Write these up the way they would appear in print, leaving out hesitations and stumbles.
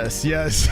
Yes, yes.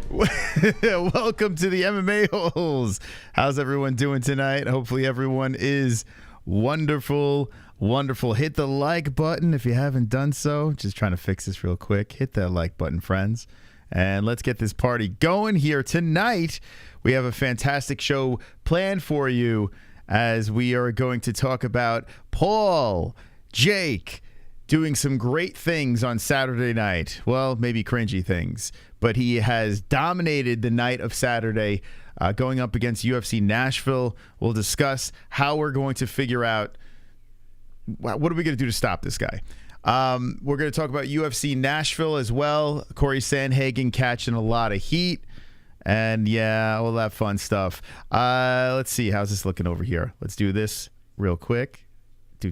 Welcome to the MMA-Holes. How's everyone doing tonight? Hopefully everyone is wonderful, wonderful. Hit the like button if you haven't done so. Just trying to fix this real quick. Hit that like button, friends. And let's get this party going here. Tonight, we have a fantastic show planned for you as we are going to talk about Paul, Jake, doing some great things on Saturday night. Well, maybe cringy things, but he has dominated the night of Saturday, going up against UFC Nashville. We'll discuss how we're going to figure out what are we going to do to stop this guy. We're going to talk about UFC Nashville as well. Cory Sandhagen catching a lot of heat. And yeah, all that fun stuff. Let's see. How's this looking over here? Let's do this real quick. I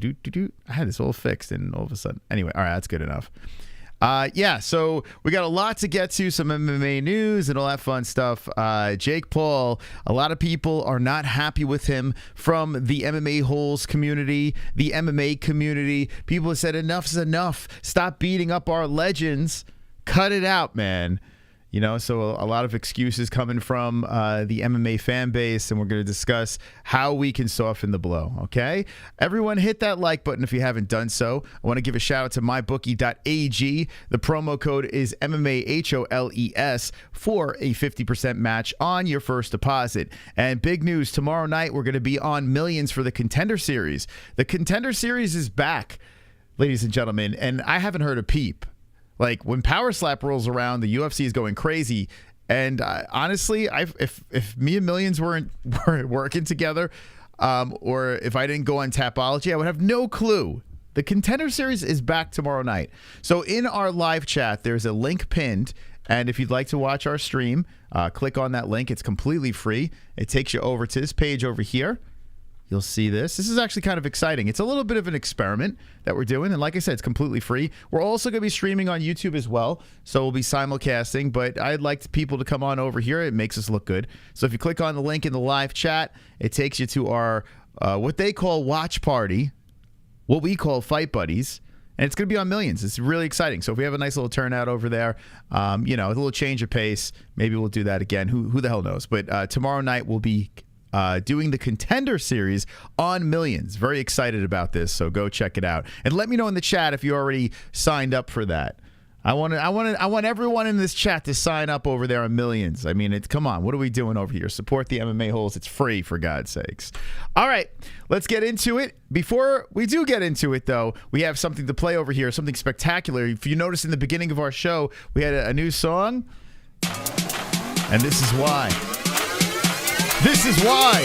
had this all fixed and all of a sudden. Anyway, all right, that's good enough. Yeah, so we got a lot to get to, some MMA news and all that fun stuff. Jake Paul, a lot of people are not happy with him from the MMA-Holes community, the MMA community. People have said enough's enough. Stop beating up our legends. Cut it out, man. You know, so a lot of excuses coming from the MMA fan base, and we're going to discuss how we can soften the blow, okay? Everyone hit that like button if you haven't done so. I want to give a shout out to mybookie.ag. The promo code is MMA-HOLES for a 50% match on your first deposit. And big news, tomorrow night we're going to be on Millions for the Contender Series. The Contender Series is back, ladies and gentlemen, and I haven't heard a peep. Like, when Power Slap rolls around, the UFC is going crazy. And honestly, if me and Millions weren't working together, or if I didn't go on Tapology, I would have no clue. The Contender Series is back tomorrow night. So in our live chat, there's a link pinned. And if you'd like to watch our stream, click on that link. It's completely free. It takes you over to this page over here. You'll see this. This is actually kind of exciting. It's a little bit of an experiment that we're doing. And like I said, it's completely free. We're also going to be streaming on YouTube as well. So we'll be simulcasting. But I'd like people to come on over here. It makes us look good. So if you click on the link in the live chat, it takes you to our, what they call watch party, what we call Fight Buddies. And it's going to be on Millions. It's really exciting. So if we have a nice little turnout over there, you know, a little change of pace, maybe we'll do that again. Who the hell knows? But tomorrow night we'll be doing the Contender Series on Millions. Very excited about this, so go check it out. And let me know in the chat if you already signed up for that. I want everyone in this chat to sign up over there on Millions. I mean, come on, what are we doing over here? Support the MMA-Holes. It's free, for God's sakes. All right, let's get into it. Before we do get into it, though, we have something to play over here, something spectacular. If you notice in the beginning of our show, we had a new song, and this is why. This is why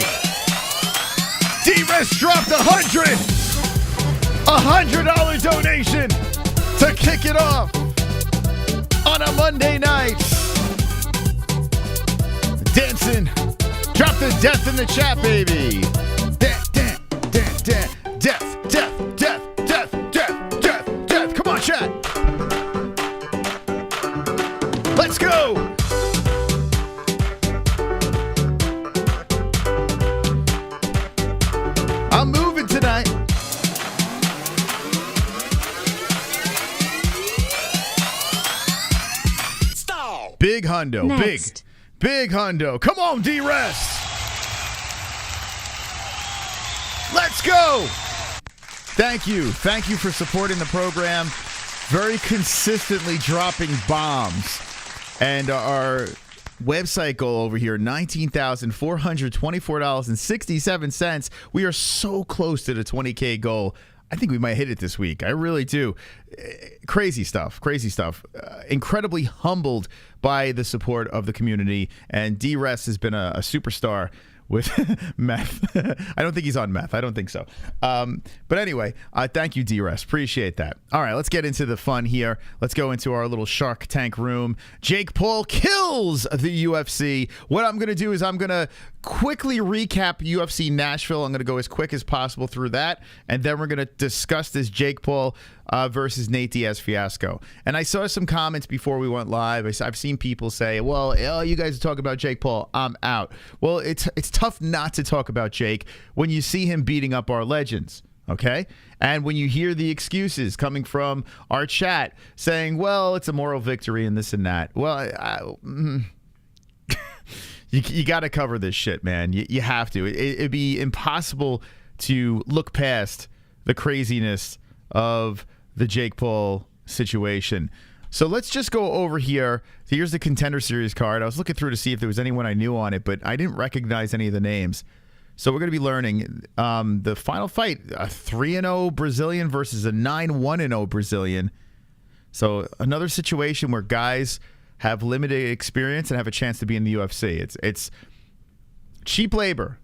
D-Rest dropped $100 donation to kick it off on a Monday night. Dancing, drop the death in the chat, baby. Death, death. Come on, chat. Let's go. I'm moving tonight. Stop. Big hundo. Next. Big hundo. Come on, D-Rest. Let's go. Thank you. Thank you for supporting the program. Very consistently dropping bombs. And our website goal over here, $19,424.67. We are so close to the 20K goal. I think we might hit it this week. I really do. Crazy stuff. Crazy stuff. Incredibly humbled by the support of the community. And D-Rest has been a superstar with meth. I don't think he's on meth. I don't think so. But anyway, thank you, D-Rest. Appreciate that. All right, let's get into the fun here. Let's go into our little Shark Tank room. Jake Paul kills the UFC. What I'm going to do is I'm going to quickly recap UFC Nashville. I'm going to go as quick as possible through that. And then we're going to discuss this Jake Paul versus Nate Diaz fiasco. And I saw some comments before we went live. I've seen people say, well, oh, you guys are talking about Jake Paul. I'm out. Well, it's tough not to talk about Jake when you see him beating up our legends. okay? And when you hear the excuses coming from our chat saying, well, it's a moral victory and this and that, well, you got to cover this shit, man. You have to. It'd be impossible to look past the craziness of the Jake Paul situation. So let's just go over here. Here's the Contender Series card. I was looking through to see if there was anyone I knew on it, but I didn't recognize any of the names. So we're going to be learning the final fight, a 3-0 Brazilian versus a 9-1-0 Brazilian. So another situation where guys have limited experience and have a chance to be in the UFC. It's cheap labor,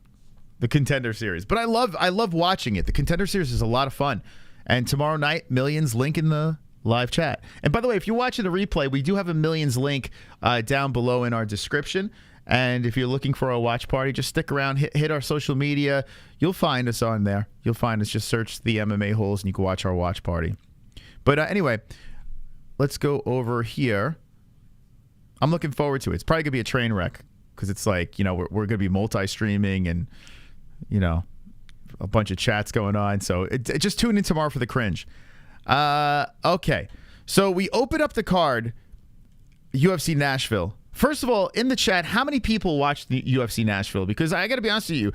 the Contender Series. But I love watching it. The Contender Series is a lot of fun. And tomorrow night, Millions, link in the live chat. And by the way, if you're watching the replay, we do have a Millions link down below in our description. And if you're looking for a watch party, just stick around, hit our social media. You'll find us on there. You'll find us. Just search the MMA-Holes and you can watch our watch party. But anyway, let's go over here. I'm looking forward to it. It's probably going to be a train wreck because it's like, we're going to be multi-streaming and, a bunch of chats going on. So just tune in tomorrow for the cringe. Okay. So we open up the card, UFC Nashville. First of all, in the chat, how many people watched the UFC Nashville? Because I got to be honest with you,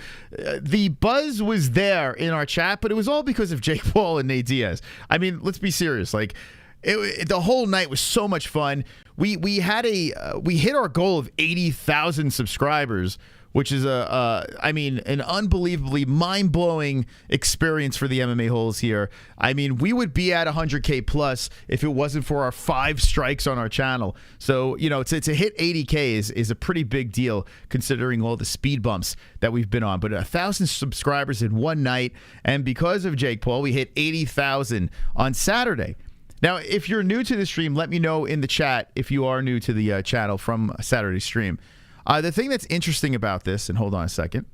the buzz was there in our chat, but it was all because of Jake Paul and Nate Diaz. I mean, let's be serious. Like, the whole night was so much fun. We hit our goal of 80,000 subscribers, which is an unbelievably mind-blowing experience for the MMA-Holes here. I mean, we would be at 100K plus if it wasn't for our 5 strikes on our channel. So, to hit 80K is a pretty big deal considering all the speed bumps that we've been on. But 1,000 subscribers in one night, and because of Jake Paul, we hit 80,000 on Saturday. Now, if you're new to the stream, let me know in the chat if you are new to the channel from Saturday's stream. The thing that's interesting about this, and hold on a second.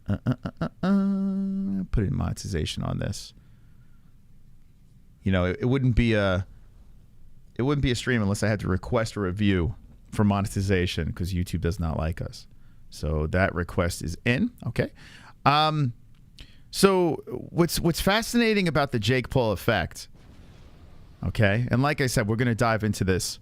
Put in monetization on this. It wouldn't be a stream unless I had to request a review for monetization because YouTube does not like us. So that request is in. Okay. So what's fascinating about the Jake Paul effect? Okay, and like I said, we're going to dive into this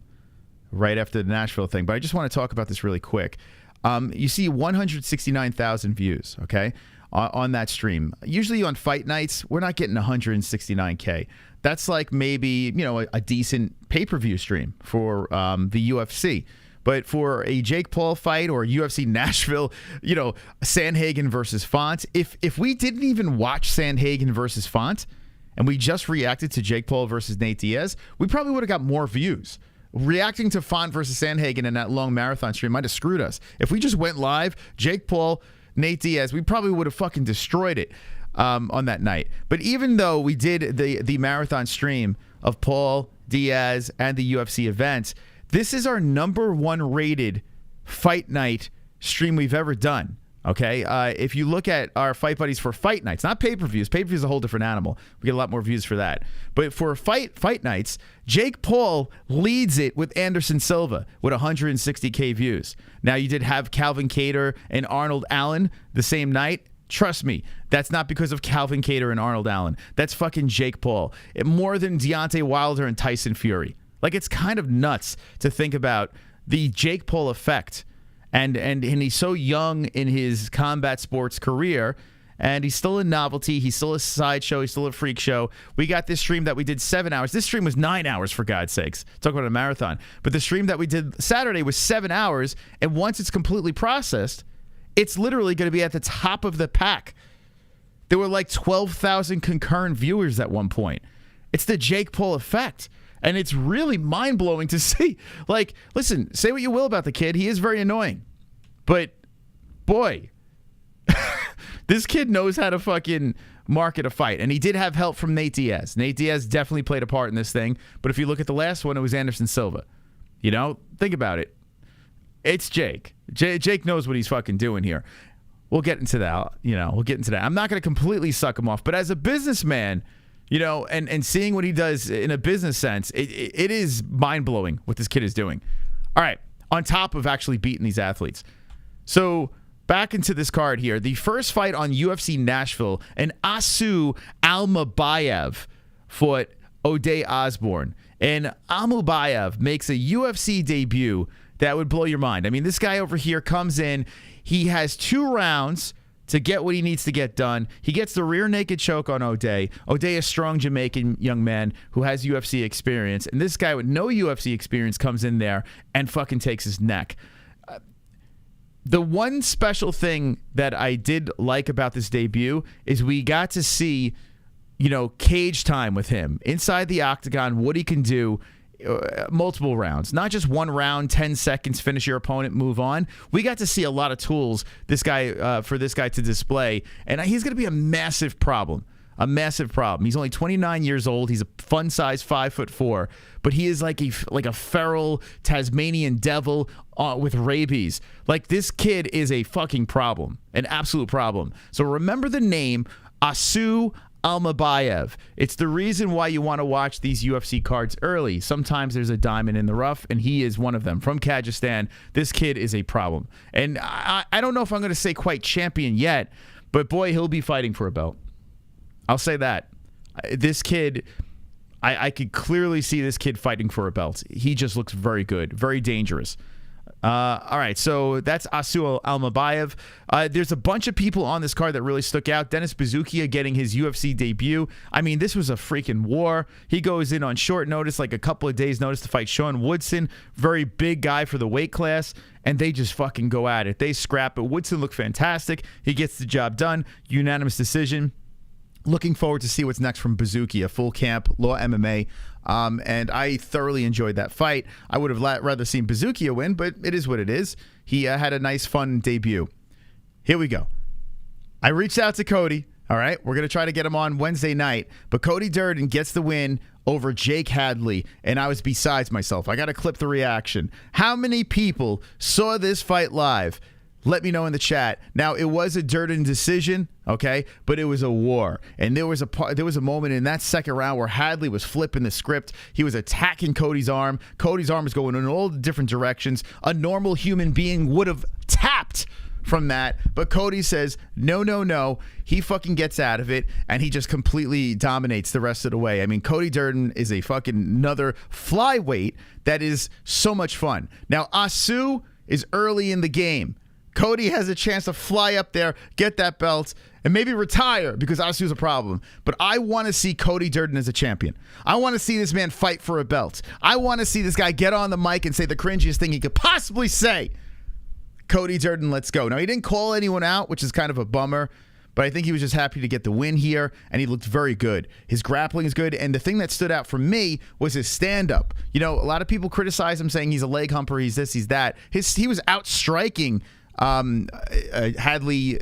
right after the Nashville thing, but I just want to talk about this really quick. You see 169,000 views, okay, on that stream. Usually on fight nights, we're not getting 169K. That's like maybe, a decent pay-per-view stream for the UFC. But for a Jake Paul fight or UFC Nashville, Sandhagen versus Font, if we didn't even watch Sandhagen versus Font, and we just reacted to Jake Paul versus Nate Diaz, we probably would have got more views. Reacting to Font versus Sandhagen in that long marathon stream might have screwed us. If we just went live, Jake Paul, Nate Diaz, we probably would have fucking destroyed it on that night. But even though we did the marathon stream of Paul, Diaz, and the UFC events, this is our #1 rated fight night stream we've ever done. Okay, if you look at our Fight Buddies for fight nights, not pay-per-views. Pay-per-views is a whole different animal. We get a lot more views for that. But for fight nights, Jake Paul leads it with Anderson Silva with 160K views. Now, you did have Calvin Kattar and Arnold Allen the same night. Trust me, that's not because of Calvin Kattar and Arnold Allen. That's fucking Jake Paul. More than Deontay Wilder and Tyson Fury. Like, it's kind of nuts to think about the Jake Paul effect. And he's so young in his combat sports career, and he's still a novelty. He's still a sideshow. He's still a freak show. We got this stream that we did 7 hours. This stream was 9 hours, for God's sakes. Talk about a marathon. But the stream that we did Saturday was 7 hours, and once it's completely processed, it's literally going to be at the top of the pack. There were like 12,000 concurrent viewers at one point. It's the Jake Paul effect. And it's really mind-blowing to see. Like, listen, say what you will about the kid. He is very annoying. But, boy, this kid knows how to fucking market a fight. And he did have help from Nate Diaz. Nate Diaz definitely played a part in this thing. But if you look at the last one, it was Anderson Silva. Think about it. It's Jake. Jake knows what he's fucking doing here. We'll get into that. We'll get into that. I'm not going to completely suck him off. But as a businessman... and seeing what he does in a business sense, it is mind-blowing what this kid is doing. All right, on top of actually beating these athletes. So back into this card here. The first fight on UFC Nashville, and Asu Almabayev fought O'Day Osborne. And Almabayev makes a UFC debut that would blow your mind. I mean, this guy over here comes in. He has 2 rounds to get what he needs to get done. He gets the rear naked choke on O'Day. O'Day, a strong Jamaican young man who has UFC experience. And this guy with no UFC experience comes in there and fucking takes his neck. The one special thing that I did like about this debut is we got to see, cage time with him inside the octagon, what he can do. Multiple rounds, not just 1 round, 10 seconds, finish your opponent, move on. We got to see a lot of tools for this guy to display, and he's going to be a massive problem. A massive problem. He's only 29 years old. He's a fun size 5'4", but he is like a feral Tasmanian devil with rabies. Like, this kid is a fucking problem, an absolute problem. So remember the name Asu Almabayev. It's the reason why you want to watch these UFC cards early. Sometimes there's a diamond in the rough, and he is one of them. From Kyrgyzstan, this kid is a problem. And I don't know if I'm going to say quite champion yet, but boy, he'll be fighting for a belt. I'll say that. This kid, I could clearly see this kid fighting for a belt. He just looks very good, very dangerous. All right, so that's Asu Almabayev. There's a bunch of people on this card that really stuck out. Dennis Buzukja getting his UFC debut. I mean, this was a freaking war. He goes in on short notice, like a couple of days' notice, to fight Sean Woodson. Very big guy for the weight class, and they just fucking go at it. They scrap it. Woodson looked fantastic. He gets the job done. Unanimous decision. Looking forward to see what's next from Buzukja, full camp, Law MMA. And I thoroughly enjoyed that fight. I would have rather seen Buzukja win, but it is what it is. He had a nice, fun debut. Here we go. I reached out to Cody. All right, we're going to try to get him on Wednesday night. But Cody Durden gets the win over Jake Hadley, and I was besides myself. I got to clip the reaction. How many people saw this fight live? Let me know in the chat. Now, it was a Durden decision, okay, but it was a war. And there was a moment in that second round where Hadley was flipping the script. He was attacking Cody's arm. Cody's arm was going in all the different directions. A normal human being would have tapped from that, but Cody says, no, no, no. He fucking gets out of it, and he just completely dominates the rest of the way. I mean, Cody Durden is a fucking another flyweight that is so much fun. Now, Asu is early in the game. Cody has a chance to fly up there, get that belt, and maybe retire because Asu's a problem. But I want to see Cody Durden as a champion. I want to see this man fight for a belt. I want to see this guy get on the mic and say the cringiest thing he could possibly say. Cody Durden, let's go. Now, he didn't call anyone out, which is kind of a bummer, but I think he was just happy to get the win here, and he looked very good. His grappling is good, and the thing that stood out for me was his stand-up. You know, a lot of people criticize him, saying he's a leg humper, he's this, he's that. He was outstriking Hadley,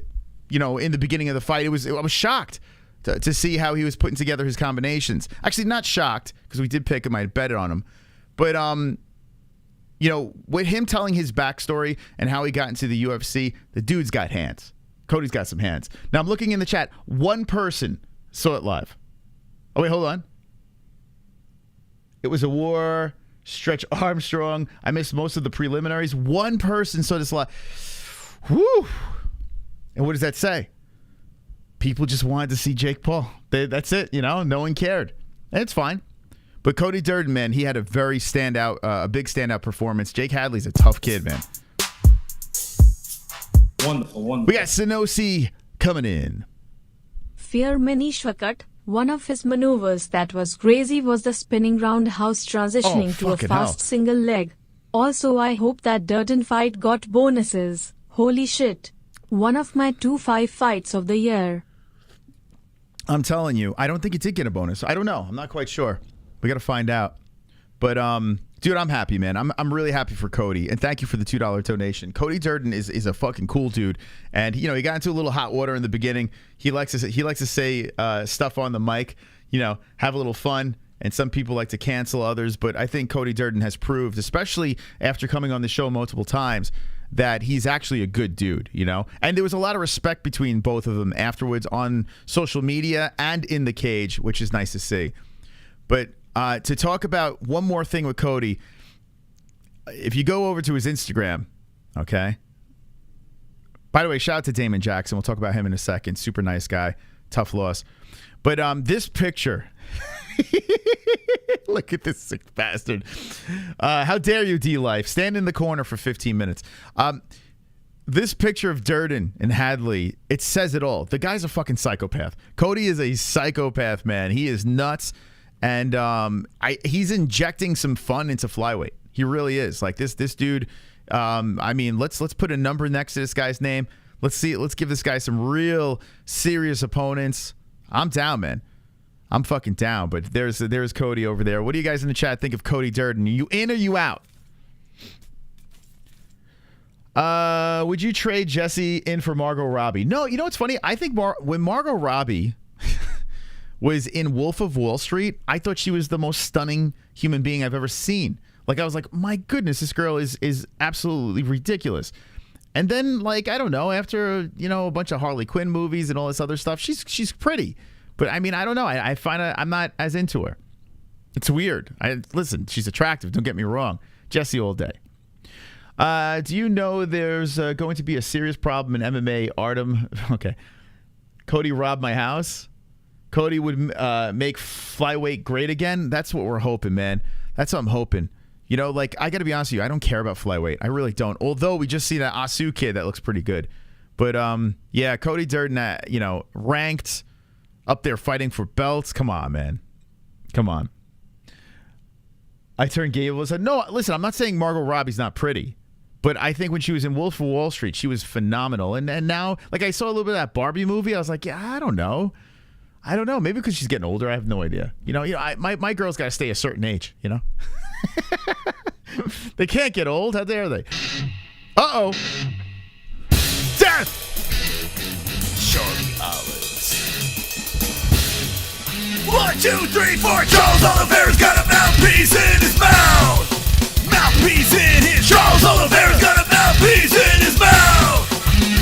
you know, in the beginning of the fight. I was shocked to see how he was putting together his combinations. Actually, not shocked, because we did pick him. I had betted on him. But, you know, with him telling his backstory and how he got into the UFC, the dude's got hands. Cody's got some hands. Now, I'm looking in the chat. One person saw it live. Oh, wait, hold on. It was a war. Stretch Armstrong. I missed most of the preliminaries. One person saw this live. Whew. And what does that say? People just wanted to see Jake Paul. That's it, you know? No one cared. And it's fine. But Cody Durden, man, he had a very a big standout performance. Jake Hadley's a tough kid, man. Wonderful, wonderful. We got Sanosi coming in. Fear Mini Shwakat. One of his maneuvers that was crazy was the spinning roundhouse transitioning to a fast single leg. Also, I hope that Durden fight got bonuses. Holy shit. One of my 2-5 fights of the year. I'm telling you, I don't think it did get a bonus. I don't know. I'm not quite sure. We got to find out. But, dude, I'm happy, man. I'm really happy for Cody. And thank you for the $2 donation. Cody Durden is a fucking cool dude. And, you know, he got into a little hot water in the beginning. He likes to say stuff on the mic, you know, have a little fun. And some people like to cancel others. But I think Cody Durden has proved, especially after coming on the show multiple times, that he's actually a good dude, you know? And there was a lot of respect between both of them afterwards on social media and in the cage, which is nice to see. But to talk about one more thing with Cody, if you go over to his Instagram, okay, By the way, shout out to Damon Jackson. We'll talk about him in a second. Super nice guy. Tough loss. But this picture. Look at this sick bastard. How dare you, D-Life. Stand in the corner for 15 minutes. This picture of Durden and Hadley, it says it all. The guy's a fucking psychopath. Cody is a psychopath, man. He is nuts. And he's injecting some fun into flyweight. He really is. Like this dude, I mean, let's put a number next to this guy's name. Let's give this guy some real serious opponents. I'm down, man. I'm fucking down. But there's Cody over there. What do you guys in the chat think of Cody Durden? Are you in or you out? Would you trade Jesse in for Margot Robbie? No, you know what's funny? I think when Margot Robbie was in Wolf of Wall Street, I thought she was the most stunning human being I've ever seen. Like, I was like, my goodness, this girl is absolutely ridiculous. And then, like, I don't know, after, you know, a bunch of Harley Quinn movies and all this other stuff, she's pretty. But, I mean, I don't know. I find I'm not as into her. It's weird. Listen, she's attractive. Don't get me wrong. Jesse all day. Do you know there's going to be a serious problem in MMA? Artem, okay. Cody robbed my house. Cody would make flyweight great again. That's what we're hoping, man. That's what I'm hoping. You know, like, I got to be honest with you. I don't care about flyweight. I really don't. Although we just see that Asu kid that looks pretty good. But, yeah, Cody Durden, you know, ranked up there fighting for belts. Come on, man. Come on. I turned Gable and said, no, listen, I'm not saying Margot Robbie's not pretty. But I think when she was in Wolf of Wall Street, she was phenomenal. And now, like, I saw a little bit of that Barbie movie. I was like, yeah, I don't know. Maybe because she's getting older. I have no idea. You know, my girl's got to stay a certain age, you know? They can't get old. How dare they? Uh-oh. Death! Charlie Olives. 1, 2, 3, 4. Charles Oliveira's got a mouthpiece in his mouth. Mouthpiece in his. Charles Oliveira's got a mouthpiece in his mouth.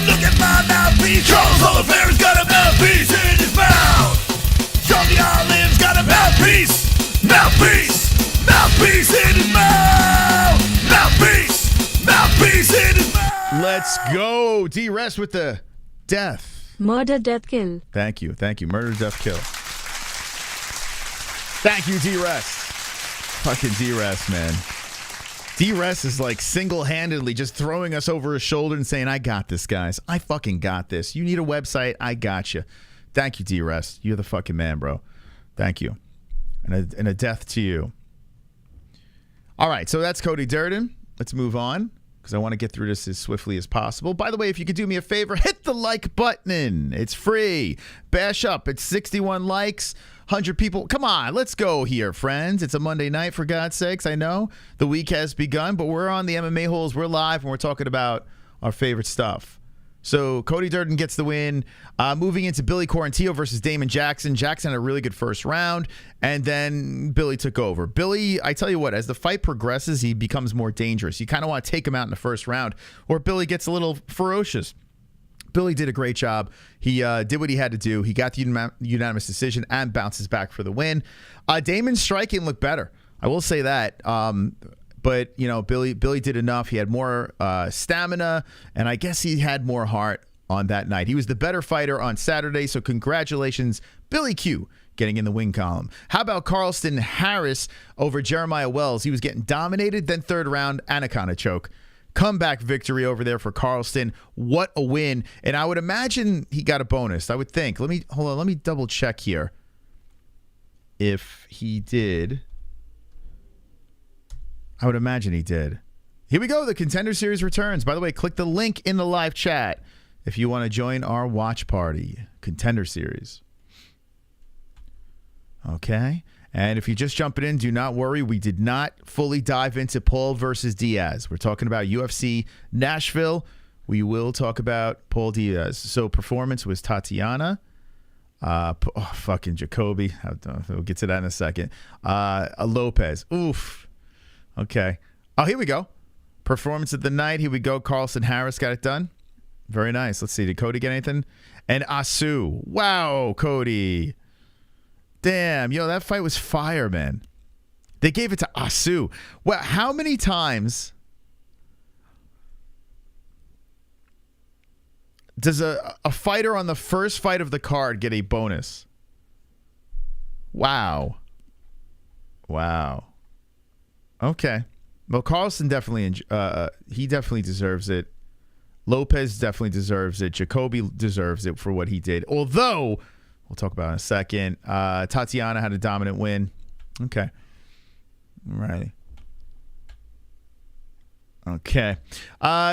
Look at my mouthpiece. Charles Oliveira's got a mouthpiece in his mouth. Charlie Olive's got a mouthpiece. Mouthpiece. Mouthpiece in his mouth. Mouthpiece. Mouthpiece in his mouth. Let's go. D-Rest with the death. Murder, death, kill. Thank you. Murder, death, kill. Thank you, D-Rest. Fucking D-Rest, man. D-Rest is like single-handedly just throwing us over his shoulder and saying, I got this, guys. I fucking got this. You need a website? I got you. Thank you, D-Rest. You're the fucking man, bro. Thank you. And a death to you. All right, so that's Cody Durden. Let's move on because I want to get through this as swiftly as possible. By the way, if you could do me a favor, hit the like button. It's free. Bash up. It's 61 likes. 100 people. Come on, let's go here, friends. It's a Monday night, for God's sakes. I know the week has begun, but we're on the MMA-Holes. We're live, and we're talking about our favorite stuff. So Cody Durden gets the win. Moving into Billy Quarantillo versus Damon Jackson. Jackson had a really good first round, and then Billy took over. Billy, I tell you what, as the fight progresses, he becomes more dangerous. You kind of want to take him out in the first round, or Billy gets a little ferocious. Billy did a great job. He did what he had to do. He got the unanimous decision and bounces back for the win. Damon's striking looked better. I will say that. But, you know, Billy did enough. He had more stamina, and I guess he had more heart on that night. He was the better fighter on Saturday, so congratulations, Billy Q, getting in the win column. How about Carlston Harris over Jeremiah Wells? He was getting dominated, then third round, anaconda choke. Comeback victory over there for Carlston. What a win. And I would imagine he got a bonus. I would think. Let me double check here. If he did. I would imagine he did. Here we go. The Contender Series returns. By the way, click the link in the live chat if you want to join our watch party. Contender Series. Okay. And if you're just jumping in, do not worry. We did not fully dive into Paul versus Diaz. We're talking about UFC Nashville. We will talk about Paul Diaz. So performance was Tatiana. Fucking Jacoby. We'll get to that in a second. Lopez. Oof. Okay. Oh, here we go. Performance of the night. Here we go. Carlston Harris got it done. Very nice. Let's see. Did Cody get anything? And Asu. Wow, Cody. Damn, yo, that fight was fire, man. They gave it to Asu. Well, how many times Does a fighter on the first fight of the card get a bonus? Wow. Okay. Well, Carlson definitely he definitely deserves it. Lopez definitely deserves it. Jacoby deserves it for what he did. Although, we'll talk about it in a second. Tatiana had a dominant win. Okay. All right. Okay.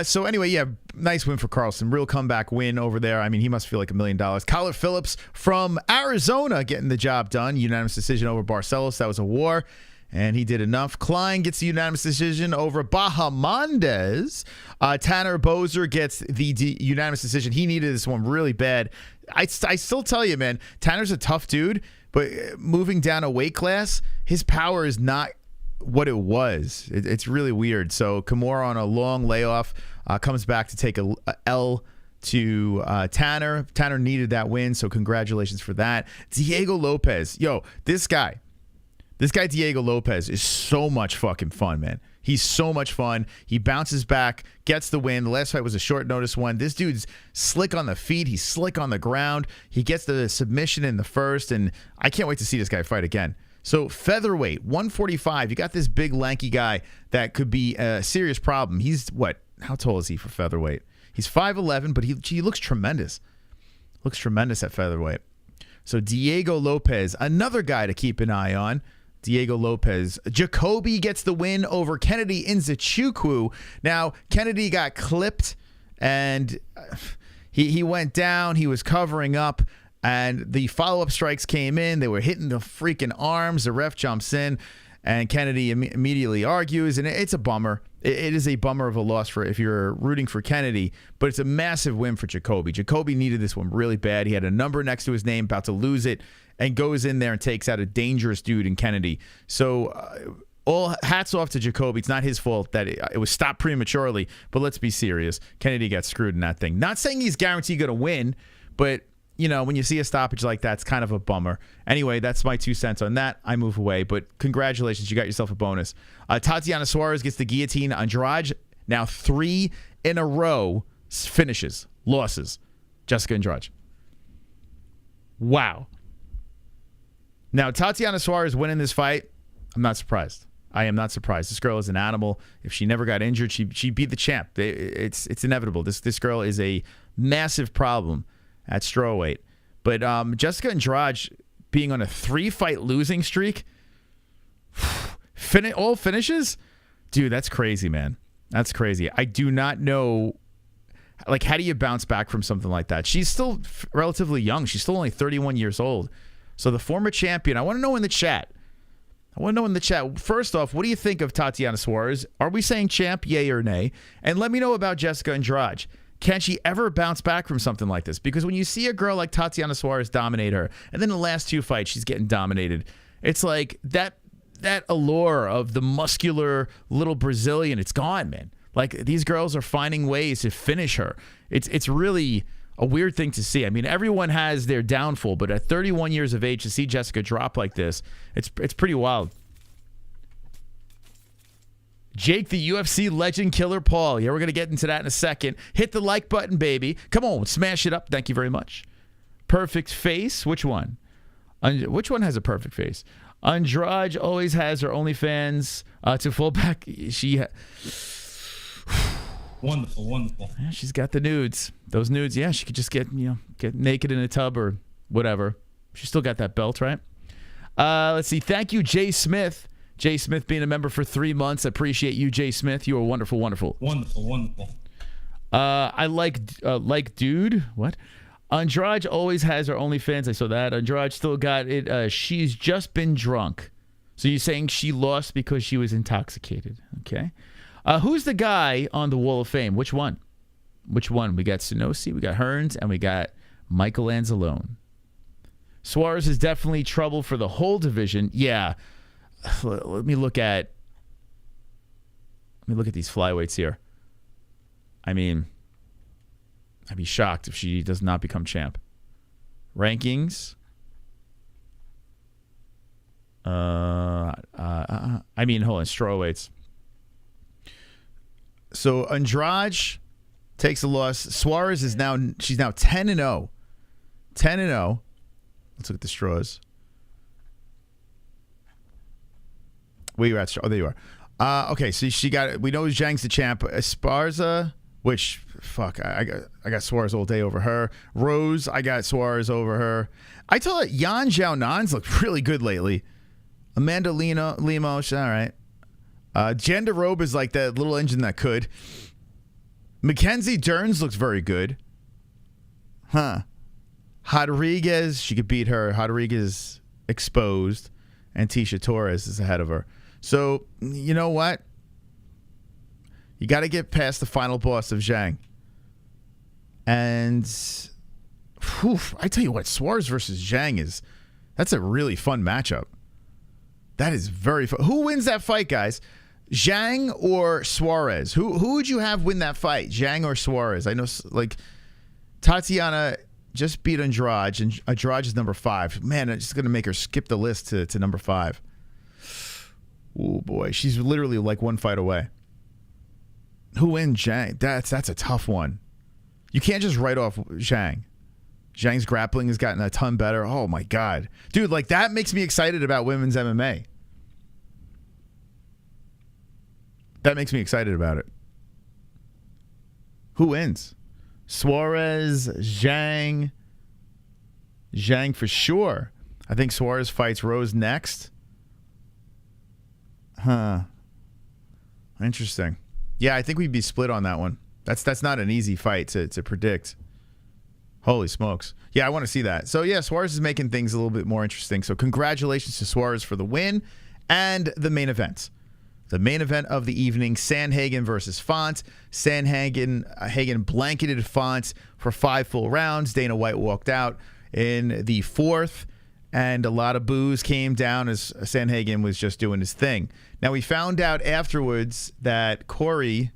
So anyway, yeah, nice win for Carlson. Real comeback win over there. I mean, he must feel like $1 million. Kyler Phillips from Arizona getting the job done. Unanimous decision over Barcelos. That was a war, and he did enough. Klein gets the unanimous decision over Bahamondes. Tanner Boser gets the unanimous decision. He needed this one really bad. I still tell you, man, Tanner's a tough dude, but moving down a weight class, his power is not what it was. It's really weird. So Kimura on a long layoff comes back to take a L to Tanner. Tanner needed that win, so congratulations for that. Diego Lopez. Yo, this guy Diego Lopez is so much fucking fun, man. He's so much fun. He bounces back, gets the win. The last fight was a short notice one. This dude's slick on the feet. He's slick on the ground. He gets the submission in the first, and I can't wait to see this guy fight again. So featherweight, 145. You got this big lanky guy that could be a serious problem. He's what? How tall is he for featherweight? He's 5'11", but he looks tremendous. Looks tremendous at featherweight. So Diego Lopez, another guy to keep an eye on. Diego Lopez. Jacoby gets the win over Kennedy Nzechukwu. Now, Kennedy got clipped, and he went down. He was covering up. And the follow-up strikes came in. They were hitting the freaking arms. The ref jumps in, and Kennedy immediately argues. And it's a bummer. It is a bummer of a loss for if you're rooting for Kennedy, but it's a massive win for Jacoby. Jacoby needed this one really bad. He had a number next to his name, about to lose it, and goes in there and takes out a dangerous dude in Kennedy. So all hats off to Jacoby. It's not his fault that it was stopped prematurely, but let's be serious. Kennedy got screwed in that thing. Not saying he's guaranteed going to win, but you know, when you see a stoppage like that, it's kind of a bummer. Anyway, that's my 2 cents on that. I move away, but congratulations. You got yourself a bonus. Tatiana Suarez gets the guillotine. Andrade, now 3 in a row, finishes, losses. Jessica Andrade. Wow. Now, Tatiana Suarez winning this fight, I'm not surprised. I am not surprised. This girl is an animal. If she never got injured, she beat the champ. It's inevitable. This girl is a massive problem at strawweight. But Jessica Andrade being on a 3-fight losing streak, all finishes? Dude, that's crazy, man. That's crazy. I do not know, like, how do you bounce back from something like that? She's still relatively young. She's still only 31 years old. So the former champion, I want to know in the chat. First off, what do you think of Tatiana Suarez? Are we saying champ, yay or nay? And let me know about Jessica Andrade. Can she ever bounce back from something like this? Because when you see a girl like Tatiana Suarez dominate her, and then the last 2 fights she's getting dominated, it's like that allure of the muscular little Brazilian, it's gone, man. Like, these girls are finding ways to finish her. It's really a weird thing to see. I mean, everyone has their downfall, but at 31 years of age to see Jessica drop like this, it's pretty wild. Jake, the UFC legend, Killer Paul. Yeah, we're going to get into that in a second. Hit the like button, baby. Come on, smash it up. Thank you very much. Perfect face. Which one? Which one has a perfect face? Andrade always has her OnlyFans to fullback. Wonderful. Yeah, she's got the nudes. Those nudes, yeah, she could just get naked in a tub or whatever. She's still got that belt, right? Let's see. Thank you, Jay Smith. Jay Smith being a member for 3 months. Appreciate you, Jay Smith. You are wonderful. Wonderful. I like dude. What? Andrade always has her OnlyFans. I saw that. Andrade still got it. She's just been drunk. So you're saying she lost because she was intoxicated. Okay. Who's the guy on the Wall of Fame? Which one? We got Sunosi, we got Hearns, and we got Michael Anzalone. Suarez is definitely trouble for the whole division. Yeah. Let me look at these flyweights here. I mean, I'd be shocked if she does not become champ. Rankings. Hold on, strawweights. So Andrade, takes a loss. Suarez is now, she's now 10-0. 10-0. Let's look at the straws. Where you at? Oh, there you are. Okay, so she got, we know Zhang's the champ. Esparza, which, fuck, I got Suarez all day over her. Rose, I got Suarez over her. I told you, Yan Xiaonan's looked really good lately. Amanda Lemos, all right. Jandarobe is like that little engine that could. Mackenzie Dern's looks very good. Huh. Rodriguez, she could beat her. Rodriguez exposed. And Tisha Torres is ahead of her. So, you know what? You got to get past the final boss of Zhang. And, whew, I tell you what, Suarez versus Zhang that's a really fun matchup. That is very fun. Who wins that fight, guys? Zhang or Suarez? Who would you have win that fight? Zhang or Suarez? I know, like, Tatiana just beat Andrade, and Andrade is number 5. Man, it's just going to make her skip the list to number 5. Oh, boy. She's literally like one fight away. Who wins Zhang? That's a tough one. You can't just write off Zhang. Zhang's grappling has gotten a ton better. Oh, my God. Dude, like, that makes me excited about women's MMA. That makes me excited about it. Who wins? Suarez, Zhang. Zhang for sure. I think Suarez fights Rose next. Huh. Interesting. Yeah, I think we'd be split on that one. That's not an easy fight to predict. Holy smokes. Yeah, I want to see that. So, yeah, Suarez is making things a little bit more interesting. So, congratulations to Suarez for the win and the main event. The main event of the evening, Sandhagen versus Font. Sandhagen blanketed Font for 5 full rounds. Dana White walked out in the 4th, and a lot of boos came down as Sandhagen was just doing his thing. Now, we found out afterwards that Cory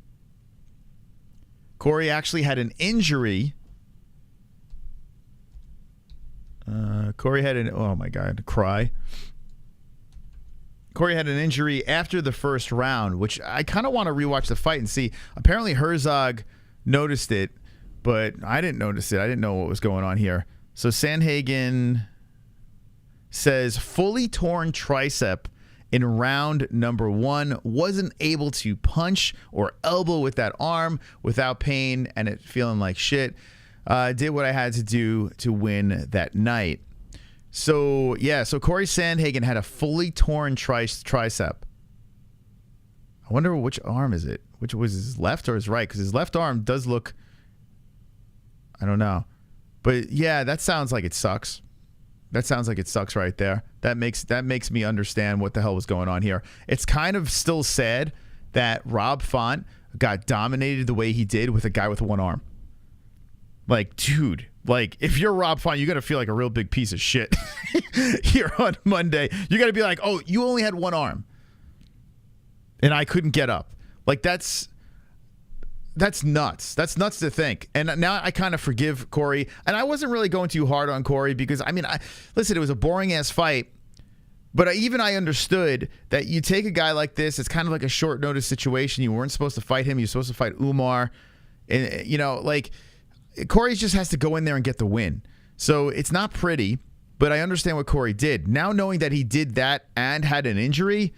actually had an injury. Cory had an, oh my God, cry. Cory had an injury after the first round, which I kind of want to rewatch the fight and see. Apparently Herzog noticed it, but I didn't notice it. I didn't know what was going on here. So Sandhagen says fully torn tricep in round number 1. Wasn't able to punch or elbow with that arm without pain and it feeling like shit. Did what I had to do to win that night. So, yeah, so Cory Sandhagen had a fully torn tricep. I wonder which arm is it? Which was his left or his right? Because his left arm does look, I don't know. But, yeah, that sounds like it sucks. That sounds like it sucks right there. That makes me understand what the hell was going on here. It's kind of still sad that Rob Font got dominated the way he did with a guy with one arm. Like, dude, like, if you're Rob Font, you got to feel like a real big piece of shit here on Monday. You got to be like, oh, you only had one arm. And I couldn't get up. Like, that's nuts. That's nuts to think. And now I kind of forgive Cory. And I wasn't really going too hard on Cory because, I mean, listen, it was a boring-ass fight. But I understood that you take a guy like this, it's kind of like a short notice situation. You weren't supposed to fight him. You were supposed to fight Umar. And, you know, like, Cory just has to go in there and get the win. So it's not pretty, but I understand what Cory did. Now knowing that he did that and had an injury,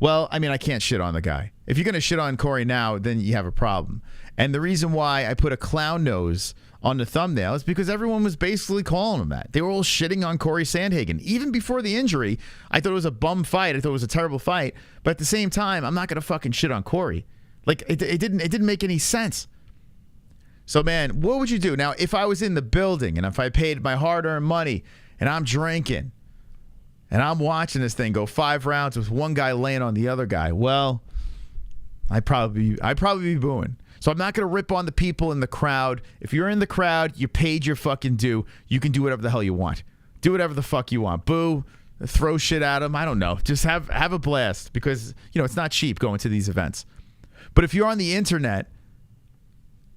well, I mean, I can't shit on the guy. If you're going to shit on Cory now, then you have a problem. And the reason why I put a clown nose on the thumbnail is because everyone was basically calling him that. They were all shitting on Cory Sandhagen. Even before the injury, I thought it was a bum fight. I thought it was a terrible fight. But at the same time, I'm not going to fucking shit on Cory. Like, it didn't make any sense. So, man, what would you do? Now, if I was in the building and if I paid my hard-earned money and I'm drinking and I'm watching this thing go 5 rounds with one guy laying on the other guy, well, I'd probably be booing. So I'm not going to rip on the people in the crowd. If you're in the crowd, you paid your fucking due. You can do whatever the hell you want. Do whatever the fuck you want. Boo, throw shit at them. I don't know. Just have a blast because, you know, it's not cheap going to these events. But if you're on the internet,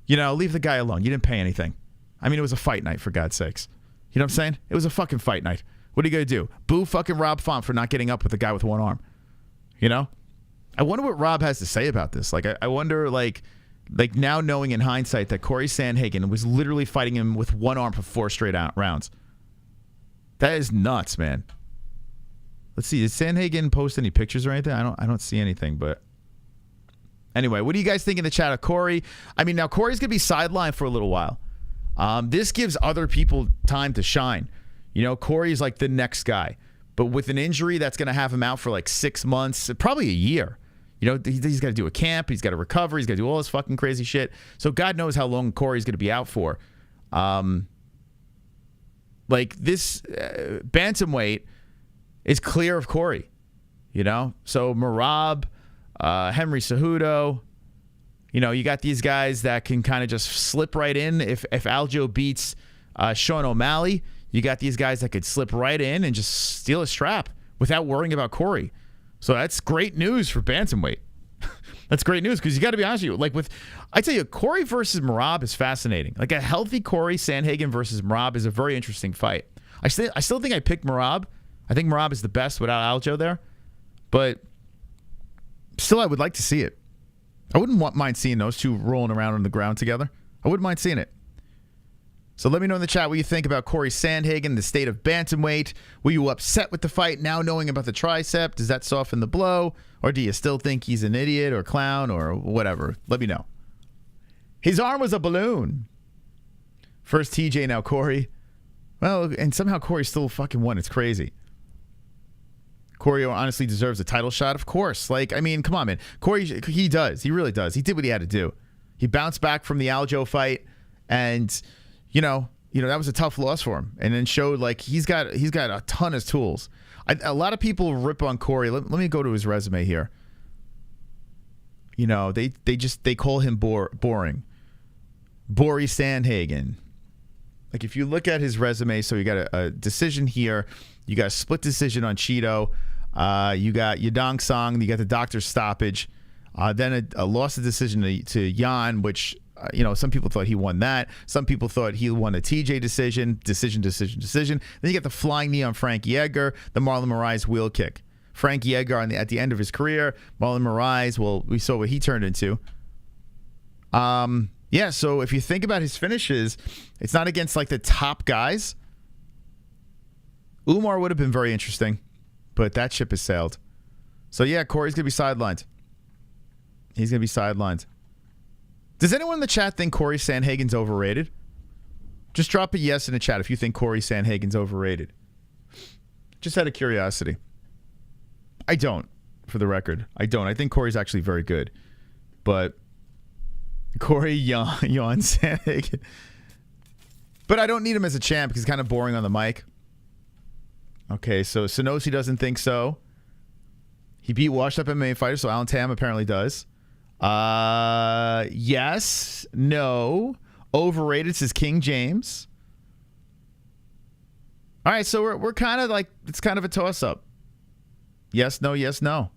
you know, leave the guy alone. You didn't pay anything. I mean, it was a fight night, for God's sakes. You know what I'm saying? It was a fucking fight night. What are you going to do? Boo fucking Rob Font for not getting up with the guy with one arm. You know? I wonder what Rob has to say about this. Like, I wonder, like, Like, now knowing in hindsight that Cory Sandhagen was literally fighting him with one arm for 4 straight rounds. That is nuts, man. Let's see. Did Sandhagen post any pictures or anything? I don't see anything, but anyway, what do you guys think in the chat of Cory? I mean, now Cory's going to be sidelined for a little while. This gives other people time to shine. You know, Cory's like the next guy. But with an injury that's going to have him out for like 6 months, probably a year. You know, he's got to do a camp. He's got to recover. He's got to do all this fucking crazy shit. So God knows how long Cory's going to be out for. Like, this bantamweight is clear of Cory. You know? So Merab, Henry Cejudo, you know, you got these guys that can kind of just slip right in. If Aljo beats Sean O'Malley, you got these guys that could slip right in and just steal a strap without worrying about Cory. So that's great news for bantamweight. That's great news because you got to be honest with you. Like, I tell you, Cory versus Merab is fascinating. Like, a healthy Cory Sandhagen versus Merab is a very interesting fight. I still think I picked Merab. I think Merab is the best without Aljo there, but still, I would like to see it. I wouldn't mind seeing those two rolling around on the ground together. I wouldn't mind seeing it. So let me know in the chat what you think about Cory Sandhagen, the state of bantamweight. Were you upset with the fight now knowing about the tricep? Does that soften the blow? Or do you still think he's an idiot or clown or whatever? Let me know. His arm was a balloon. First TJ, now Cory. Well, and somehow Cory still fucking won. It's crazy. Cory honestly deserves a title shot, of course. Like, I mean, come on, man. Cory, he does. He really does. He did what he had to do. He bounced back from the Aljo fight, and you know that was a tough loss for him, and then showed like he's got a ton of tools. A lot of people rip on Cory. Let me go to his resume here. You know, they call him boring. Cory Sandhagen. Like, if you look at his resume, so you got a decision here, you got a split decision on Cheeto, you got Yadong Song, you got the doctor's stoppage, then a loss of decision to Yan, which you know, some people thought he won that. Some people thought he won a TJ decision. Then you get the flying knee on Frankie Edgar, the Marlon Moraes wheel kick. Frankie Edgar at the end of his career, Marlon Moraes, well, we saw what he turned into. Yeah, so if you think about his finishes, it's not against like the top guys. Umar would have been very interesting, but that ship has sailed. So yeah, Cory's going to be sidelined. He's going to be sidelined. Does anyone in the chat think Cory Sandhagen's overrated? Just drop a yes in the chat if you think Cory Sandhagen's overrated. Just out of curiosity. I don't, for the record. I don't. I think Cory's actually very good. But Cory Yan Sandhagen. But I don't need him as a champ because he's kind of boring on the mic. Okay, so Sonosi doesn't think so. He beat washed up MMA fighters, so Alan Tam apparently does. Yes, no. Overrated, says King James. All right, so we're kind of like, it's kind of a toss-up. Yes, no, yes, no. All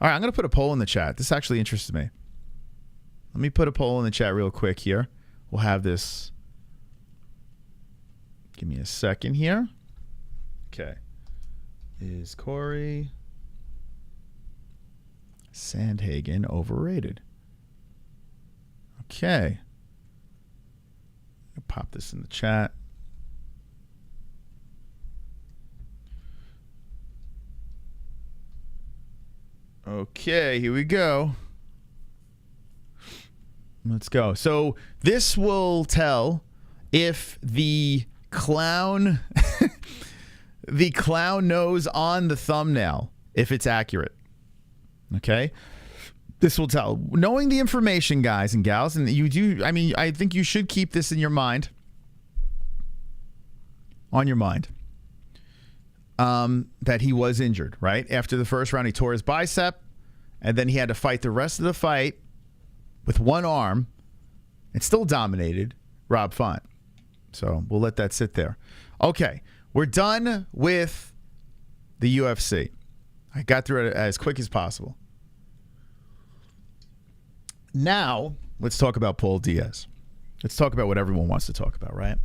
right, I'm going to put a poll in the chat. This actually interests me. Let me put a poll in the chat real quick here. We'll have this. Give me a second here. Okay. Is Cory Sandhagen overrated? Okay. I'll pop this in the chat. Okay, here we go. Let's go. So this will tell if the clown the clown nose on the thumbnail, if it's accurate. Okay? This will tell. Knowing the information, guys and gals, and you do, I mean, I think you should keep this in your mind. On your mind. That he was injured, right? After the first round, he tore his bicep, and then he had to fight the rest of the fight with one arm, and still dominated Rob Font. So we'll let that sit there. Okay, we're done with the UFC. I got through it as quick as possible. Now, let's talk about Paul Diaz. Let's talk about what everyone wants to talk about, right?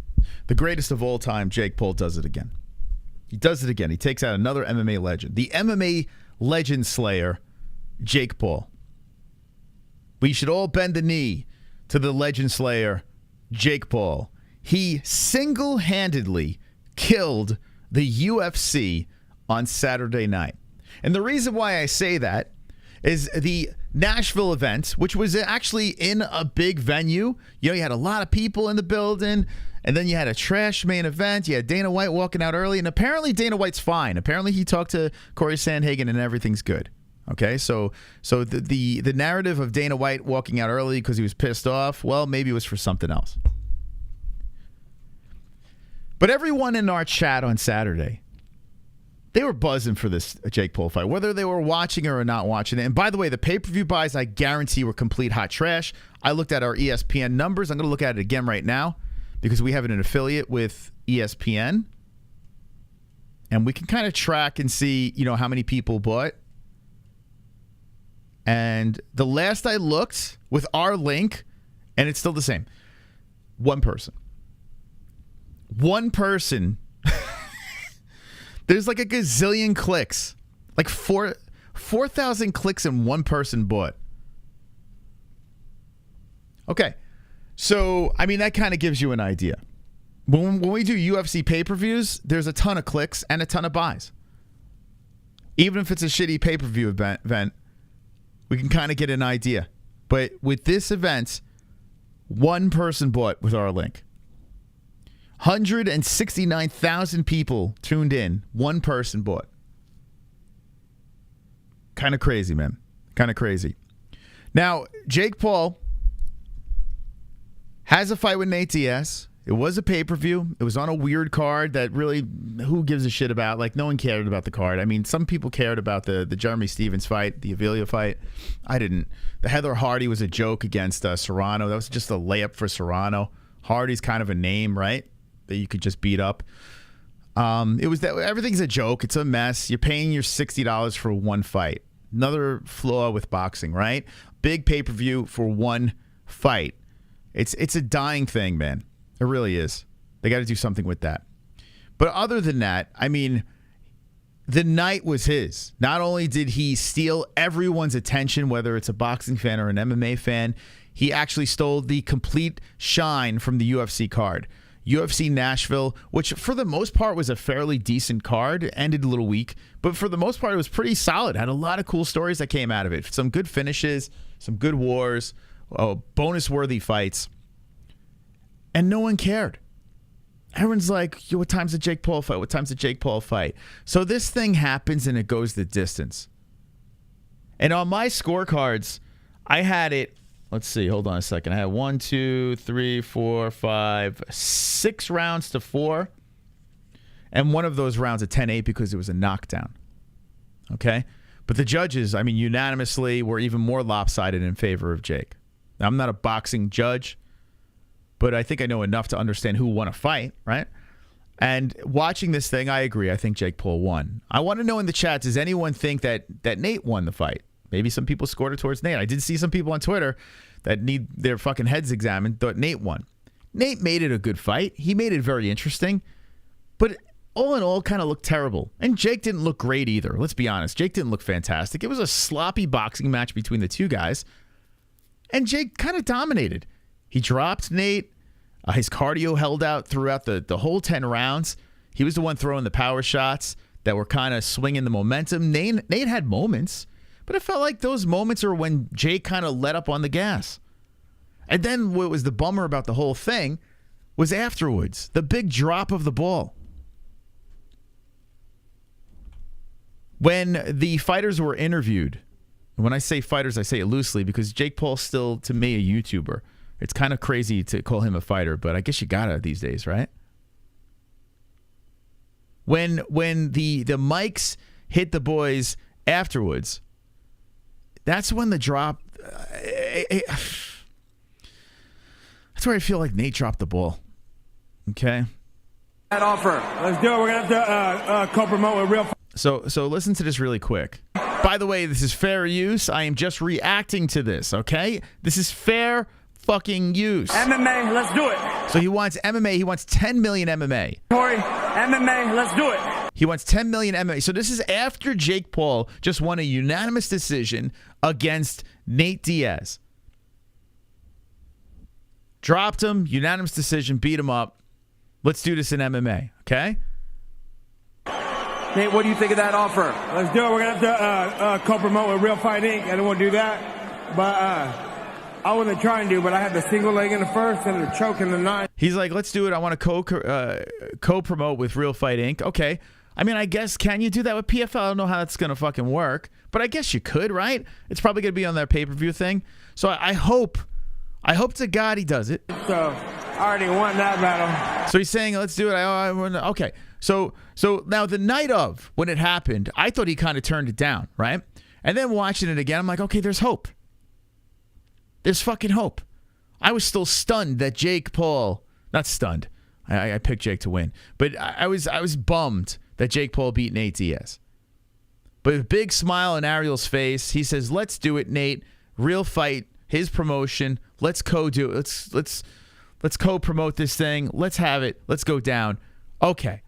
The greatest of all time, Jake Paul, does it again. He does it again. He takes out another MMA legend. The MMA legend slayer, Jake Paul. We should all bend the knee to the legend slayer, Jake Paul. He single-handedly killed the UFC on Saturday night. And the reason why I say that is the Nashville event, which was actually in a big venue. You had a lot of people in the building, and then you had a trash main event. You had Dana White walking out early, and apparently Dana White's fine. Apparently he talked to Cory Sandhagen and everything's good. Okay, so the narrative of Dana White walking out early because he was pissed off, well, maybe it was for something else. But everyone in our chat on Saturday, they were buzzing for this Jake Paul fight, whether they were watching it or not watching it. And by the way, the pay-per-view buys, I guarantee, were complete hot trash. I looked at our ESPN numbers. I'm going to look at it again right now because we have an affiliate with ESPN. And we can kind of track and see, how many people bought. And the last I looked with our link, and it's still the same, one person. One person. There's like a gazillion clicks. Like 4,000 clicks and one person bought. Okay. So, that kind of gives you an idea. When we do UFC pay-per-views, there's a ton of clicks and a ton of buys. Even if it's a shitty pay-per-view event, we can kind of get an idea. But with this event, one person bought with our link. 169,000 people tuned in. One person bought. Kind of crazy, man. Kind of crazy. Now, Jake Paul has a fight with Nate Diaz. It was a pay-per-view. It was on a weird card that really, who gives a shit about? Like, no one cared about the card. Some people cared about the Jeremy Stevens fight, the Avila fight. I didn't. The Heather Hardy was a joke against Serrano. That was just a layup for Serrano. Hardy's kind of a name, right? That you could just beat up. It was that everything's a joke. It's a mess. You're paying your $60 for one fight. Another flaw with boxing, right? Big pay-per-view for one fight. It's a dying thing, man. It really is. They got to do something with that. But other than that, the night was his. Not only did he steal everyone's attention, whether it's a boxing fan or an MMA fan, he actually stole the complete shine from the UFC card. UFC Nashville, which for the most part was a fairly decent card, ended a little weak, but for the most part it was pretty solid. Had a lot of cool stories that came out of it. Some good finishes, some good wars, bonus-worthy fights, and no one cared. Everyone's like, what time's the Jake Paul fight? What time's the Jake Paul fight? So this thing happens and it goes the distance. And on my scorecards, I had it. Let's see. Hold on a second. I had 1, 2, 3, 4, 5, 6 rounds to 4. And one of those rounds at 10-8 because it was a knockdown. Okay? But the judges, unanimously were even more lopsided in favor of Jake. Now, I'm not a boxing judge, but I think I know enough to understand who won a fight, right? And watching this thing, I agree. I think Jake Paul won. I want to know in the chat, does anyone think that Nate won the fight? Maybe some people scored it towards Nate. I did see some people on Twitter that need their fucking heads examined thought Nate won. Nate made it a good fight. He made it very interesting. But all in all, kind of looked terrible. And Jake didn't look great either. Let's be honest. Jake didn't look fantastic. It was a sloppy boxing match between the two guys. And Jake kind of dominated. He dropped Nate. His cardio held out throughout the whole 10 rounds. He was the one throwing the power shots that were kind of swinging the momentum. Nate had moments. But it felt like those moments are when Jake kind of let up on the gas. And then what was the bummer about the whole thing was afterwards, the big drop of the ball. When the fighters were interviewed, and when I say fighters, I say it loosely because Jake Paul's still, to me, a YouTuber. It's kind of crazy to call him a fighter, but I guess you gotta these days, right? When the mics hit the boys afterwards, that's when the drop. That's where I feel like Nate dropped the ball. Okay. That offer. Let's do it. We're gonna have to co-promote with real. So listen to this really quick. By the way, this is fair use. I am just reacting to this. Okay. This is fair fucking use. MMA. Let's do it. So he wants MMA. He wants 10 million MMA. Cory, MMA. Let's do it. He wants 10 million MMA. So this is after Jake Paul just won a unanimous decision against Nate Diaz. Dropped him, unanimous decision, beat him up. Let's do this in MMA, okay? Nate, what do you think of that offer? Let's do it. We're going to have to co-promote with Real Fight Inc. I don't want to do that. But I want to try and do, but I had the single leg in the first and the choke in the ninth. He's like, let's do it. I want to co-promote with Real Fight Inc. Okay. I mean, I guess, can you do that with PFL? I don't know how that's going to fucking work. But I guess you could, right? It's probably going to be on their pay-per-view thing. So I hope to God he does it. So I already won that battle. So he's saying, let's do it. Okay. So now the night of when it happened, I thought he kind of turned it down, right? And then watching it again, I'm like, okay, there's hope. There's fucking hope. I was still stunned that Jake Paul, not stunned. I picked Jake to win, but I was bummed that Jake Paul beat Nate Diaz. But a big smile on Ariel's face. He says, let's do it, Nate. Real Fight, his promotion. Let's co-do it. Let's co-promote this thing. Let's have it. Let's go down. Okay.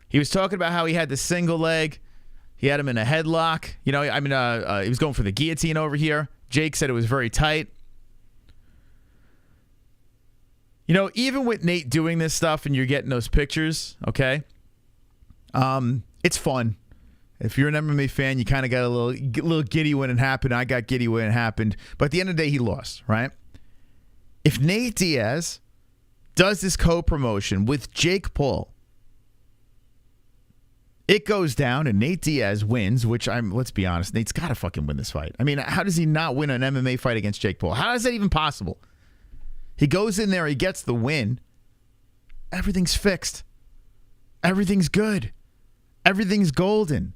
He was talking about how he had the single leg. He had him in a headlock. You know, I mean, he was going for the guillotine over here. Jake said it was very tight. You know, even with Nate doing this stuff and you're getting those pictures, okay, it's fun. If you're an MMA fan, you kind of got a little giddy when it happened. I got giddy when it happened. But at the end of the day, he lost, right? If Nate Diaz does this co-promotion with Jake Paul, it goes down and Nate Diaz wins, which let's be honest, Nate's got to fucking win this fight. I mean, how does he not win an MMA fight against Jake Paul? How is that even possible? He goes in there, he gets the win. Everything's fixed. Everything's good. Everything's golden.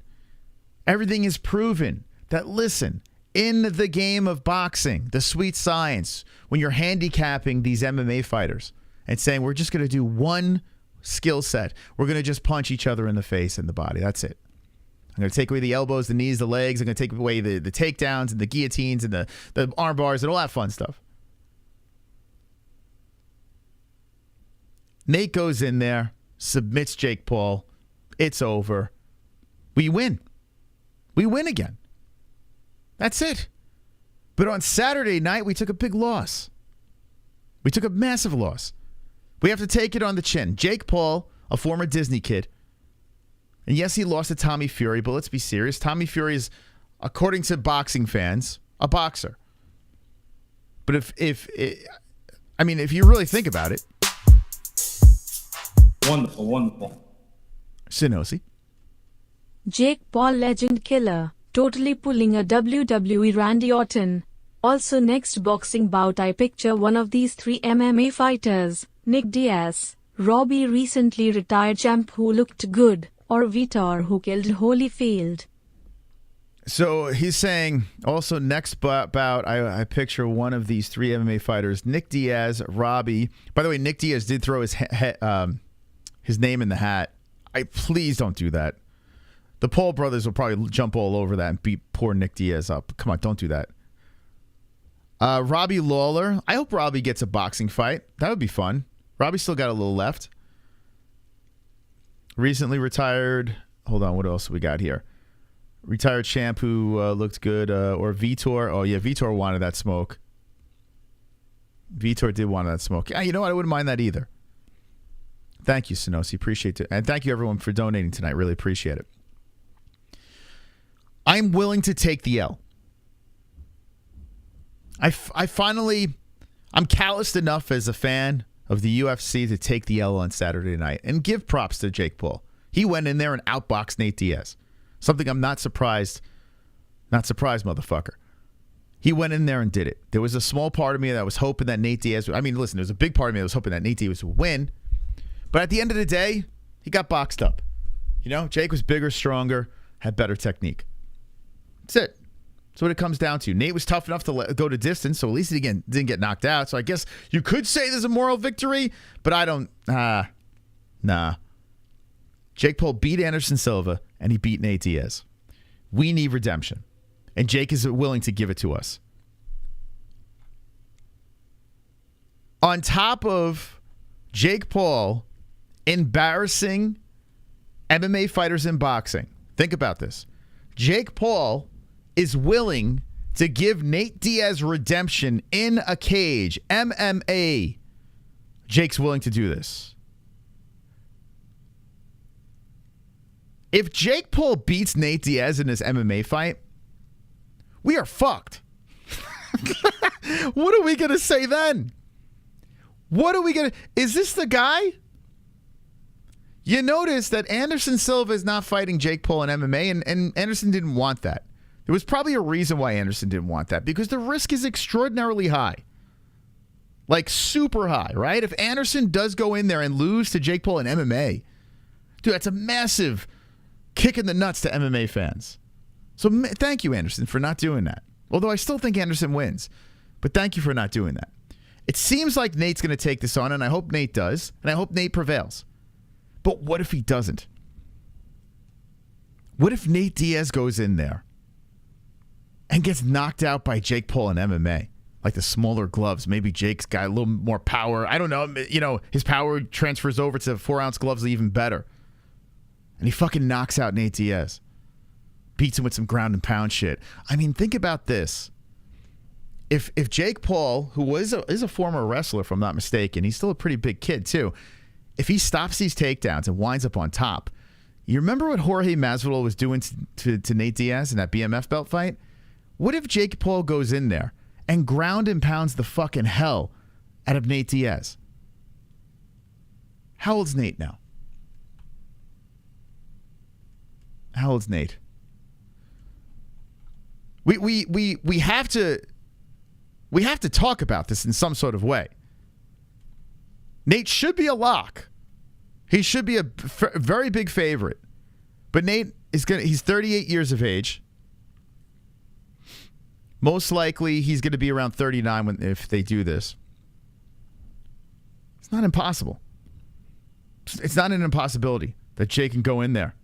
Everything is proven that, listen, in the game of boxing, the sweet science, when you're handicapping these MMA fighters and saying, we're just going to do one skill set, we're going to just punch each other in the face and the body. That's it. I'm going to take away the elbows, the knees, the legs. I'm going to take away the takedowns and the guillotines and the arm bars and all that fun stuff. Nate goes in there, submits Jake Paul. It's over. We win. We win again. That's it. But on Saturday night, we took a big loss. We took a massive loss. We have to take it on the chin. Jake Paul, a former Disney kid. And yes, he lost to Tommy Fury, but let's be serious. Tommy Fury is, according to boxing fans, a boxer. But if you really think about it. Wonderful. Sinosi. Jake Paul legend killer, totally pulling a WWE Randy Orton. Also next boxing bout I picture one of these three MMA fighters, Nick Diaz, Robbie recently retired champ who looked good, or Vitor who killed Holyfield. So he's saying also next bout I picture one of these three MMA fighters, Nick Diaz, Robbie. By the way, Nick Diaz did throw his name in the hat. Please don't do that. The Paul brothers will probably jump all over that and beat poor Nick Diaz up. Come on, don't do that. Robbie Lawler. I hope Robbie gets a boxing fight. That would be fun. Robbie still got a little left. Recently retired. Hold on, what else we got here? Retired champ who looked good. Or Vitor. Oh, yeah, Vitor wanted that smoke. Vitor did want that smoke. Yeah, you know what? I wouldn't mind that either. Thank you, Sinosi. Appreciate it. And thank you, everyone, for donating tonight. Really appreciate it. I'm willing to take the L. I'm calloused enough as a fan of the UFC to take the L on Saturday night and give props to Jake Paul. He went in there and outboxed Nate Diaz. Something I'm not surprised, motherfucker. He went in there and did it. There was a small part of me that was hoping that Nate Diaz, listen, there was a big part of me that was hoping that Nate Diaz would win. But at the end of the day, he got boxed up. You know, Jake was bigger, stronger, had better technique. That's it. That's what it comes down to. Nate was tough enough to go to distance, so at least he didn't get knocked out. So I guess you could say there's a moral victory, but I don't. Nah. Jake Paul beat Anderson Silva, and he beat Nate Diaz. We need redemption, and Jake is willing to give it to us. On top of Jake Paul embarrassing MMA fighters in boxing, think about this. Jake Paul is willing to give Nate Diaz redemption in a cage, MMA, Jake's willing to do this. If Jake Paul beats Nate Diaz in this MMA fight, we are fucked. What are we going to say then? What are we going to... Is this the guy? You notice that Anderson Silva is not fighting Jake Paul in MMA, and Anderson didn't want that. There was probably a reason why Anderson didn't want that, because the risk is extraordinarily high. Like, super high, right? If Anderson does go in there and lose to Jake Paul in MMA, dude, that's a massive kick in the nuts to MMA fans. So thank you, Anderson, for not doing that. Although I still think Anderson wins. But thank you for not doing that. It seems like Nate's going to take this on, and I hope Nate does, and I hope Nate prevails. But what if he doesn't? What if Nate Diaz goes in there and gets knocked out by Jake Paul in MMA? Like the smaller gloves. Maybe Jake's got a little more power. I don't know. You know, his power transfers over to 4-ounce gloves even better. And he fucking knocks out Nate Diaz. Beats him with some ground and pound shit. I mean, think about this. If Jake Paul, who is a former wrestler, if I'm not mistaken, he's still a pretty big kid too. If he stops these takedowns and winds up on top, you remember what Jorge Masvidal was doing to Nate Diaz in that BMF belt fight? What if Jake Paul goes in there and ground and pounds the fucking hell out of Nate Diaz? How old's Nate now? How old's Nate? We have to talk about this in some sort of way. Nate should be a lock. He should be a very big favorite. But Nate he's 38 years of age. Most likely he's going to be around 39 if they do this. It's not impossible. It's not an impossibility that Jake can go in there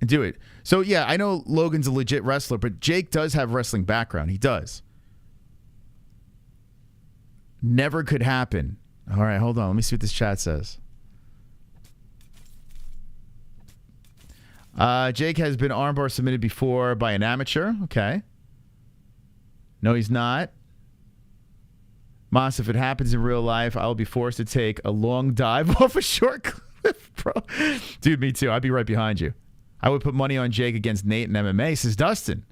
and do it. So yeah, I know Logan's a legit wrestler, but Jake does have wrestling background. He does. Never could happen. All right, hold on. Let me see what this chat says. Jake has been armbar submitted before by an amateur. Okay. No, he's not. Moss, if it happens in real life, I'll be forced to take a long dive off a short cliff, bro. Dude, me too. I'd be right behind you. I would put money on Jake against Nate in MMA, says Dustin.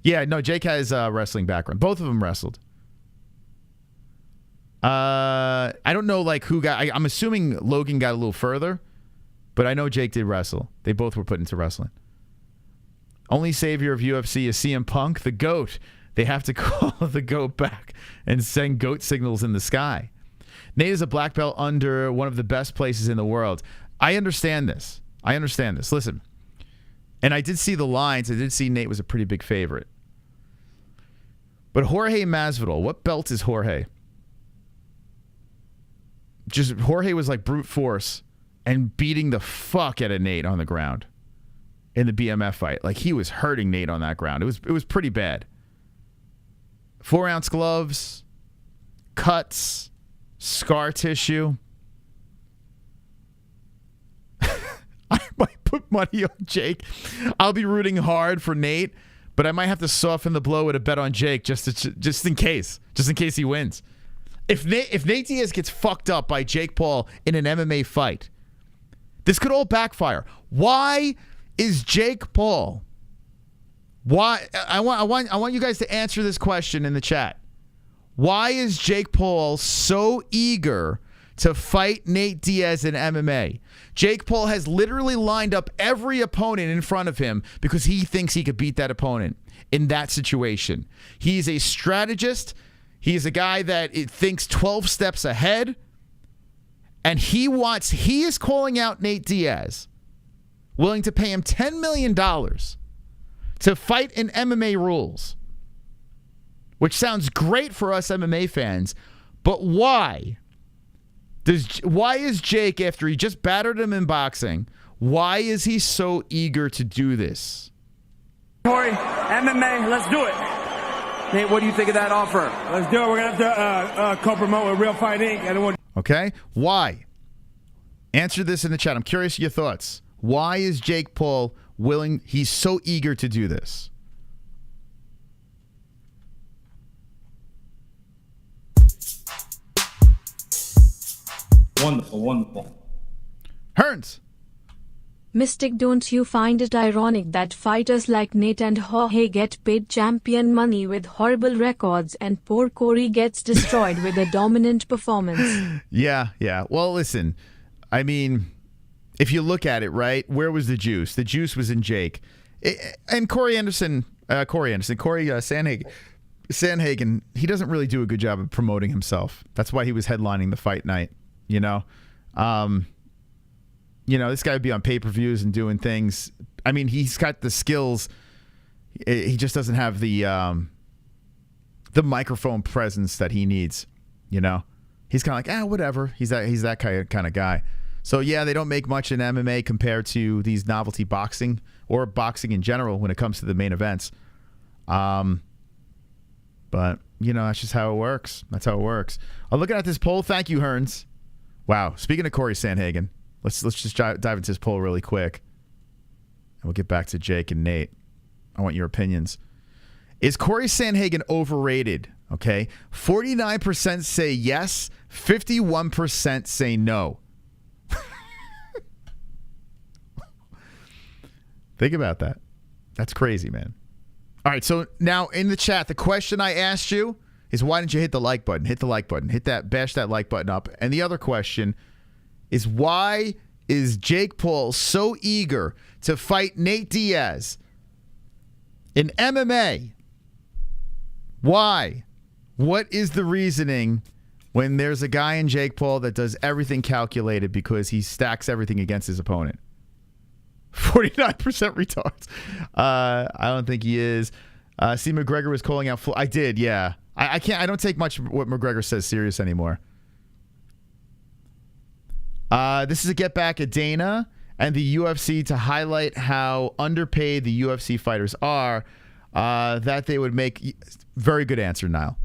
Yeah, no, Jake has a wrestling background. Both of them wrestled. I don't know like who got... I'm assuming Logan got a little further, but I know Jake did wrestle. They both were put into wrestling. Only savior of UFC is CM Punk, the GOAT. They have to call the GOAT back and send GOAT signals in the sky. Nate is a black belt under one of the best places in the world. I understand this. Listen. And I did see the lines. I did see Nate was a pretty big favorite. But Jorge Masvidal, what belt is Jorge? Just Jorge was like brute force and beating the fuck out of Nate on the ground in the BMF fight. Like he was hurting Nate on that ground. It was pretty bad. 4-ounce gloves, cuts, scar tissue. I might put money on Jake. I'll be rooting hard for Nate, but I might have to soften the blow with a bet on Jake just in case he wins. If Nate Diaz gets fucked up by Jake Paul in an MMA fight, this could all backfire. Why is Jake Paul? Why I want you guys to answer this question in the chat. Why is Jake Paul so eager to fight Nate Diaz in MMA? Jake Paul has literally lined up every opponent in front of him because he thinks he could beat that opponent in that situation. He's a strategist. He's a guy that thinks 12 steps ahead. And he is calling out Nate Diaz, willing to pay him $10 million to fight in MMA rules, which sounds great for us MMA fans. But why? Why is Jake, after he just battered him in boxing, why is he so eager to do this? Cory, MMA, let's do it. Nate, what do you think of that offer? Let's do it. We're going to have to co-promote with Real Fight Inc. Okay? Why? Answer this in the chat. I'm curious your thoughts. Why is Jake Paul willing? He's so eager to do this. Wonderful, wonderful. Hearns. Mystic, don't you find it ironic that fighters like Nate and Jorge get paid champion money with horrible records and poor Cory gets destroyed with a dominant performance? Yeah. Well, listen, I mean, if you look at it, right, where was the juice? The juice was in Jake. And Cory Sandhagen, he doesn't really do a good job of promoting himself. That's why he was headlining the fight night, you know? This guy would be on pay-per-views and doing things. I mean, he's got the skills. He just doesn't have the microphone presence that he needs, you know? He's kind of like, whatever. He's that kind of guy. So, yeah, they don't make much in MMA compared to these novelty boxing or boxing in general when it comes to the main events. But, that's just how it works. That's how it works. I'm looking at this poll. Thank you, Hearns. Wow. Speaking of Cory Sandhagen, let's just dive into this poll really quick. And we'll get back to Jake and Nate. I want your opinions. Is Cory Sandhagen overrated? Okay. 49% say yes. 51% say no. Think about that. That's crazy, man. All right, so now in the chat, the question I asked you is why didn't you hit the like button? Hit the like button. Bash that like button up. And the other question is why is Jake Paul so eager to fight Nate Diaz in MMA? Why? What is the reasoning when there's a guy in Jake Paul that does everything calculated because he stacks everything against his opponent? 49% retards. I don't think he is. See, McGregor was calling out. I did, yeah. I can't. I don't take much what McGregor says serious anymore. This is a get back at Dana and the UFC to highlight how underpaid the UFC fighters are. That they would make. Very good answer, Niall.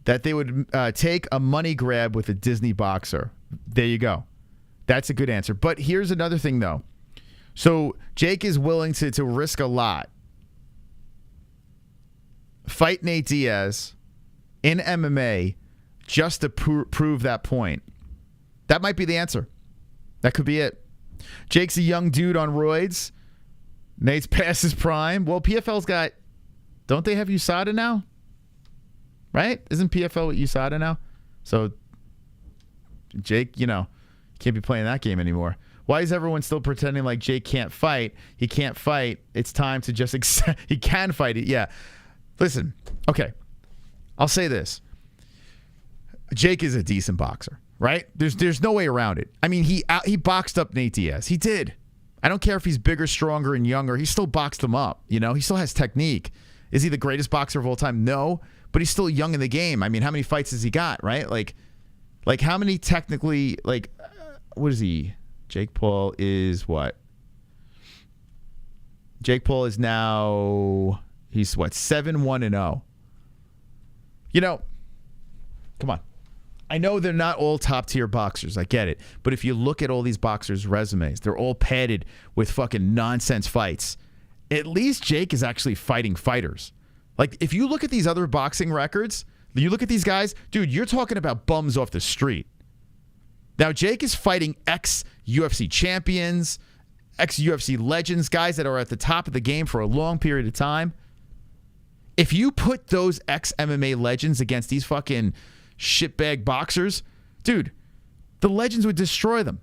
That they would take a money grab with a Disney boxer. There you go. That's a good answer. But here's another thing, though. So Jake is willing to risk a lot. Fight Nate Diaz in MMA just to prove that point. That might be the answer. That could be it. Jake's a young dude on roids. Nate's past his prime. Well, PFL's got... Don't they have USADA now? Right? Isn't PFL with USADA now? So Jake, can't be playing that game anymore. Why is everyone still pretending like Jake can't fight? He can't fight. It's time to just accept he can fight it. Yeah. Listen. Okay. I'll say this. Jake is a decent boxer, right? There's no way around it. I mean, he boxed up Nate Diaz. He did. I don't care if he's bigger, stronger, and younger. He still boxed him up. He still has technique. Is he the greatest boxer of all time? No. But he's still young in the game. I mean, how many fights has he got, right? Like how many technically, what is he? Jake Paul is what? Jake Paul is now, he's what, 7-1-0. Come on. I know they're not all top-tier boxers. I get it. But if you look at all these boxers' resumes, they're all padded with fucking nonsense fights. At least Jake is actually fighting fighters. Like, if you look at these other boxing records, you look at these guys, dude, you're talking about bums off the street. Now, Jake is fighting ex-UFC champions, ex-UFC legends, guys that are at the top of the game for a long period of time. If you put those ex-MMA legends against these fucking shitbag boxers, dude, the legends would destroy them.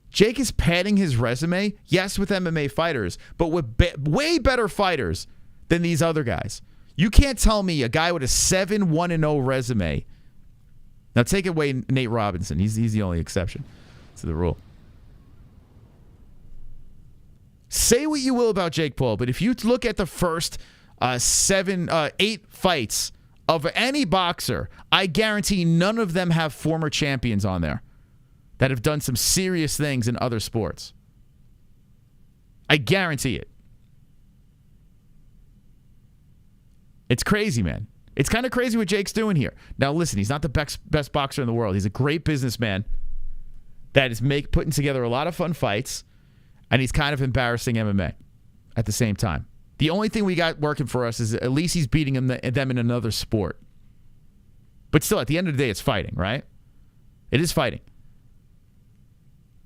Jake is padding his resume, yes, with MMA fighters, but with way better fighters than these other guys. You can't tell me a guy with a 7-1-0 resume. Now take away Nate Robinson. He's the only exception to the rule. Say what you will about Jake Paul, but if you look at the first 8 fights of any boxer, I guarantee none of them have former champions on there that have done some serious things in other sports. I guarantee it. It's crazy, man. It's kind of crazy what Jake's doing here. Now, listen, he's not the best boxer in the world. He's a great businessman that is putting together a lot of fun fights, and he's kind of embarrassing MMA at the same time. The only thing we got working for us is at least he's beating them in another sport. But still, at the end of the day, it's fighting, right? It is fighting.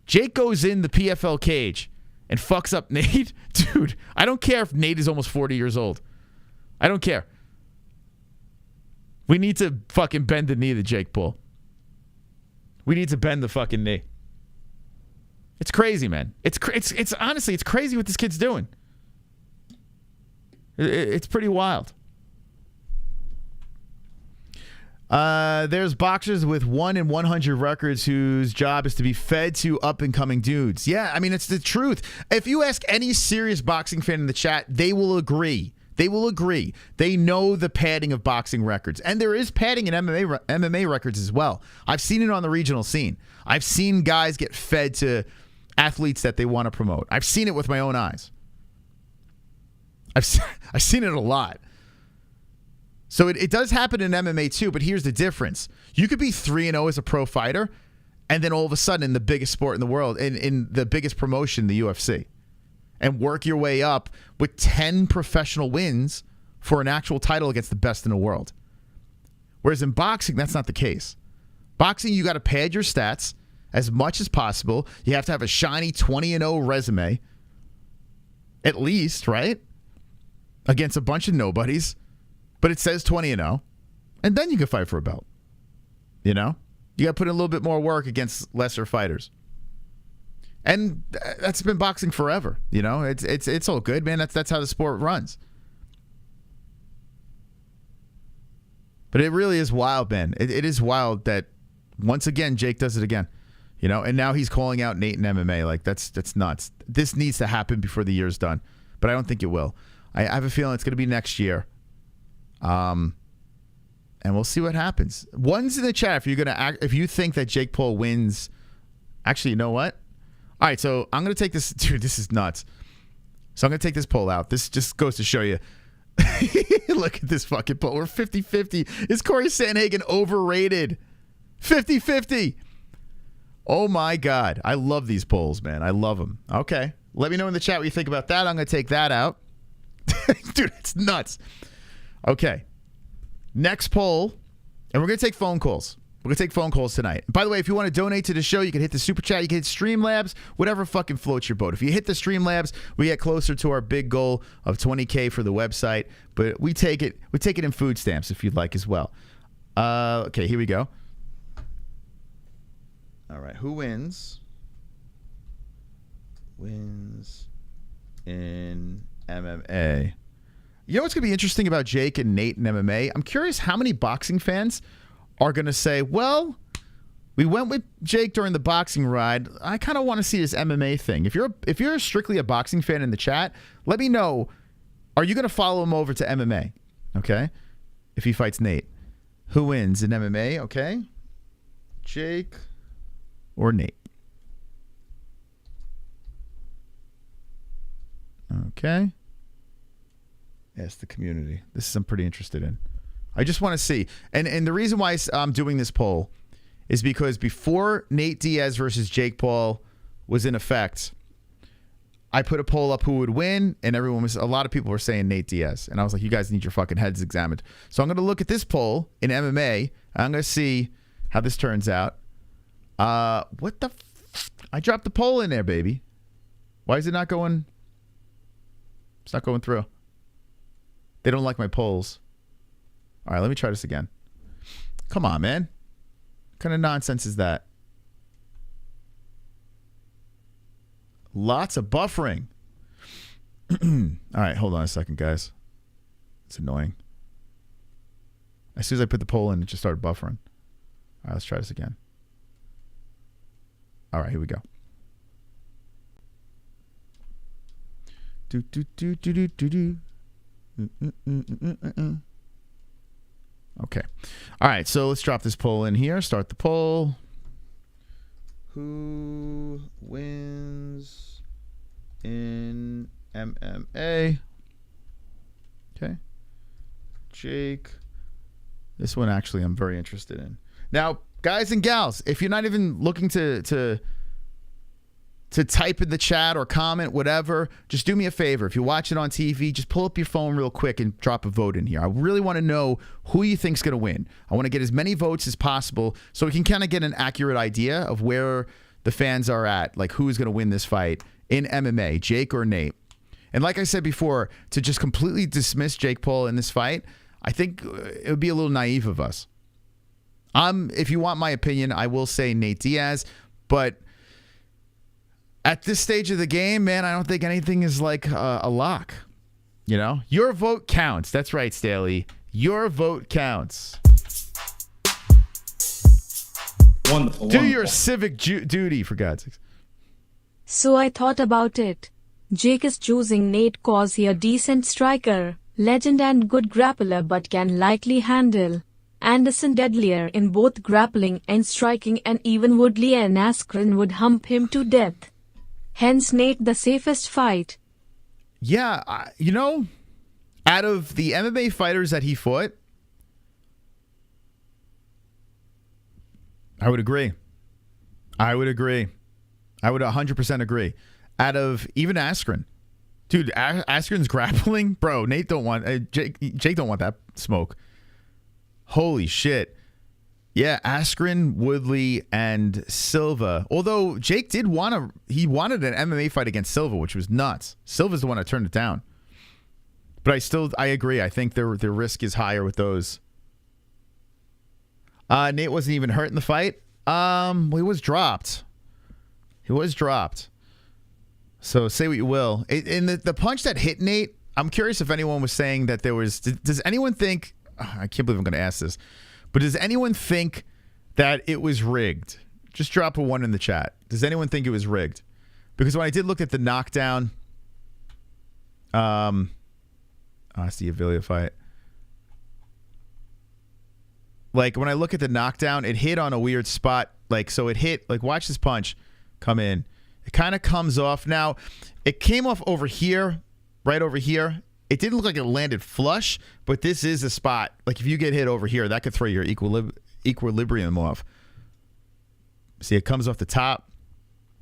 Jake goes in the PFL cage and fucks up Nate. Dude, I don't care if Nate is almost 40 years old. I don't care. We need to fucking bend the knee to Jake Paul. We need to bend the fucking knee. It's crazy, man. It's honestly, it's crazy what this kid's doing. It's pretty wild. There's boxers with 1 in 100 records whose job is to be fed to up-and-coming dudes. Yeah, I mean, it's the truth. If you ask any serious boxing fan in the chat, they will agree. They will agree. They know the padding of boxing records. And there is padding in MMA records as well. I've seen it on the regional scene. I've seen guys get fed to athletes that they want to promote. I've seen it with my own eyes. I've seen it a lot. So it does happen in MMA too, but here's the difference. You could be 3-0 as a pro fighter, and then all of a sudden in the biggest sport in the world, in the biggest promotion, the UFC, and work your way up with 10 professional wins for an actual title against the best in the world. Whereas in boxing, that's not the case. Boxing, you got to pad your stats as much as possible. You have to have a shiny 20-0 resume, at least, right? Against a bunch of nobodies. But it says 20-0, and then you can fight for a belt. You know? You got to put in a little bit more work against lesser fighters. And that's been boxing forever, you know? It's all good, man. That's how the sport runs. But it really is wild, man. It is wild that once again Jake does it again. You know, and now he's calling out Nate in MMA. Like, that's nuts. This needs to happen before the year's done. But I don't think it will. I have a feeling it's going to be next year. And we'll see what happens. One's in the chat if you think that Jake Paul wins. Actually, you know what? All right, so I'm going to take this. Dude, this is nuts. So I'm going to take this poll out. This just goes to show you. Look at this fucking poll. We're 50-50. Is Cory Sandhagen overrated? 50-50. Oh, my God. I love these polls, man. I love them. Okay. Let me know in the chat what you think about that. I'm going to take that out. Dude, it's nuts. Okay. Next poll. And we're going to take phone calls. We're going to take phone calls tonight. By the way, if you want to donate to the show, you can hit the super chat. You can hit Streamlabs, whatever fucking floats your boat. If you hit the Streamlabs, we get closer to our big goal of 20K for the website. But we take it in food stamps if you'd like as well. Okay, here we go. All right. Who wins? Wins in MMA. You know what's going to be interesting about Jake and Nate in MMA? I'm curious how many boxing fans are going to say, well, we went with Jake during the boxing ride. I kind of want to see this MMA thing. If you're strictly a boxing fan in the chat, let me know. Are you going to follow him over to MMA? Okay. If he fights Nate. Who wins in MMA? Okay. Jake or Nate? Okay. Ask the community. This is I'm pretty interested in. I just want to see. And the reason why I'm doing this poll is because before Nate Diaz versus Jake Paul was in effect, I put a poll up who would win, and a lot of people were saying Nate Diaz. And I was like, you guys need your fucking heads examined. So I'm going to look at this poll in MMA. I'm going to see how this turns out. What the I dropped the poll in there, baby. Why is it not going? It's not going through. They don't like my polls. All right, let me try this again. Come on, man. What kind of nonsense is that? Lots of buffering. All right, hold on a second, guys. It's annoying. As soon as I put the poll in, it just started buffering. All right, let's try this again. All right, here we go. Do do do do do do do. Okay. All right, so let's drop this poll in here. Start the poll. Who wins in MMA? Okay. Jake. This one actually I'm very interested in. Now, guys and gals, if you're not even looking to to type in the chat or comment, whatever, just do me a favor. If you watch it on TV, just pull up your phone real quick and drop a vote in here. I really want to know who you think's going to win. I want to get as many votes as possible so we can kind of get an accurate idea of where the fans are at, like who's going to win this fight in MMA, Jake or Nate. And like I said before, to just completely dismiss Jake Paul in this fight, I think it would be a little naive of us. If you want my opinion, I will say Nate Diaz, but at this stage of the game, man, I don't think anything is like a lock. You know, your vote counts. That's right, Staley. Your vote counts. Wonderful. Do your civic duty, for God's sake. So I thought about it. Jake is choosing Nate cause he a decent striker, legend and good grappler, but can likely handle Anderson deadlier in both grappling and striking, and even Woodley and Askren would hump him to death. Hence Nate the safest fight. Yeah, you know, out of the MMA fighters that he fought, I would agree. I would 100% agree. Out of even Askren. Dude, Askren's grappling, bro, Nate don't want, Jake don't want that smoke. Holy shit. Yeah, Askren, Woodley, and Silva. Although Jake did wanted an MMA fight against Silva, which was nuts. Silva's the one that turned it down. But I agree. I think their risk is higher with those. Nate wasn't even hurt in the fight. Well, he was dropped. So say what you will. In the punch that hit Nate, I'm curious if anyone was saying that there was... Does anyone think... I can't believe I'm going to ask this. But does anyone think that it was rigged? Just drop a 1 in the chat. Does anyone think it was rigged? Because when I did look at the knockdown... it's the Avila fight. Like, when I look at the knockdown, it hit on a weird spot. Like, so it hit... Like, watch this punch come in. It kind of comes off. Now, it came off over here, right over here. It didn't look like it landed flush, but this is a spot. Like, if you get hit over here, that could throw your equilibrium off. See, it comes off the top,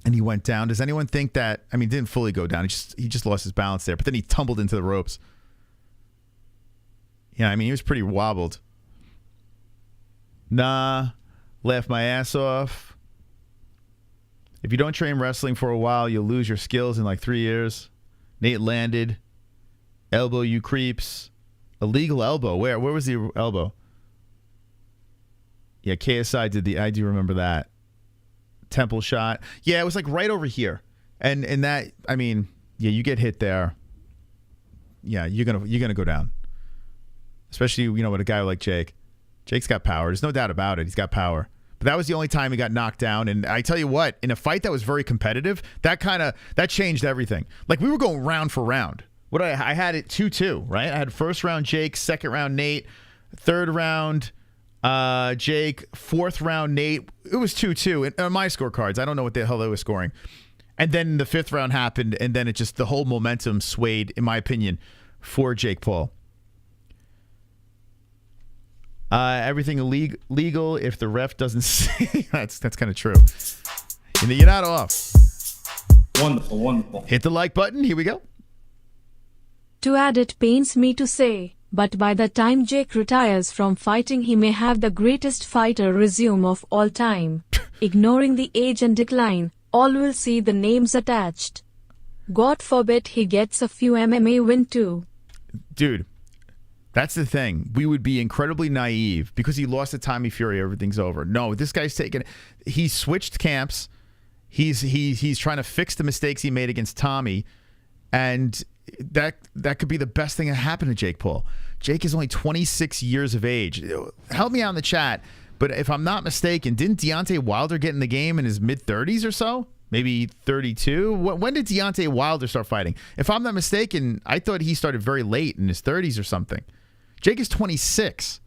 and he went down. Does anyone think that... I mean, it didn't fully go down. He just lost his balance there, but then he tumbled into the ropes. Yeah, I mean, he was pretty wobbled. Nah, laugh my ass off. If you don't train wrestling for a while, you'll lose your skills in like 3 years. Nate landed. Elbow, you creeps. Illegal elbow. Where was the elbow? Yeah, KSI did I do remember that. Temple shot. Yeah, it was like right over here. And that, I mean, yeah, you get hit there. Yeah, you're gonna go down. Especially, you know, with a guy like Jake. Jake's got power. There's no doubt about it. He's got power. But that was the only time he got knocked down. And I tell you what, in a fight that was very competitive, that changed everything. Like, we were going round for round. I had it 2-2, right? I had first round Jake, second round Nate, third round Jake, fourth round Nate. It was 2-2 on my scorecards. I don't know what the hell they were scoring. And then the fifth round happened, and then the whole momentum swayed, in my opinion, for Jake Paul. Everything legal if the ref doesn't say. That's kind of true. You're not off. Wonderful. Hit the like button. Here we go. To add, it pains me to say, but by the time Jake retires from fighting, he may have the greatest fighter resume of all time. Ignoring the age and decline, all will see the names attached. God forbid he gets a few MMA win too. Dude, that's the thing. We would be incredibly naive because he lost to Tommy Fury. Everything's over. No, this guy's he switched camps. He's trying to fix the mistakes he made against Tommy, and that could be the best thing that happened to Jake Paul. Jake is only 26 years of age. Help me out in the chat, but if I'm not mistaken, didn't Deontay Wilder get in the game in his mid-30s or so? Maybe 32? When did Deontay Wilder start fighting? If I'm not mistaken, I thought he started very late in his 30s or something. Jake is 26.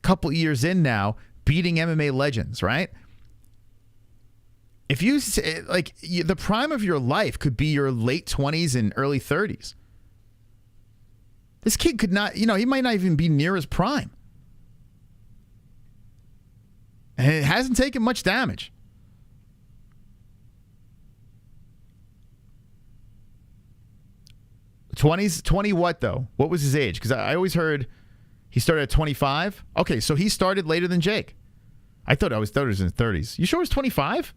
Couple years in now, beating MMA legends, right? If you the prime of your life could be your late 20s and early 30s. This kid could not, he might not even be near his prime. And it hasn't taken much damage. 20s, 20 what though? What was his age? Because I always heard he started at 25. Okay, so he started later than Jake. I thought it was in his 30s. You sure it was 25?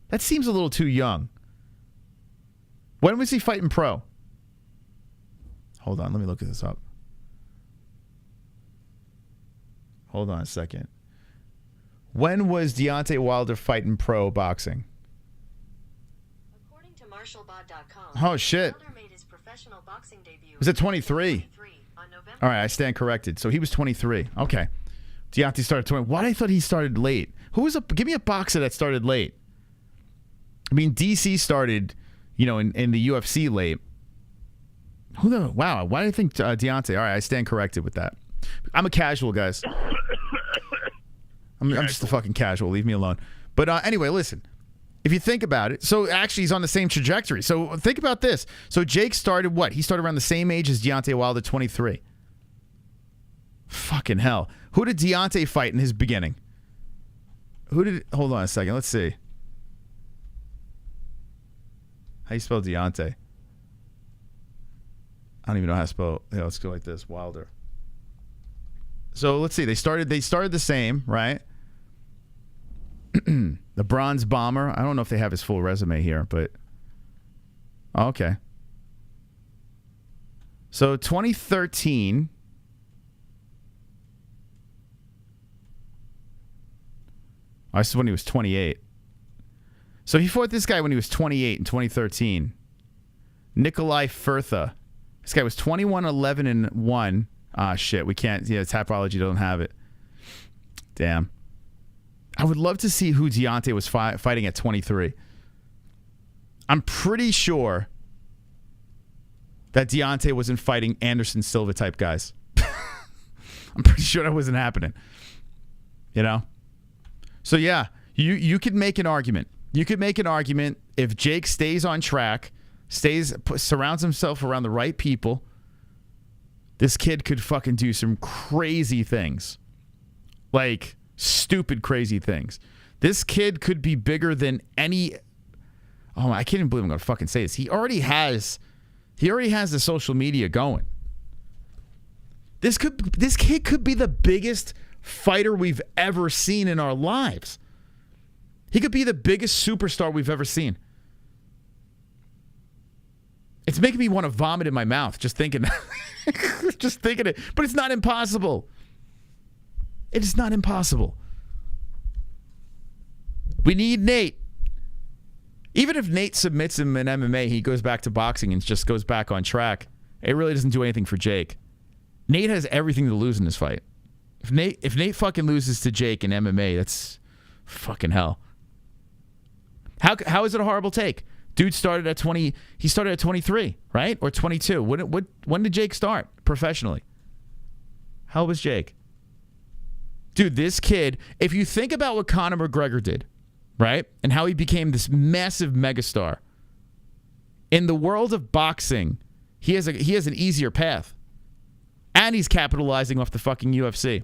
That seems a little too young. When was he fighting pro? Hold on, let me look this up. Hold on a second. When was Deontay Wilder fighting pro boxing? According to MartialBot.com, oh shit. Wilder made his professional boxing debut. Was it 23? On November. All right, I stand corrected. So he was 23. Okay. Deontay started 20. Why did I thought he started late? Give me a boxer that started late. I mean, DC started, in the UFC late. Wow, why do I think Deontay? All right, I stand corrected with that. I'm a casual, guys. I'm just a fucking casual. Leave me alone. But anyway, listen. If you think about it, so actually he's on the same trajectory. So think about this. So Jake started what? He started around the same age as Deontay Wilder, 23. Fucking hell. Who did Deontay fight in his beginning? Hold on a second. Let's see. How you spell Deontay? I don't even know how to spell. Yeah, let's go like this. Wilder. So let's see. They started the same, right? The Bronze Bomber. I don't know if they have his full resume here, but okay. So 2013. This is when he was 28. So he fought this guy when he was 28 in 2013. Nikolai Furtha. This guy was 21-11-1. Ah, shit. We can't. Yeah, Tapology don't have it. Damn. I would love to see who Deontay was fighting at 23. I'm pretty sure that Deontay wasn't fighting Anderson Silva type guys. I'm pretty sure that wasn't happening. So yeah, you could make an argument. You could make an argument if Jake stays on track, surrounds himself around the right people. This kid could fucking do some crazy things. Like stupid crazy things. This kid could be bigger than any. Oh, I can't even believe I'm going to fucking say this. He already has the social media going. This kid could be the biggest fighter we've ever seen in our lives. He could be the biggest superstar we've ever seen. It's making me want to vomit in my mouth just thinking it. But it's not impossible. It is not impossible. We need Nate. Even if Nate submits him in MMA, he goes back to boxing and just goes back on track. It really doesn't do anything for Jake. Nate has everything to lose in this fight. If Nate fucking loses to Jake in MMA, that's fucking hell. How is it a horrible take? Dude started at 20. He started at 23, right? Or 22. When did Jake start professionally? How old was Jake? Dude, this kid, if you think about what Conor McGregor did, right? And how he became this massive megastar. In the world of boxing, he has an easier path. And he's capitalizing off the fucking UFC.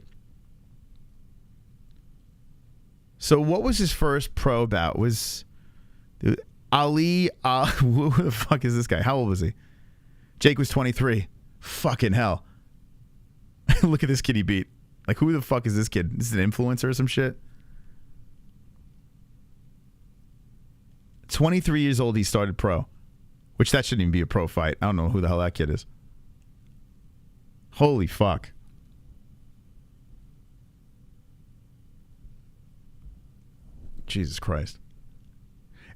So what was his first pro bout? Was Ali, who the fuck is this guy? How old was he? Jake was 23. Fucking hell. Look at this kid he beat. Like, who the fuck is this kid? This is an influencer or some shit? 23 years old, he started pro. Which that shouldn't even be a pro fight. I don't know who the hell that kid is. Holy fuck. Jesus Christ.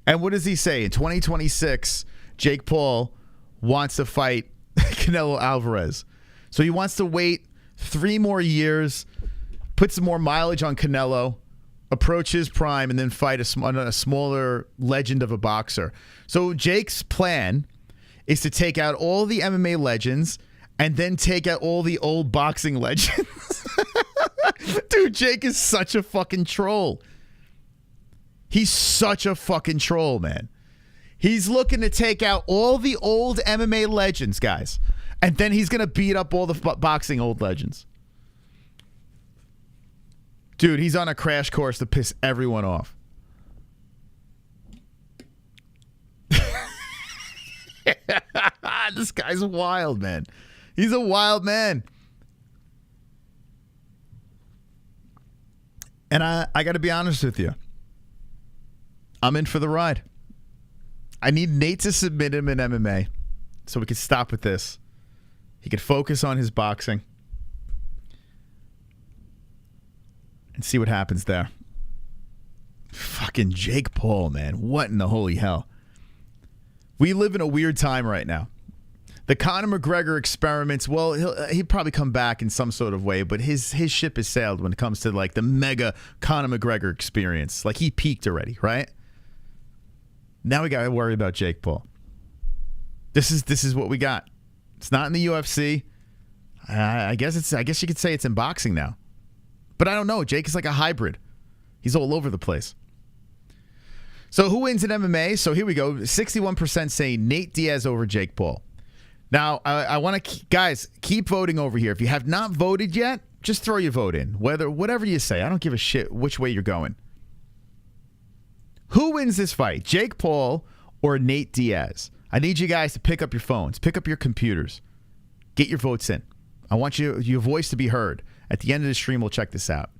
And what does he say? In 2026, Jake Paul wants to fight Canelo Alvarez. So he wants to wait 3 more years, put some more mileage on Canelo, approach his prime, and then fight a smaller legend of a boxer. So Jake's plan is to take out all the MMA legends and then take out all the old boxing legends. Dude, Jake is such a fucking troll. He's such a fucking troll, man. He's looking to take out all the old MMA legends, guys. And then he's going to beat up all the boxing old legends. Dude, he's on a crash course to piss everyone off. This guy's wild, man. He's a wild man. And I got to be honest with you. I'm in for the ride. I need Nate to submit him in MMA so we can stop with this. He could focus on his boxing and see what happens there. Fucking Jake Paul, man. What in the holy hell? We live in a weird time right now. The Conor McGregor experiments, well, he'd probably come back in some sort of way, but his ship has sailed when it comes to like the mega Conor McGregor experience. Like he peaked already, right? Now we got to worry about Jake Paul. This is what we got. It's not in the UFC. I guess you could say it's in boxing now. But I don't know. Jake is like a hybrid. He's all over the place. So who wins in MMA? So here we go. 61% say Nate Diaz over Jake Paul. Now, I want to, guys, keep voting over here. If you have not voted yet, just throw your vote in. Whatever you say. I don't give a shit which way you're going. Who wins this fight? Jake Paul or Nate Diaz? I need you guys to pick up your phones. Pick up your computers. Get your votes in. I want your voice to be heard. At the end of the stream, we'll check this out.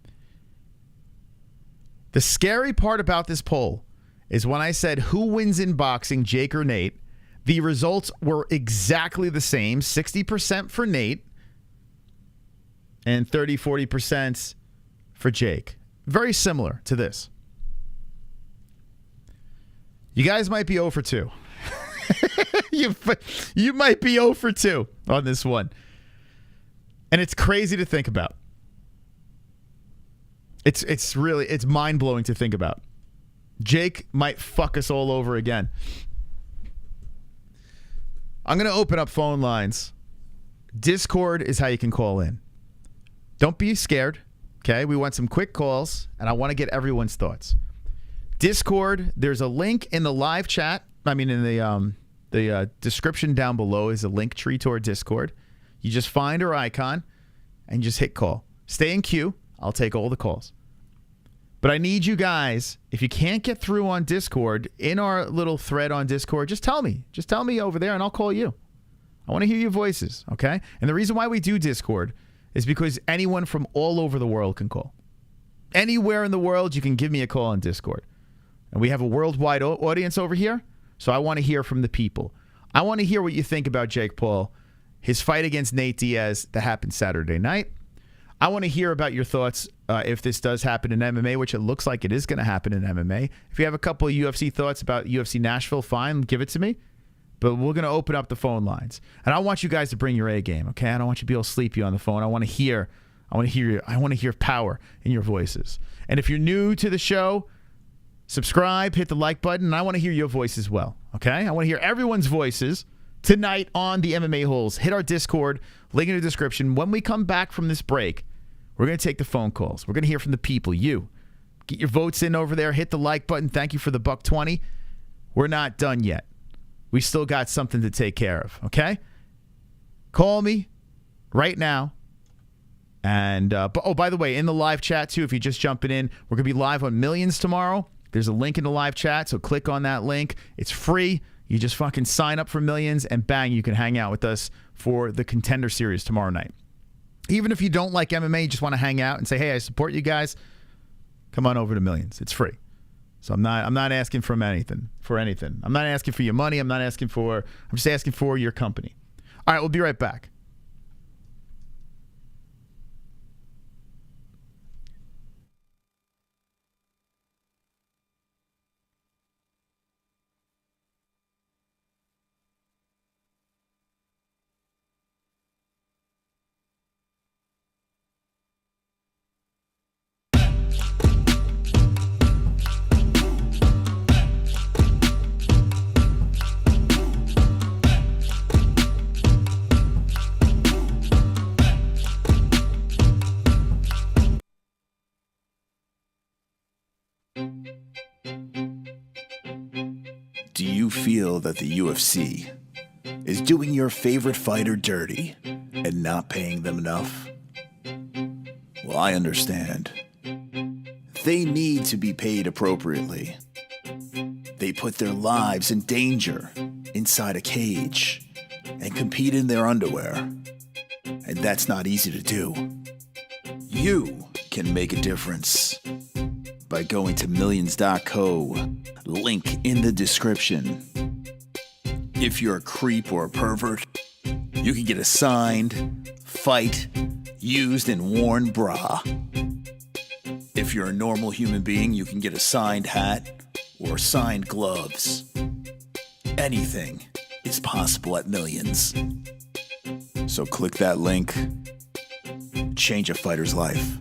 The scary part about this poll is when I said who wins in boxing, Jake or Nate, the results were exactly the same. 60% for Nate and 40% for Jake. Very similar to this. You guys might be 0 for 2. You might be 0 for 2 on this one. And it's crazy to think about. It's mind-blowing to think about. Jake might fuck us all over again. I'm going to open up phone lines. Discord is how you can call in. Don't be scared, okay? We want some quick calls, and I want to get everyone's thoughts. Discord, there's a link in the live chat. I mean, in the description down below is a link tree to our Discord. You just find our icon and just hit call. Stay in queue. I'll take all the calls. But I need you guys, if you can't get through on Discord, in our little thread on Discord, just tell me. Just tell me over there and I'll call you. I want to hear your voices, okay? And the reason why we do Discord is because anyone from all over the world can call. Anywhere in the world, you can give me a call on Discord. And we have a worldwide audience over here, so I want to hear from the people. I want to hear what you think about Jake Paul, his fight against Nate Diaz that happened Saturday night. I want to hear about your thoughts if this does happen in MMA, which it looks like it is going to happen in MMA. If you have a couple of UFC thoughts about UFC Nashville, fine, give it to me. But we're going to open up the phone lines. And I want you guys to bring your A game, okay? I don't want you to be all sleepy on the phone. I want to hear power in your voices. And if you're new to the show, subscribe, hit the like button, and I want to hear your voice as well, okay? I want to hear everyone's voices tonight on the MMA-Holes. Hit our Discord, link in the description. When we come back from this break, we're going to take the phone calls. We're going to hear from the people, you. Get your votes in over there. Hit the like button. Thank you for the $1.20. We're not done yet. We still got something to take care of, okay? Call me right now. And, by the way, in the live chat, too, if you're just jumping in, we're going to be live on Millions tomorrow. There's a link in the live chat, so click on that link. It's free. You just fucking sign up for Millions, and bang, you can hang out with us for the Contender Series tomorrow night. Even if you don't like MMA, you just want to hang out and say, hey, I support you guys, come on over to Millions. It's free. So I'm not asking for anything. I'm not asking for your money. I'm just asking for your company. All right, we'll be right back. Do you feel that the UFC is doing your favorite fighter dirty and not paying them enough? Well, I understand. They need to be paid appropriately. They put their lives in danger inside a cage. and compete in their underwear. And that's not easy to do. You can make a difference by going to millions.co, link in the description. If you're a creep or a pervert, you can get a signed, fight, used, and worn bra. If you're a normal human being, you can get a signed hat or signed gloves. Anything is possible at Millions. So click that link, change a fighter's life.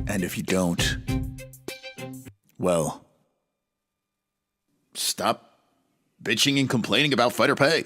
And if you don't, well, stop bitching and complaining about fighter pay.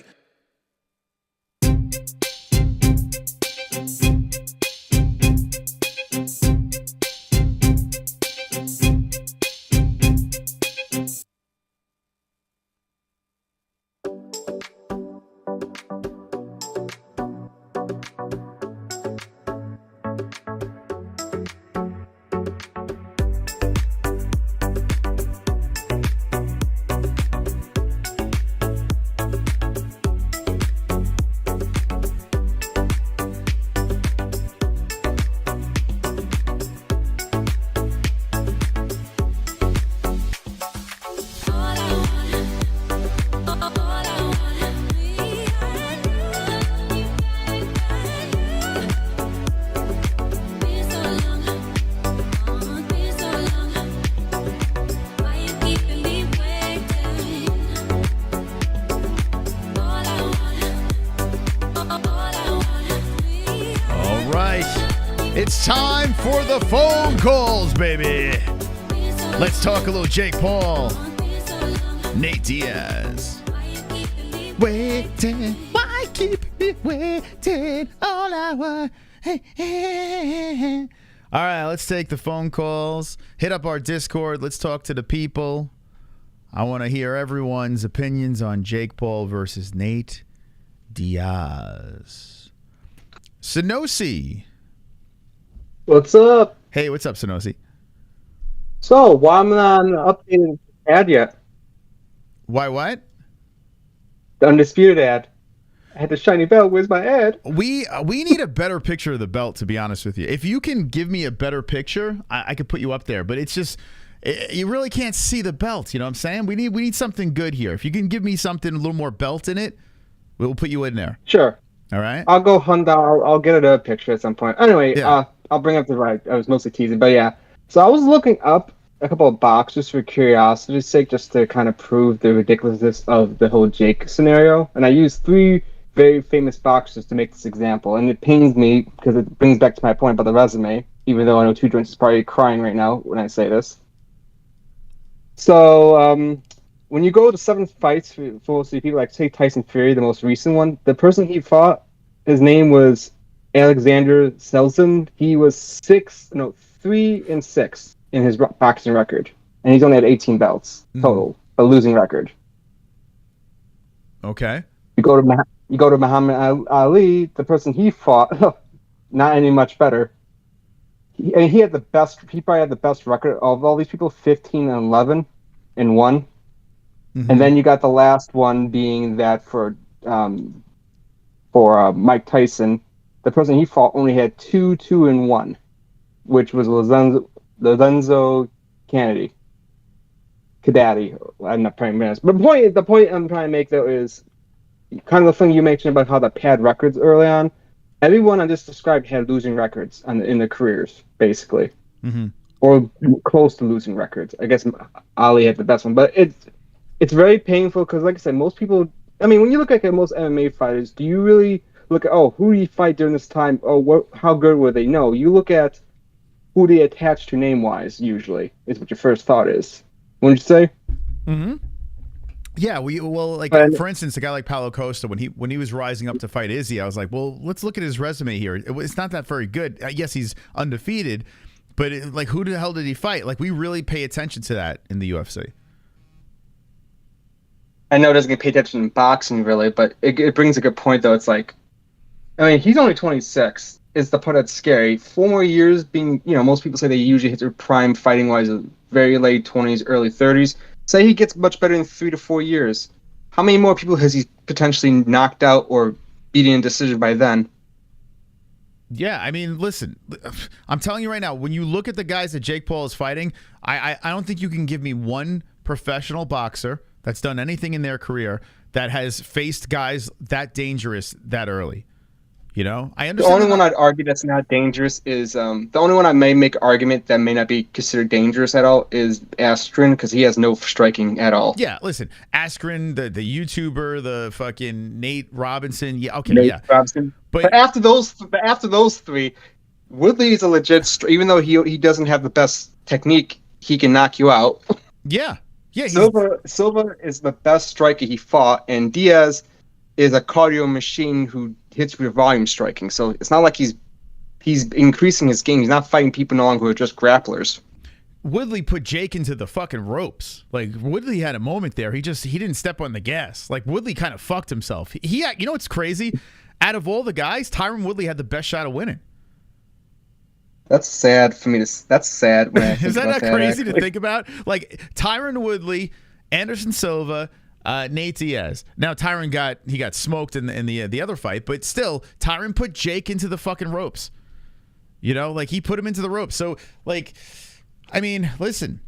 It's time for the phone calls, baby. Let's talk a little Jake Paul, Nate Diaz. Waiting, why keep me waiting all hour? Hey, hey, hey. All right, let's take the phone calls. Hit up our Discord. Let's talk to the people. I want to hear everyone's opinions on Jake Paul versus Nate Diaz. Sonosi. What's up? Hey, what's up, Sonosi? So, why am I not on the updated ad yet? Why what? The undisputed ad. I had the shiny belt. Where's my ad? We need a better picture of the belt, to be honest with you. If you can give me a better picture, I could put you up there. But it's just, you really can't see the belt. You know what I'm saying? We need something good here. If you can give me something a little more belt in it, we'll put you in there. Sure. All right. I'll go hunt down. I'll get a picture at some point. Anyway, Yeah. I'll bring up the right. I was mostly teasing, but yeah. So I was looking up a couple of boxes for curiosity's sake, just to kind of prove the ridiculousness of the whole Jake scenario. And I used 3 very famous boxers to make this example. And it pains me because it brings back to my point about the resume, even though I know 2 Joints is probably crying right now when I say this. So when you go to 7 fights for most people, like say Tyson Fury, the most recent one, the person he fought, his name was Alexander Selzin. He was 3-6 in his boxing record, and he's only had 18 belts total, a losing record. Okay. You go to Muhammad Ali, the person he fought, not any much better. He had the best. He probably had the best record of all these people, 15-11 and 1. Mm-hmm. And then you got the last one being that for Mike Tyson. The person he fought only had 2-1, which was Lorenzo Kennedy. I'm not trying to minutes. But the point I'm trying to make, though, is kind of the thing you mentioned about how the pad records early on. Everyone I just described had losing records in their careers, basically. Mm-hmm. Or close to losing records. I guess Ali had the best one. But it's very painful because, like I said, most people... I mean, when you look at most MMA fighters, do you really look at, who did he fight during this time? How good were they? No, you look at who they attach to name-wise, usually, is what your first thought is. Wouldn't you say? Mm-hmm. Yeah, for instance, a guy like Paulo Costa, when he was rising up to fight Izzy, I was like, well, let's look at his resume here. It's not that very good. Yes, he's undefeated, but who the hell did he fight? Like, we really pay attention to that in the UFC. I know it doesn't get paid attention in boxing, really, but it brings a good point, though. It's like, I mean, he's only 26. Is the part that's scary. 4 more years being, most people say they usually hit their prime fighting-wise, very late 20s, early 30s. Say he gets much better in 3 to 4 years. how many more people has he potentially knocked out or beaten in decision by then? Yeah, I mean, listen, I'm telling you right now, when you look at the guys that Jake Paul is fighting, I don't think you can give me one professional boxer that's done anything in their career that has faced guys that dangerous that early. You know, I understand. The only one I'd argue that's not dangerous is the only one I may make an argument that may not be considered dangerous at all is Askren, because he has no striking at all. Yeah, listen, Askren, the YouTuber, the fucking Nate Robinson. Yeah, okay, Nate yeah. Robinson. But after those three, Woodley is a legit. Even though he doesn't have the best technique, he can knock you out. Yeah, yeah. Silva is the best striker he fought, and Diaz is a cardio machine who hits with volume striking. So it's not like he's increasing his game. He's not fighting people no longer who are just grapplers. Woodley put Jake into the fucking ropes. Like, Woodley had a moment there. He didn't step on the gas. Like, Woodley kind of fucked himself. You know what's crazy? Out of all the guys, Tyron Woodley had the best shot of winning. That's sad for me to. That's sad. When I think Is that about not crazy to think about? Like, Tyron Woodley, Anderson Silva, Nate Diaz. Now Tyron got smoked in the other fight, but still, Tyron put Jake into the fucking ropes. You know, like, he put him into the ropes. So, like, I mean, listen,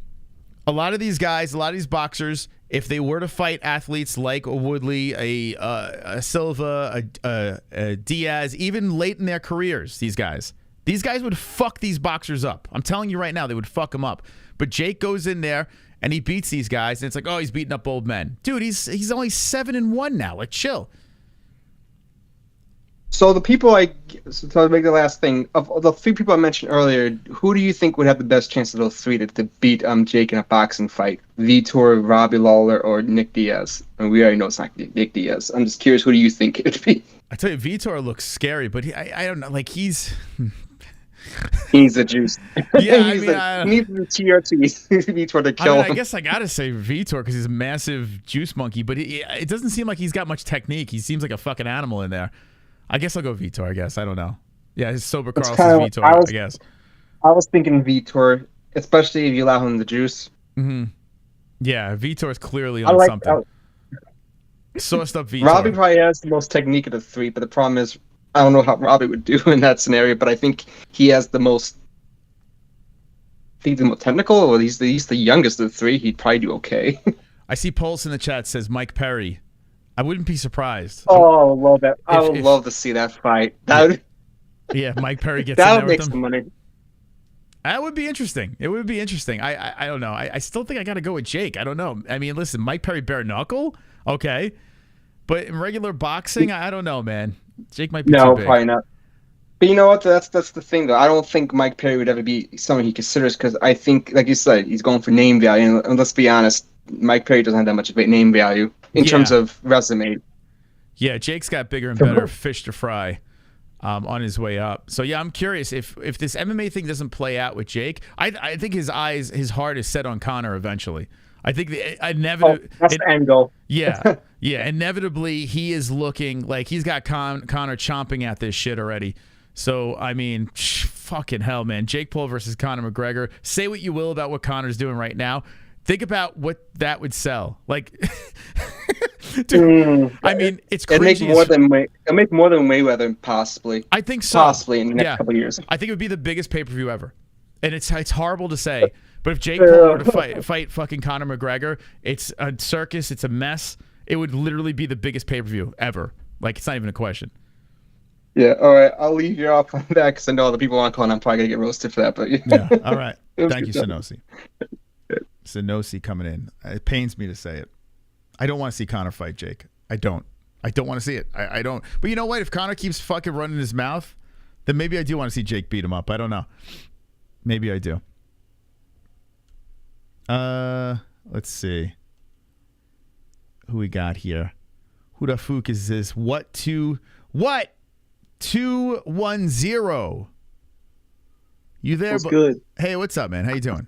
a lot of these guys, a lot of these boxers, if they were to fight athletes like a Woodley, a Silva, a Diaz, even late in their careers, these guys would fuck these boxers up. I'm telling you right now, they would fuck them up. But Jake goes in there and he beats these guys, and it's like, oh, he's beating up old men. Dude, he's only 7-1 now. Like, chill. So the people so to make the last thing, of the three people I mentioned earlier, who do you think would have the best chance of those three to beat Jake in a boxing fight? Vitor, Robbie Lawler, or Nick Diaz? And we already know it's not Nick Diaz. I'm just curious, who do you think it would be? I tell you, Vitor looks scary, but I don't know. Like, he's... He needs the juice. Yeah, he needs the TRT. Vitor to kill him. I guess I gotta say Vitor because he's a massive juice monkey, but it doesn't seem like he's got much technique. He seems like a fucking animal in there. I guess I'll go Vitor. I guess I don't know. Yeah, his sober Carlos is Vitor. I guess. I was thinking Vitor, especially if you allow him the juice. Mm-hmm. Yeah, Vitor is clearly on something. Sauced up Vitor. Robbie probably has the most technique of the three, but the problem is, I don't know how Robbie would do in that scenario, but I think he has the most. I think the most technical, or he's the youngest of the three. He'd probably do okay. I see Pulse in the chat says Mike Perry. I wouldn't be surprised. Oh, I love that! I would love to see that fight. Yeah, Mike Perry gets that in there would make with him. some money. That would be interesting. It would be interesting. I don't know. I still think I got to go with Jake. I don't know. I mean, listen, Mike Perry bare knuckle, okay, but in regular boxing, I don't know, man. Jake might be too big. Probably not. But you know what? That's the thing, though. I don't think Mike Perry would ever be someone he considers, because I think, like you said, he's going for name value. And let's be honest, Mike Perry doesn't have that much of a name value in terms of resume. Yeah, Jake's got bigger and better fish to fry on his way up. So, yeah, I'm curious if this MMA thing doesn't play out with Jake. I think his heart is set on Conor eventually. I think that's the end goal. Yeah, yeah. Inevitably, he is looking like he's got Conor chomping at this shit already. So, I mean, fucking hell, man. Jake Paul versus Conor McGregor. Say what you will about what Conor's doing right now. Think about what that would sell. Like, dude, I mean, it's crazy. It'll make more than Mayweather, possibly. I think so. Possibly in the next couple of years. I think it would be the biggest pay-per-view ever. And it's horrible to say, but if Jake Paul were to fight fucking Conor McGregor, it's a circus, it's a mess. It would literally be the biggest pay-per-view ever. Like, it's not even a question. Yeah, all right. I'll leave you off on that because I know other people on call and I'm probably going to get roasted for that. But yeah, all right. Thank you, Sonosi. Sonosi coming in. It pains me to say it. I don't want to see Conor fight Jake. I don't want to see it. I don't. But you know what? If Conor keeps fucking running his mouth, then maybe I do want to see Jake beat him up. I don't know. Maybe I do. Let's see. Who we got here? Who the fuck is this? What 210? You there? What's good? Hey, what's up, man? How you doing?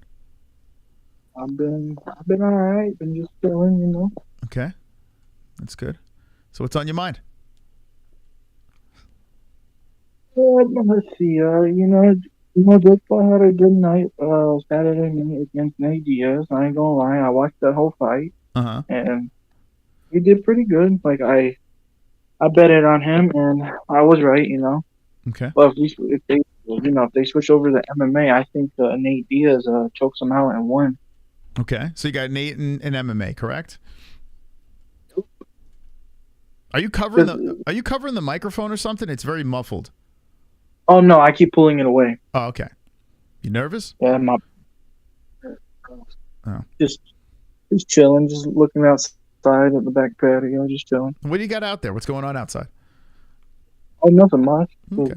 I've been all right. Been just chilling, you know. Okay, that's good. So, what's on your mind? Let's see. Jake Paul had a good night Saturday night against Nate Diaz. I ain't gonna lie. I watched that whole fight. Uh-huh. And he did pretty good. Like I betted on him, and I was right. Okay. But if they switch over to MMA, I think Nate Diaz chokes him out and won. Okay. So you got Nate in MMA, correct? Are you covering the microphone or something? It's very muffled. Oh no, I keep pulling it away. Oh, okay. You nervous? Yeah, just chilling, just looking outside at the back patio, just chilling. What do you got out there? What's going on outside? Oh, nothing much. Okay.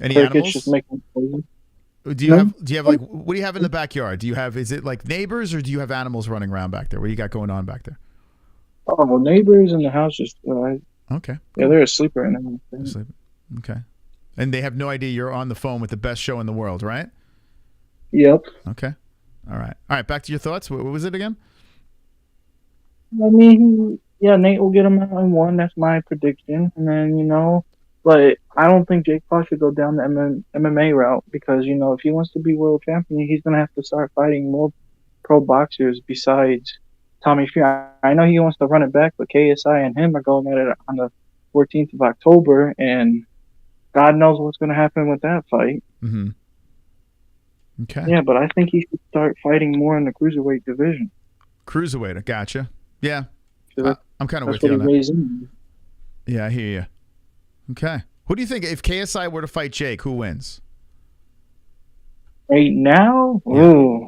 Any Crickets animals? just making noise. Do you have like, what do you have in the backyard? Is it like neighbors, or do you have animals running around back there? What do you got going on back there? Oh, neighbors in the house just okay. Yeah, they're asleep right now. Asleep. Okay. And they have no idea you're on the phone with the best show in the world, right? Yep. Okay. All right. Back to your thoughts. What was it again? I mean, yeah, Nate will get him out in one. That's my prediction. And then, but I don't think Jake Paul should go down the MMA route because, if he wants to be world champion, he's going to have to start fighting more pro boxers besides Tommy Fury. I know he wants to run it back, but KSI and him are going at it on the 14th of October, and God knows what's going to happen with that fight. Mm-hmm. Okay. Yeah, but I think he should start fighting more in the cruiserweight division. Cruiserweight, gotcha. Yeah. I'm kind of with you on that. In. Yeah, I hear you. Okay. Who do you think, if KSI were to fight Jake, who wins? Right now? Yeah. Ooh.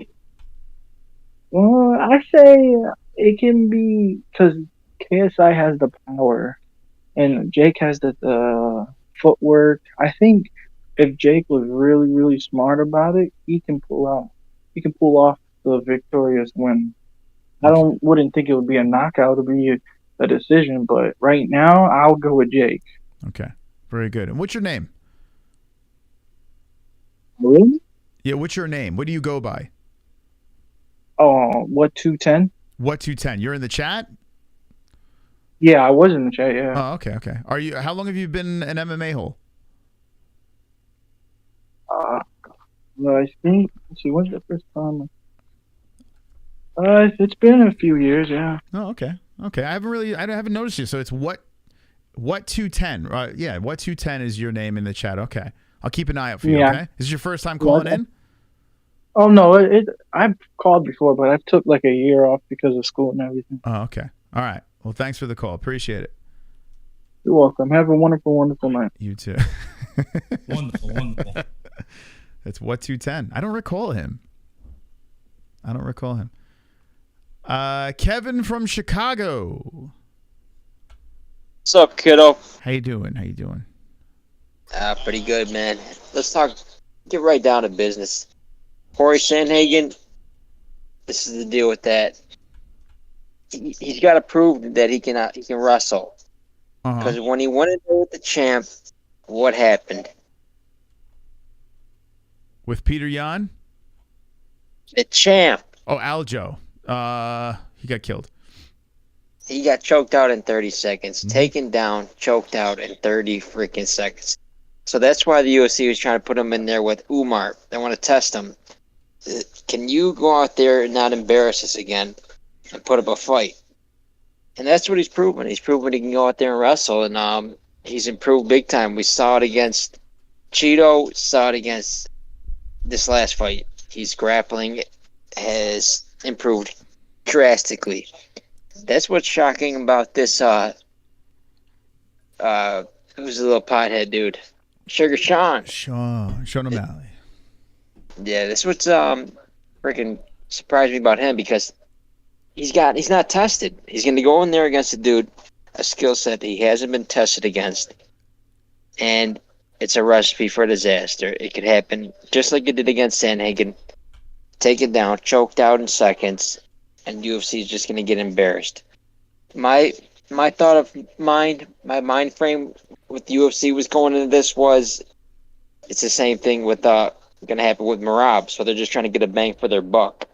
Well, I say it can be because KSI has the power and Jake has the footwork. I think if Jake was really, really smart about it, he can pull off the victorious win. I wouldn't think it would be a knockout. It would be a decision, but right now I'll go with Jake. Okay. Very good. And what's your name? Really? Yeah, what's your name? What do you go by? Oh, what 210? What 210? You're in the chat? Yeah, I was in the chat, yeah. Oh, okay. How long have you been an MMA hole? I think, let's see, when's the first time? It's been a few years, yeah. Oh, okay. I haven't noticed you. So it's what 210? Yeah, what 210 is your name in the chat? Okay, I'll keep an eye out for you. Yeah. Okay, is this your first time calling in? Oh no, I've called before, but I took like a year off because of school and everything. Oh, okay. All right. Well, thanks for the call. Appreciate it. You're welcome. Have a wonderful, wonderful night. You too. Wonderful. That's what 210. I don't recall him. Kevin from Chicago. What's up, kiddo? How you doing? Pretty good, man. Let's get right down to business. Cory Sandhagen, this is the deal with that. He's got to prove that he can wrestle. Because when he went in there with the champ, what happened? With Peter Yan? The champ. Oh, Aljo. He got killed. He got choked out in 30 seconds. Mm-hmm. Taken down, choked out in 30 freaking seconds. So that's why the UFC was trying to put him in there with Umar. They want to test him. Can you go out there and not embarrass us again and put up a fight? And that's what he's proven. He's proven he can go out there and wrestle, and he's improved big time. We saw it against Cheeto, saw it against this last fight. His grappling has improved drastically. That's what's shocking about this. Who's the little pothead dude? Sugar Sean. Sean O'Malley. Yeah, that's what's freaking surprised me about him, because he's not tested. He's going to go in there against a dude, a skill set that he hasn't been tested against, and it's a recipe for disaster. It could happen just like it did against Sandhagen. Taken down, choked out in seconds, and UFC is just going to get embarrassed. My mind frame with UFC was going into this was, it's the same thing with going to happen with Merab. So they're just trying to get a bang for their buck.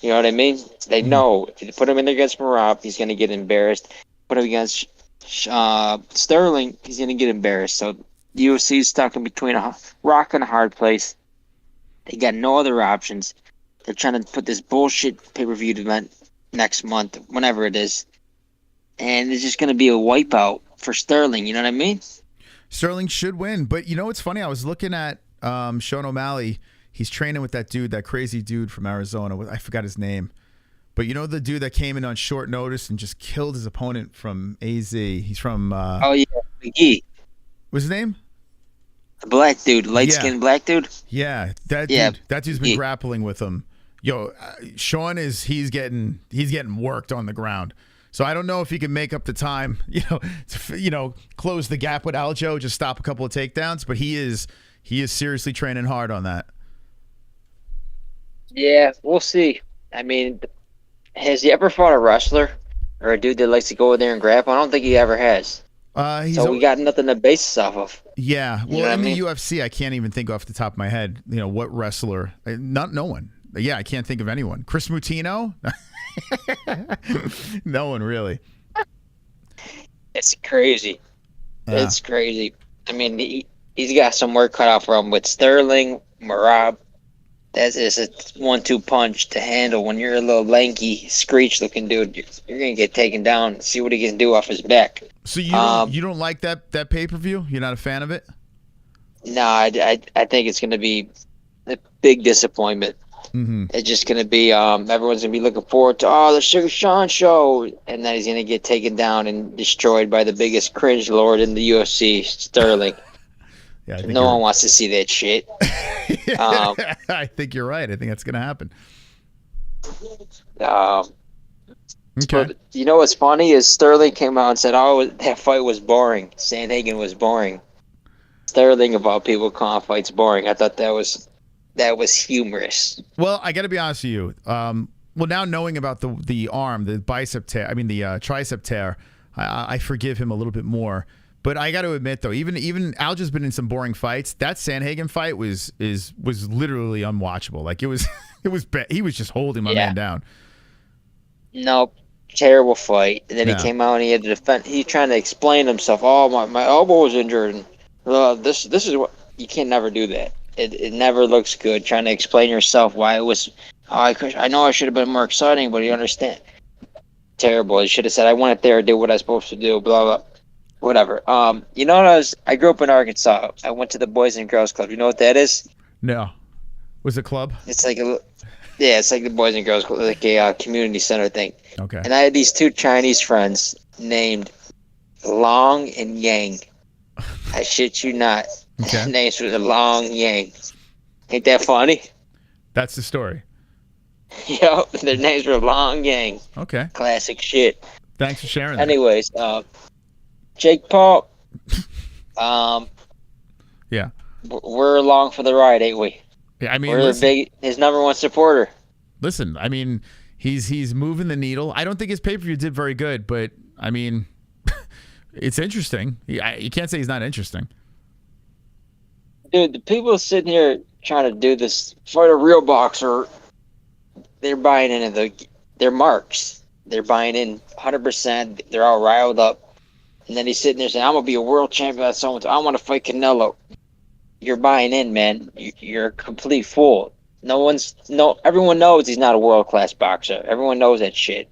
You know what I mean? They know if you put him in there against Merab, he's going to get embarrassed. Put him against Sterling, he's going to get embarrassed. So UFC is stuck in between a rock and a hard place. They got no other options. They're trying to put this bullshit pay-per-view event next month, whenever it is. and it's just going to be a wipeout for Sterling. You know what I mean? Sterling should win, but you know what's funny? I was looking at Sean O'Malley. He's training with that dude, that crazy dude from Arizona. I forgot his name. But you know the dude that came in on short notice and just killed his opponent from AZ? He's from... oh, yeah, McGee. What's his name? The black dude, light-skinned black dude? Yeah, that dude's been grappling with him. Yo, Sean he's getting worked on the ground. So I don't know if he can make up the time, to close the gap with Aljo, just stop a couple of takedowns, but he is seriously training hard on that. Yeah, we'll see. I mean, has he ever fought a wrestler or a dude that likes to go in there and grapple? I don't think he ever has. So we got nothing to base this off of. Yeah, well, in the UFC, I can't even think off the top of my head, what wrestler. No one. Yeah, I can't think of anyone. Chris Mutino? No one really. It's crazy. Yeah. It's crazy. I mean, he's got some work cut out for him with Sterling, Marab. That is a 1-2 punch to handle when you're a little lanky, screech-looking dude. You're gonna get taken down. See what he can do off his back. So you don't like that pay-per-view? You're not a fan of it? No, I think it's gonna be a big disappointment. Mm-hmm. It's just gonna be everyone's gonna be looking forward to the Sugar Sean show, and then he's gonna get taken down and destroyed by the biggest cringe lord in the UFC, Sterling. Yeah, no one wants to see that shit. I think you're right. I think that's gonna happen. Okay. But you know what's funny is Sterling came out and said, that fight was boring. Sandhagen was boring. Sterling, of all people, calling fights boring. I thought that was humorous. Well, I got to be honest with you. Well, now knowing about the arm, the bicep tear, the tricep tear, I forgive him a little bit more. But I got to admit, though, even Alja's been in some boring fights. That Sandhagen fight was literally unwatchable. Like it was bad. He was just holding my man down. Nope. Terrible fight. And then he came out and he had to defend. He's trying to explain himself. Oh, my elbow was injured. And, this is what you can never do that. It never looks good trying to explain yourself why it was. I know I should have been more exciting, but you understand. Terrible. He should have said, I went there, did what I was supposed to do. Blah blah. Whatever. You know, I grew up in Arkansas. I went to the Boys and Girls Club. You know what that is? No. Was it club? It's like it's like the Boys and Girls Club, like a community center thing. Okay. And I had these two Chinese friends named Long and Yang. I shit you not. Okay. Their names were Long Yang. Ain't that funny? That's the story. Yep, their names were Long Yang. Okay. Classic shit. Thanks for sharing that. Anyways, Jake Paul. Yeah. We're along for the ride, ain't we? Yeah, I mean, we're his number one supporter. Listen, I mean, he's moving the needle. I don't think his pay-per-view did very good, but I mean, it's interesting. You can't say he's not interesting. Dude, the people sitting here trying to do this fight a real boxer, they're buying into their marks. They're buying in 100%. They're all riled up. And then he's sitting there saying, I'm going to be a world champion. I want to fight Canelo. You're buying in, man. You're a complete fool. Everyone knows he's not a world-class boxer. Everyone knows that shit.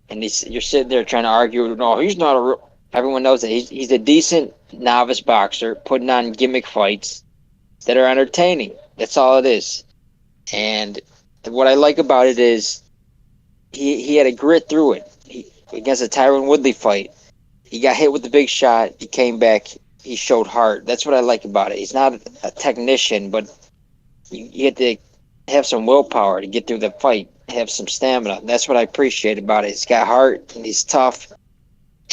And you're sitting there trying to argue, no, he's not a real... Everyone knows that he's a decent novice boxer putting on gimmick fights that are entertaining. That's all it is. And what I like about it is he had a grit through it. Against a Tyron Woodley fight, he got hit with the big shot. He came back. He showed heart. That's what I like about it. He's not a technician, but you get to have some willpower to get through the fight, have some stamina. That's what I appreciate about it. He's got heart, and he's tough,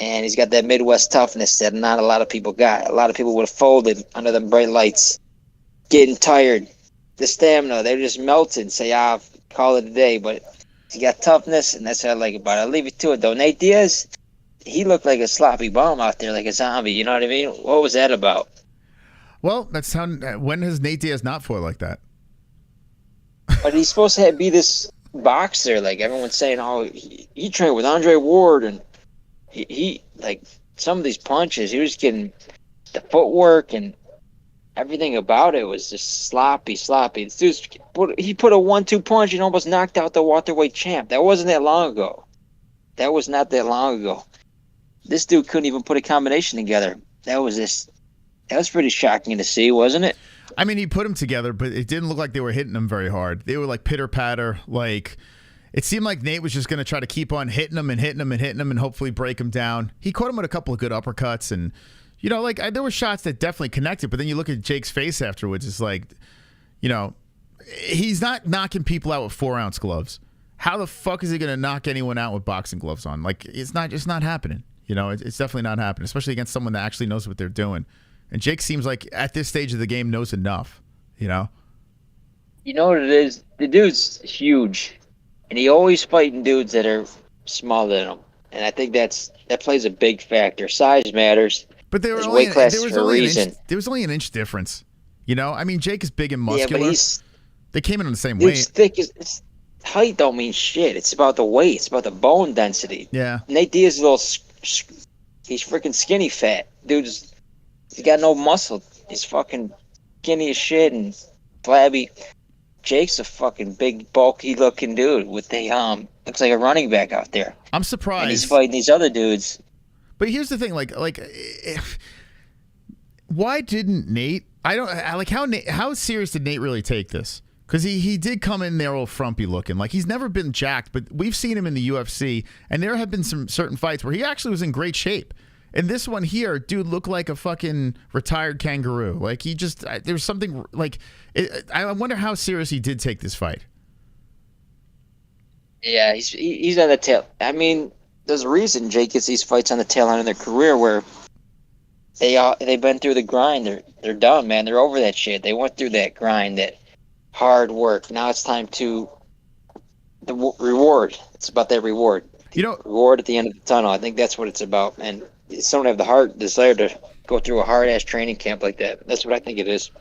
and he's got that Midwest toughness that not a lot of people got. A lot of people would have folded under them bright lights, getting tired. The stamina, they're just melting, say, call it a day. But he got toughness, and that's what I like about it. I'll leave it to it, though. Nate Diaz, he looked like a sloppy bum out there, like a zombie. You know what I mean? What was that about? Well, when has Nate Diaz not fought like that? But he's supposed to be this boxer. Like, everyone's saying, he trained with Andre Ward, and he like, some of these punches, he was getting the footwork and everything about it was just sloppy. This dude, he put a 1-2 punch and almost knocked out the welterweight champ. That wasn't that long ago. That was not that long ago. this dude couldn't even put a combination together. That was pretty shocking to see, wasn't it? I mean, he put them together, but it didn't look like they were hitting them very hard. They were like pitter-patter. Like, it seemed like Nate was just going to try to keep on hitting them and hitting them and hitting them and hopefully break them down. He caught him with a couple of good uppercuts. And, you know, like, there were shots that definitely connected. But then you look at Jake's face afterwards, it's like, you know, he's not knocking people out with 4-ounce gloves. How the fuck is he going to knock anyone out with boxing gloves on? Like, it's not happening. You know, it's definitely not happening, especially against someone that actually knows what they're doing. And Jake seems like at this stage of the game knows enough, you know? You know what it is? The dude's huge, and he always fighting dudes that are smaller than him. And I think that plays a big factor. Size matters. But there was only an inch difference. You know? I mean, Jake is big and muscular. Yeah, but they came in on the same dude's weight. Thick height don't mean shit. It's about the weight. It's about the bone density. Yeah. Nate Diaz is a little... He's freaking skinny fat. He's got no muscle. He's fucking skinny as shit and flabby. Jake's a fucking big, bulky looking dude with looks like a running back out there. I'm surprised. And he's fighting these other dudes. But here's the thing, why didn't Nate? I don't like how serious did Nate really take this? Because he did come in there all frumpy looking. Like, he's never been jacked, but we've seen him in the UFC, and there have been some certain fights where he actually was in great shape. And this one here, dude looked like a fucking retired kangaroo. Like, he just, there's something, like, I wonder how serious he did take this fight. Yeah, he's on the tail. I mean, there's a reason Jake gets these fights on the tail end of their career where they've been through the grind. They're done, man. They're over that shit. They went through that grind, that hard work. Now it's time to the reward. It's about that reward. You know, reward at the end of the tunnel. I think that's what it's about. And someone have the desire to go through a hard ass training camp like that. That's what I think it is.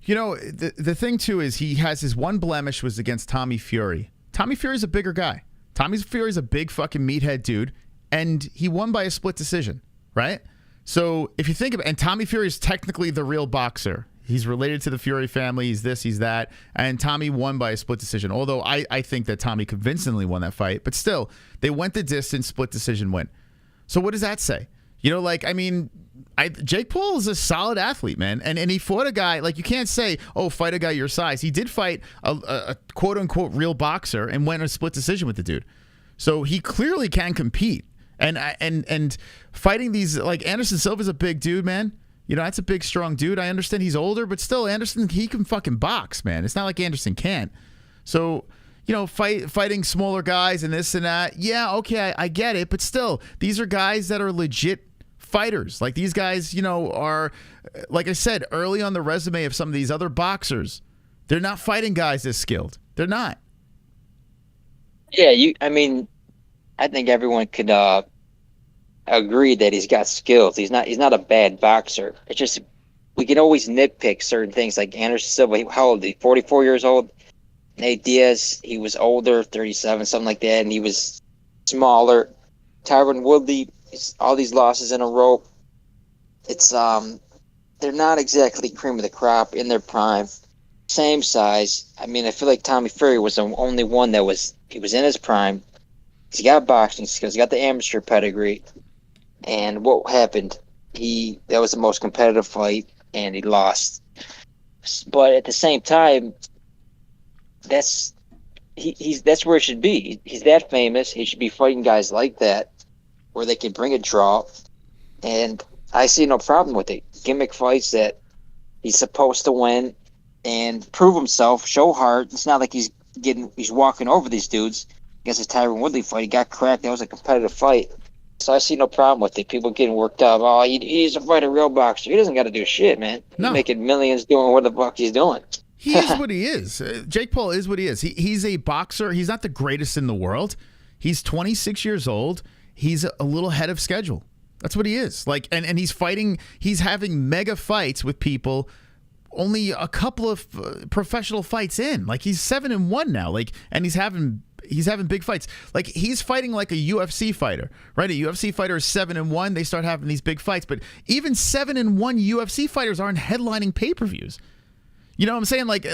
You know, the thing too is he has his one blemish was against Tommy Fury. Tommy Fury's a bigger guy. Tommy Fury's a big fucking meathead dude, and he won by a split decision, right? So if you think about, and Tommy Fury is technically the real boxer. He's related to the Fury family. He's this, he's that. And Tommy won by a split decision. Although I think that Tommy convincingly won that fight. But still, they went the distance, split decision win. So what does that say? You know, like, I mean, Jake Paul is a solid athlete, man. And he fought a guy, like, you can't say, oh, fight a guy your size. He did fight a quote-unquote real boxer and went a split decision with the dude. So he clearly can compete. And fighting these, like, Anderson Silva's a big dude, man. You know, that's a big, strong dude. I understand he's older, but still, Anderson, he can fucking box, man. It's not like Anderson can't. So, you know, fighting smaller guys and this and that, yeah, okay, I get it. But still, these are guys that are legit fighters. Like, these guys, you know, are, like I said, early on the resume of some of these other boxers. They're not fighting guys this skilled. They're not. Yeah, I mean, I think everyone could agree that he's got skills. He's not a bad boxer. It's just we can always nitpick certain things. Like Anderson Silva, how old is he? 44 years old. Nate Diaz, he was older, 37, something like that, and he was smaller. Tyron Woodley, all these losses in a row. It's they're not exactly cream of the crop in their prime. Same size. I mean, I feel like Tommy Fury was the only one that was in his prime. He's got boxing skills. He got the amateur pedigree. And what happened? That was the most competitive fight, and he lost. But at the same time, that's where it should be. He's that famous. He should be fighting guys like that, where they can bring a draw. And I see no problem with it. Gimmick fights that he's supposed to win and prove himself, show heart. It's not like he's walking over these dudes. Against his Tyron Woodley fight, he got cracked. That was a competitive fight. So I see no problem with it. People getting worked up. Oh, he's a fight a real boxer. He doesn't got to do shit, man. No. He's making millions doing what the fuck he's doing. He is what he is. Jake Paul is what he is. He's a boxer. He's not the greatest in the world. He's 26 years old. He's a little ahead of schedule. That's what he is. Like, and he's fighting. He's having mega fights with people. Only a couple of professional fights in. Like, he's 7-1 now. Like, and he's having big fights. Like, he's fighting like a UFC fighter, right? A UFC fighter is 7-1. They start having these big fights. But even 7-1 UFC fighters aren't headlining pay-per-views. You know what I'm saying? Like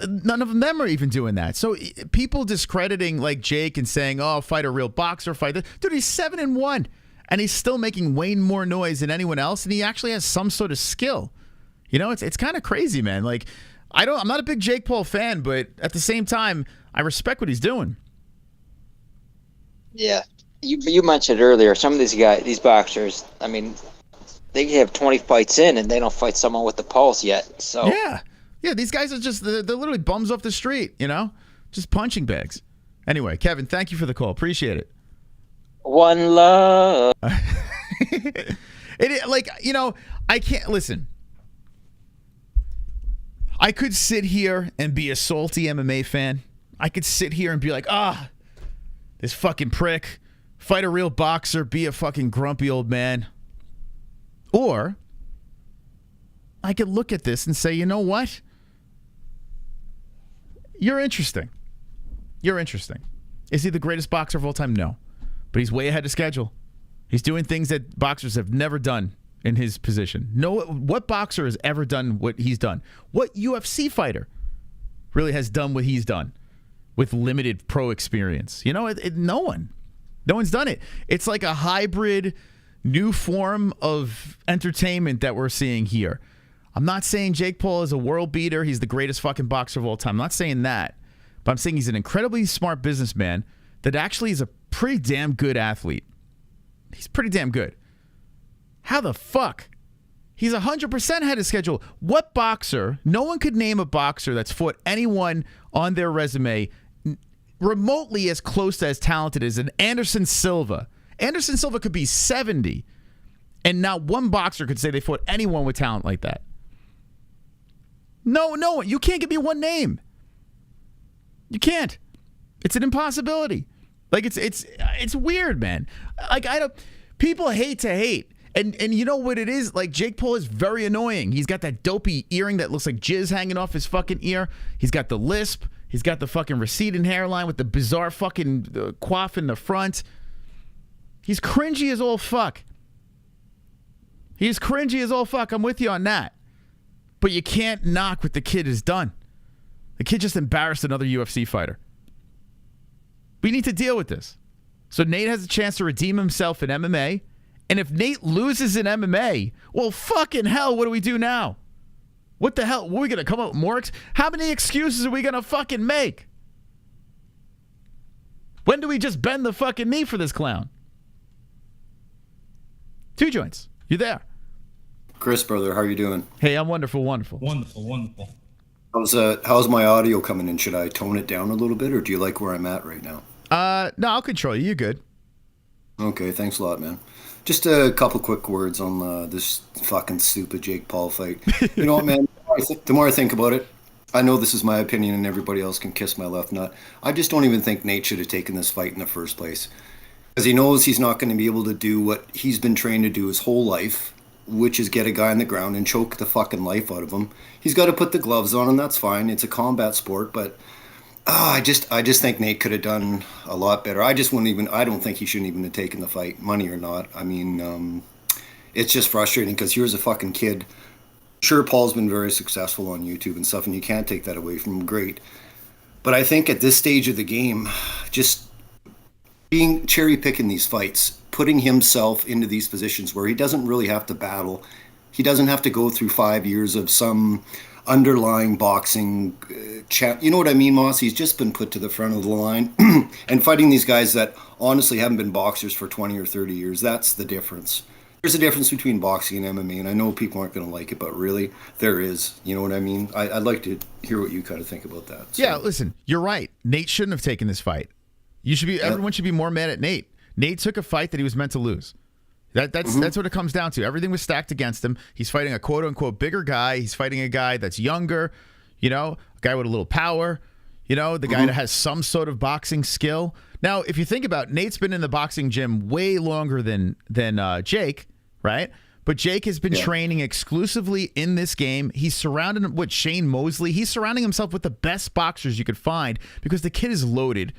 none of them are even doing that. So people discrediting like Jake and saying, "Oh, fight a real boxer, fight this." Dude, he's 7-1. and he's still making way more noise than anyone else, and he actually has some sort of skill. You know, it's kind of crazy, man. Like, I'm not a big Jake Paul fan, but at the same time, I respect what he's doing. Yeah. You mentioned earlier, some of these boxers, I mean, they have 20 fights in and they don't fight someone with the pulse yet. So yeah, these guys are just they're literally bums off the street, you know, just punching bags. Anyway, Kevin, thank you for the call. Appreciate it. One love. Like, you know, I can't listen. I could sit here and be a salty MMA fan. I could sit here and be like, this fucking prick, fight a real boxer, be a fucking grumpy old man. Or I could look at this and say, you know what? You're interesting. You're interesting. Is he the greatest boxer of all time? No. But he's way ahead of schedule. He's doing things that boxers have never done in his position. No, what boxer has ever done what he's done? What UFC fighter really has done what he's done with limited pro experience? You know, no one. No one's done it. It's like a hybrid new form of entertainment that we're seeing here. I'm not saying Jake Paul is a world beater. He's the greatest fucking boxer of all time. I'm not saying that. But I'm saying he's an incredibly smart businessman that actually is a pretty damn good athlete. He's pretty damn good. How the fuck? He's 100% ahead of schedule. What boxer? No one could name a boxer that's fought anyone on their resume remotely as close to as talented as an Anderson Silva. Anderson Silva could be 70, and not one boxer could say they fought anyone with talent like that. No, you can't give me one name. You can't. It's an impossibility. Like it's weird, man. Like people hate to hate. And you know what it is? Like, Jake Paul is very annoying. He's got that dopey earring that looks like jizz hanging off his fucking ear. He's got the lisp. He's got the fucking receding hairline with the bizarre fucking coif in the front. He's cringy as all fuck. He's cringy as all fuck. I'm with you on that. But you can't knock what the kid has done. The kid just embarrassed another UFC fighter. We need to deal with this. So Nate has a chance to redeem himself in MMA. And if Nate loses in MMA, well, fucking hell, what do we do now? What the hell? Are we going to come up with more? How many excuses are we going to fucking make? When do we just bend the fucking knee for this clown? Two Joints, you there? Chris, brother, how are you doing? Hey, I'm wonderful. Wonderful. How's my audio coming in? Should I tone it down a little bit, or do you like where I'm at right now? No, I'll control you. You're good. Okay, thanks a lot, man. Just a couple quick words on this fucking stupid Jake Paul fight. You know what, man? The more I think about it, I know this is my opinion and everybody else can kiss my left nut. I just don't even think Nate should have taken this fight in the first place. Because he knows he's not going to be able to do what he's been trained to do his whole life, which is get a guy on the ground and choke the fucking life out of him. He's got to put the gloves on, and that's fine. It's a combat sport, but I just think Nate could have done a lot better. I don't think he shouldn't even have taken the fight, money or not. I mean, it's just frustrating because here's a fucking kid. Sure, Paul's been very successful on YouTube and stuff, and you can't take that away from him. Great. But I think at this stage of the game, just being cherry-picking these fights, putting himself into these positions where he doesn't really have to battle. He doesn't have to go through 5 years of some underlying boxing champ. You know what I mean, Moss? He's just been put to the front of the line and fighting these guys that honestly haven't been boxers for 20 or 30 years. That's the difference. There's a difference between boxing and MMA, and I know people aren't going to like it, but really, there is. You know what I mean? I'd like to hear what you kind of think about that. So. Yeah, listen, you're right. Nate shouldn't have taken this fight. Everyone should be more mad at Nate. Nate took a fight that he was meant to lose. That's what it comes down to. Everything was stacked against him. He's fighting a quote-unquote bigger guy. He's fighting a guy that's younger, you know, a guy with a little power, you know, the guy that has some sort of boxing skill. Now, if you think about it, Nate's been in the boxing gym way longer than Jake, right? But Jake has been training exclusively in this game. He's surrounded with Shane Mosley. He's surrounding himself with the best boxers you could find because the kid is loaded.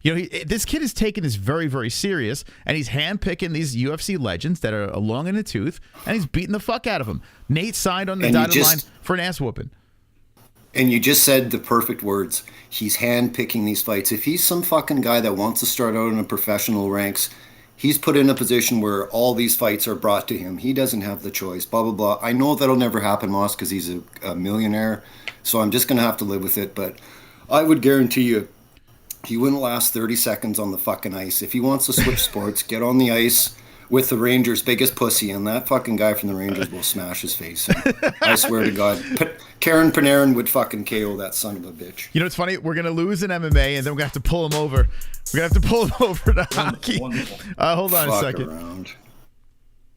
You know, this kid is taking this very, very serious, and he's handpicking these UFC legends that are long in the tooth, and he's beating the fuck out of them. Nate signed on the dotted line for an ass whooping. And you just said the perfect words. He's handpicking these fights. If he's some fucking guy that wants to start out in the professional ranks, He's put in a position where all these fights are brought to him. He doesn't have the choice, blah, blah, blah. I know that'll never happen, Moss, because he's a millionaire. So I'm just going to have to live with it. But I would guarantee you he wouldn't last 30 seconds on the fucking ice. If he wants to switch sports, get on the ice with the Rangers' biggest pussy, and that fucking guy from the Rangers will smash his face. I swear to God. Karen Panarin would fucking KO that son of a bitch. You know, it's funny. We're going to lose in MMA, and then we're going to have to pull him over. We're going to have to pull him over to hockey. Hold on a second. Around.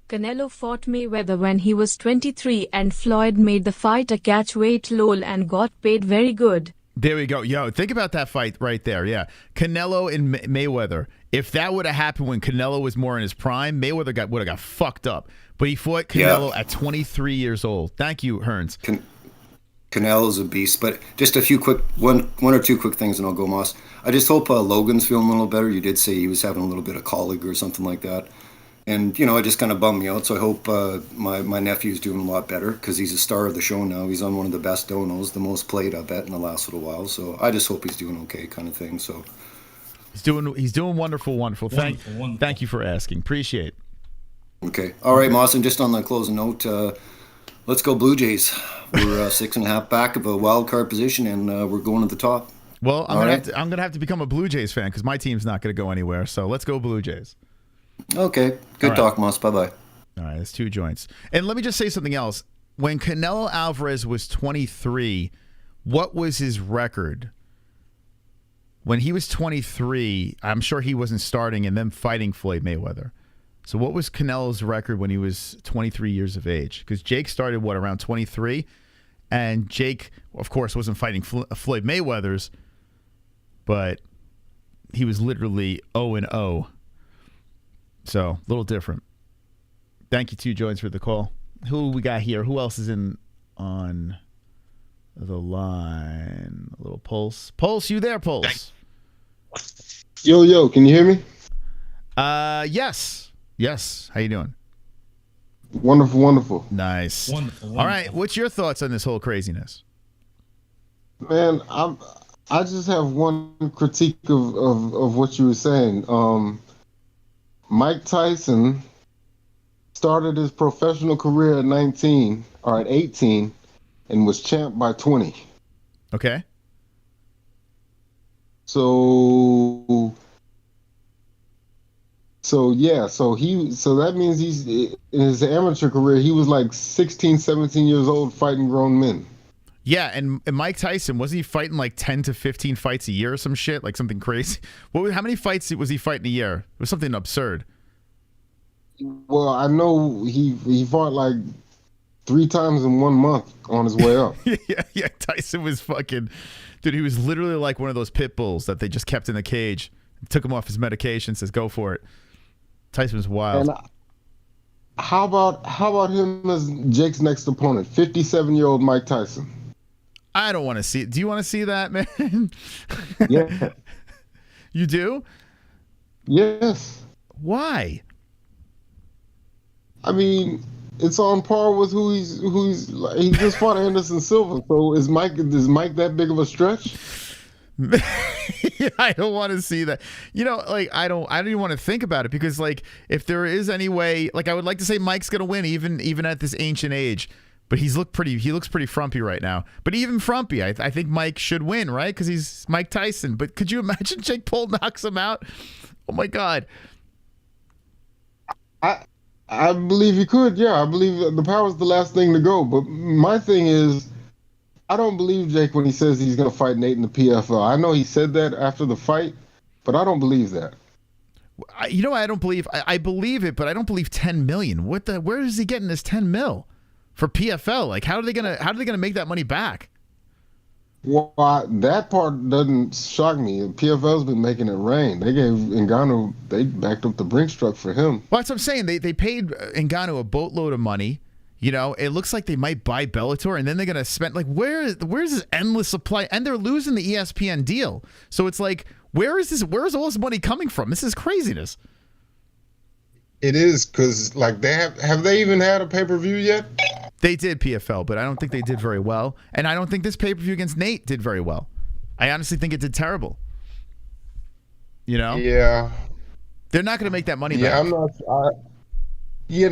Canelo fought Mayweather when he was 23 and Floyd made the fight a catchweight lol and got paid very good. There we go. Yo, think about that fight right there. Yeah. Canelo and Mayweather. If that would have happened when Canelo was more in his prime, Mayweather would have got fucked up. But he fought Canelo at 23 years old. Thank you, Hearns. Canelo's a beast. But just a few quick, one or two quick things and I'll go, Moss. I just hope Logan's feeling a little better. You did say he was having a little bit of colic or something like that. And, you know, it just kind of bummed me out. So I hope my nephew's doing a lot better because he's a star of the show now. He's on one of the best donos, the most played, I bet, in the last little while. So I just hope he's doing okay kind of thing. So he's doing wonderful. Thank you for asking. Appreciate it. Okay. All right, Moss, and just on the closing note, let's go Blue Jays. We're 6.5 back of a wild card position, and we're going to the top. Well, I'm gonna have to become a Blue Jays fan because my team's not gonna go anywhere. So let's go Blue Jays. Okay. Good talk, Moss. Bye-bye. All right, that's 2 joints. And let me just say something else. When Canelo Alvarez was 23, what was his record? When he was 23, I'm sure he wasn't starting and then fighting Floyd Mayweather. So what was Canelo's record when he was 23 years of age? Because Jake started, around 23? And Jake, of course, wasn't fighting Floyd Mayweather's, but he was literally 0-0. So, a little different. Thank you, 2 joints, for the call. Who we got here? Who else is on the line? A little Pulse. Pulse, you there, Pulse? Yo, can you hear me? Yes. Yes. How you doing? Wonderful. Nice. Wonderful. All right, what's your thoughts on this whole craziness? Man, I just have one critique of what you were saying. Mike Tyson started his professional career at 19 or at 18 and was champ by 20. Okay. So that means he's in his amateur career he was like 16, 17 years old fighting grown men. Yeah, and Mike Tyson, wasn't he fighting like 10 to 15 fights a year or some shit? Like something crazy? How many fights was he fighting a year? It was something absurd. Well, I know he fought like 3 times in 1 month on his way up. yeah, Tyson was fucking... Dude, he was literally like one of those pit bulls that they just kept in the cage. Took him off his medication, says, go for it. Tyson was wild. And how about him as Jake's next opponent? 57-year-old Mike Tyson. I don't want to see it. Do you want to see that, man? Yeah. You do? Yes. Why? I mean, it's on par with who he's he just fought Anderson Silva. So is Mike that big of a stretch? I don't want to see that. You know, like I don't even want to think about it because like if there is any way, like I would like to say Mike's gonna win even at this ancient age. But he looks pretty frumpy right now. But even frumpy, I think Mike should win, right? Because he's Mike Tyson. But could you imagine Jake Paul knocks him out? Oh my God. I believe he could. Yeah, I believe the power's the last thing to go. But my thing is, I don't believe Jake when he says he's going to fight Nate in the PFL. I know he said that after the fight, but I don't believe that. You know, I don't believe. I believe it, but I don't believe 10 million. Where is he getting this 10 mil? For PFL, like how are they gonna make that money back? Well, that part doesn't shock me. PFL's been making it rain. They gave Ngannou, they backed up the Brinks truck for him. Well, that's what I'm saying. They paid Ngannou a boatload of money. You know, it looks like they might buy Bellator, and then they're gonna spend like where's this endless supply? And they're losing the ESPN deal, so it's like where's all this money coming from? This is craziness. It is because like have they even had a pay-per-view yet? They did PFL, but I don't think they did very well. And I don't think this pay-per-view against Nate did very well. I honestly think it did terrible. You know? Yeah. They're not going to make that money Yeah, back. I'm not.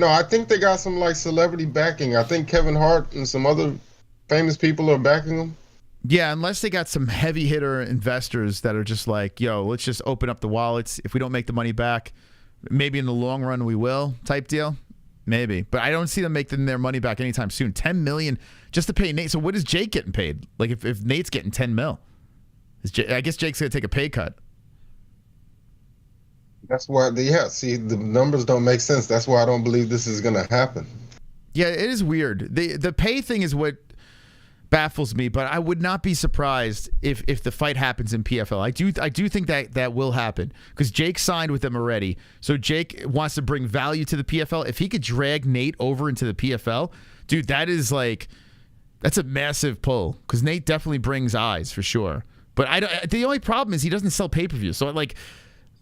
I think they got some like celebrity backing. I think Kevin Hart and some other famous people are backing them. Yeah, unless they got some heavy hitter investors that are just like, yo, let's just open up the wallets. If we don't make the money back, maybe in the long run we will, type deal. Maybe. But I don't see them making their money back anytime soon. $10 million just to pay Nate. So what is Jake getting paid? Like if Nate's getting $10 million, I guess Jake's going to take a pay cut. That's why, see, the numbers don't make sense. That's why I don't believe this is going to happen. Yeah, it is weird. The pay thing is what baffles me, but I would not be surprised if the fight happens in PFL. I do think that will happen because Jake signed with them already. So Jake wants to bring value to the PFL. If he could drag Nate over into the PFL, dude, that's a massive pull because Nate definitely brings eyes for sure. But the only problem is he doesn't sell pay-per-view. So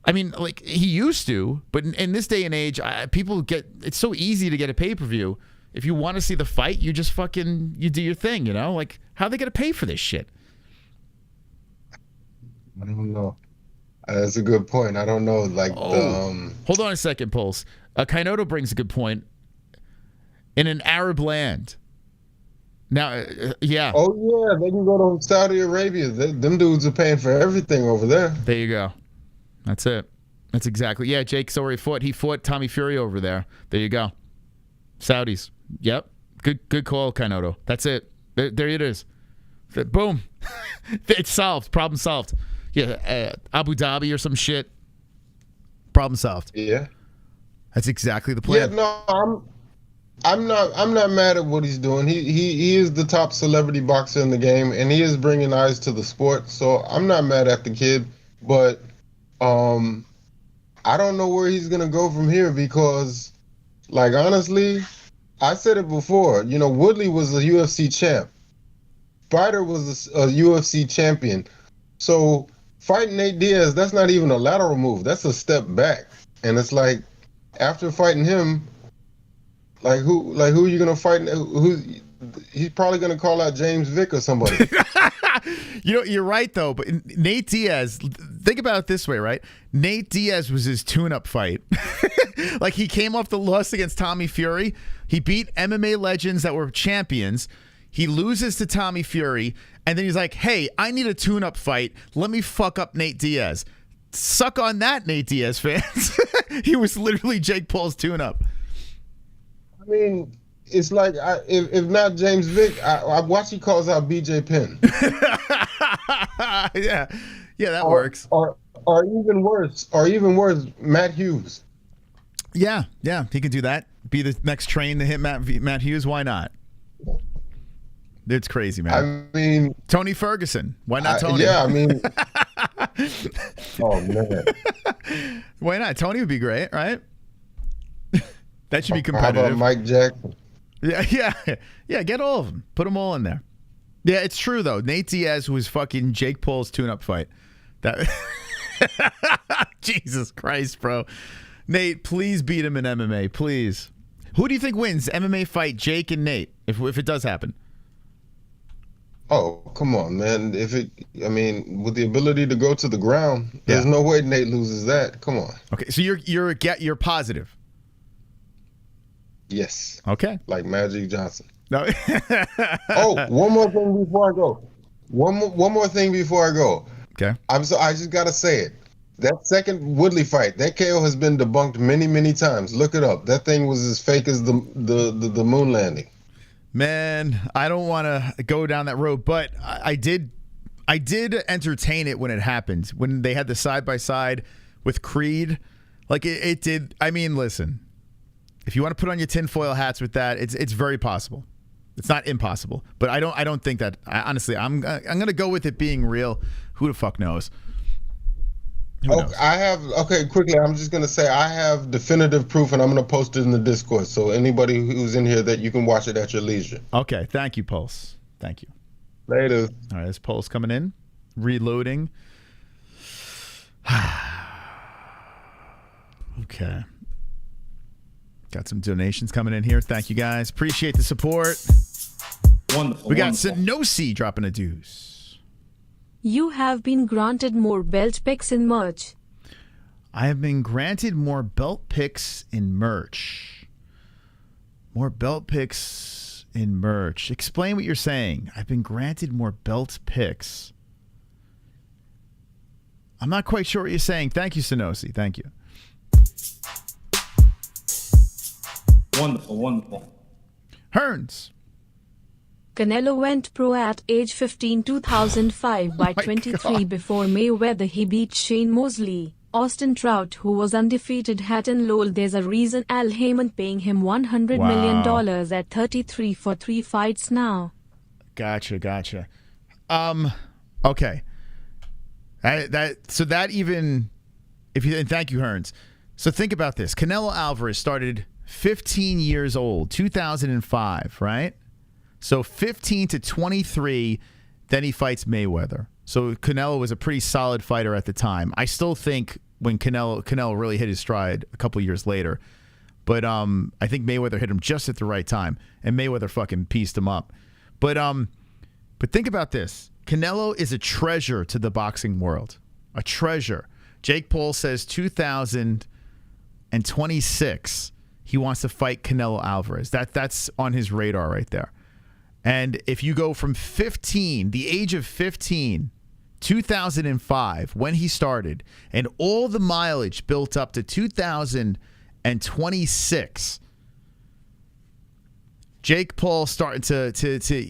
he used to, but in this day and age, it's so easy to get a pay-per-view. If you want to see the fight, you just you do your thing, you know? Like, how are they going to pay for this shit? I don't know. That's a good point. I don't know. Hold on a second, Pulse. Kainoto brings a good point. In an Arab land. Now, yeah. Oh, yeah. They can go to Saudi Arabia. Them dudes are paying for everything over there. There you go. That's it. That's exactly. Yeah, Jake's already fought. He fought Tommy Fury over there. There you go. Saudis. Yep. Good call, Kainoto. That's it. There it is. Boom. It's solved. Problem solved. Yeah, Abu Dhabi or some shit. Problem solved. Yeah. That's exactly the plan. Yeah, no, I'm not mad at what he's doing. He is the top celebrity boxer in the game, and he is bringing eyes to the sport. So I'm not mad at the kid, but I don't know where he's gonna go from here because, like, honestly, I said it before. You know, Woodley was a UFC champ. Spider was a UFC champion. So fighting Nate Diaz, that's not even a lateral move. That's a step back. And it's like, after fighting him, who are you gonna fight? He's probably gonna call out James Vick or somebody. You're right though. But Nate Diaz, think about it this way, right? Nate Diaz was his tune-up fight. Like, he came off the loss against Tommy Fury. He beat MMA legends that were champions. He loses to Tommy Fury, and then he's like, "Hey, I need a tune-up fight. Let me fuck up Nate Diaz." Suck on that, Nate Diaz fans. He was literally Jake Paul's tune-up. I mean, it's like, if not James Vick, I watch he calls out BJ Penn. yeah, that works. Or even worse, Matt Hughes. Yeah, he can do that. Be the next train to hit Matt Hughes. Why not? It's crazy, man. I mean, Tony Ferguson. Why not Tony? Yeah, I mean. Oh, man. Why not? Tony would be great, right? That should be competitive. How about Mike Jackson? Yeah. Get all of them. Put them all in there. Yeah, it's true though. Nate Diaz was fucking Jake Paul's tune-up fight. That. Jesus Christ, bro. Nate, please beat him in MMA, please. Who do you think wins MMA fight, Jake and Nate, if it does happen? Oh, come on, man. With the ability to go to the ground, there's no way Nate loses that. Come on. Okay, so you're positive. Yes. Okay. Like Magic Johnson. No. Oh, one more thing before I go. One more thing before I go. Okay. I just gotta say it. That second Woodley fight, that KO has been debunked many, many times. Look it up. That thing was as fake as the moon landing. Man, I don't want to go down that road, but I did entertain it when it happened. When they had the side-by-side with Creed. Like, it did. I mean, listen. If you want to put on your tinfoil hats with that, it's very possible. It's not impossible. But I don't think that. Honestly, I'm going to go with it being real. Who the fuck knows? Quickly, I'm just going to say I have definitive proof, and I'm going to post it in the Discord. So anybody who's in here, that you can watch it at your leisure. Okay. Thank you, Pulse. Thank you. Later. All right. This Pulse coming in. Reloading. Okay. Got some donations coming in here. Thank you, guys. Appreciate the support. Wonderful. We got Sanosi dropping a deuce. You have been granted more belt picks in merch. I have been granted more belt picks in merch. More belt picks in merch. Explain what you're saying. I've been granted more belt picks. I'm not quite sure what you're saying. Thank you, Sonosi. Thank you. Wonderful, wonderful. Hearns. Canelo went pro at age 15 2005 by 23 God. Before Mayweather. He beat Shane Mosley. Austin Trout, who was undefeated, had enrolled. There's a reason Al Heyman paying him $100 million at 33 for 3 fights now. Gotcha. Okay. And thank you, Hearns. So think about this. Canelo Alvarez started 15 years old, 2005, right? So 15 to 23, then he fights Mayweather. So Canelo was a pretty solid fighter at the time. I still think when Canelo really hit his stride a couple years later. But I think Mayweather hit him just at the right time, and Mayweather fucking pieced him up. But think about this. Canelo is a treasure to the boxing world. A treasure. Jake Paul says 2026 he wants to fight Canelo Alvarez. That's on his radar right there. And if you go from 15, the age of 15, 2005, when he started, and all the mileage built up to 2026, Jake Paul started to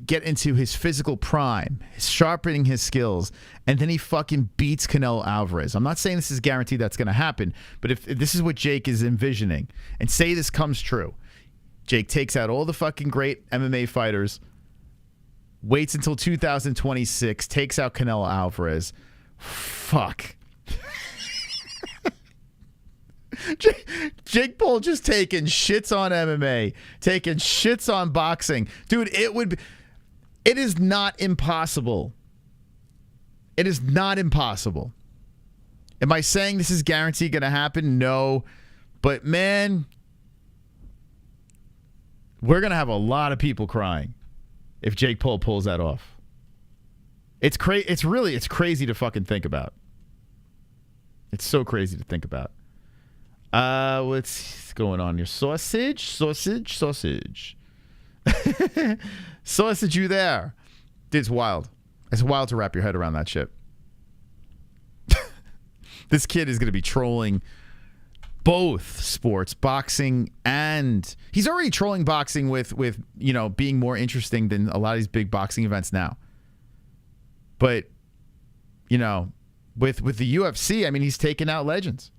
get into his physical prime, sharpening his skills, and then he fucking beats Canelo Alvarez. I'm not saying this is guaranteed that's going to happen, but if this is what Jake is envisioning, and say this comes true, Jake takes out all the fucking great MMA fighters, waits until 2026, takes out Canelo Alvarez. Fuck. Jake Paul just taking shits on MMA, taking shits on boxing. Dude, it is not impossible. It is not impossible. Am I saying this is guaranteed going to happen? No. But man, we're going to have a lot of people crying if Jake Paul pulls that off. It's crazy to fucking think about. It's so crazy to think about. What's going on here? Sausage. Sausage, you there? It's wild. It's wild to wrap your head around that shit. This kid is going to be trolling both sports, boxing, and he's already trolling boxing with being more interesting than a lot of these big boxing events now. But with the UFC, I mean, he's taken out legends.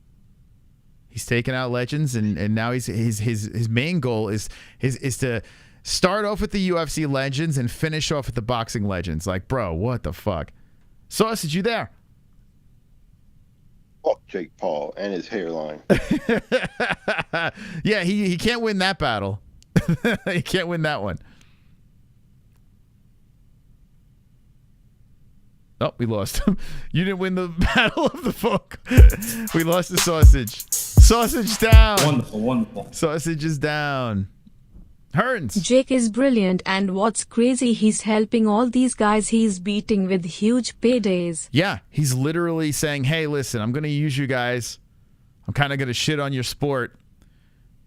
He's taken out legends, and now his main goal is to start off with the UFC legends and finish off with the boxing legends. Like, bro, what the fuck? Sausage, you there? Fuck Jake Paul and his hairline. Yeah, he can't win that battle. He can't win that one. Oh, we lost him. You didn't win the battle of the folk. We lost the sausage. Sausage down. Wonderful. Sausage is down. Hearns. Jake is brilliant, and what's crazy, he's helping all these guys he's beating with huge paydays. Yeah, he's literally saying, hey, listen, I'm going to use you guys. I'm kind of going to shit on your sport,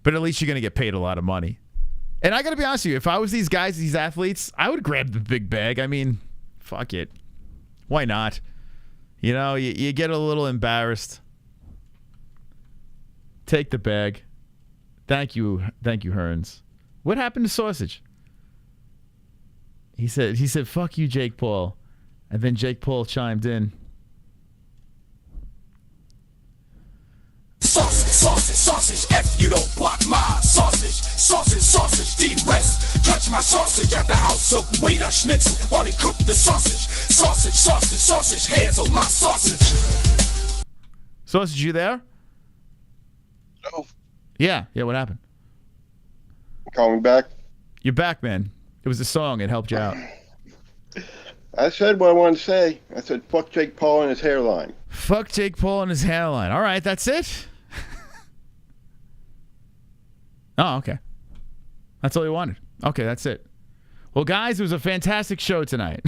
but at least you're going to get paid a lot of money. And I got to be honest with you, if I was these guys, these athletes, I would grab the big bag. I mean, fuck it. Why not? You get a little embarrassed. Take the bag. Thank you, Hearns. What happened to Sausage? He said, fuck you, Jake Paul. And then Jake Paul chimed in. Sausage, F you don't block my sausage, D-West. Touch my sausage at the house of waiter schnitzel while he cook the sausage, hands on my sausage. Sausage, you there? No. Yeah, what happened? Call me back. You're back, man. It was a song. It helped you out. I said what I wanted to say. I said, fuck Jake Paul and his hairline. Fuck Jake Paul and his hairline. All right, that's it? Oh, okay. That's all you wanted. Okay, that's it. Well, guys, it was a fantastic show tonight.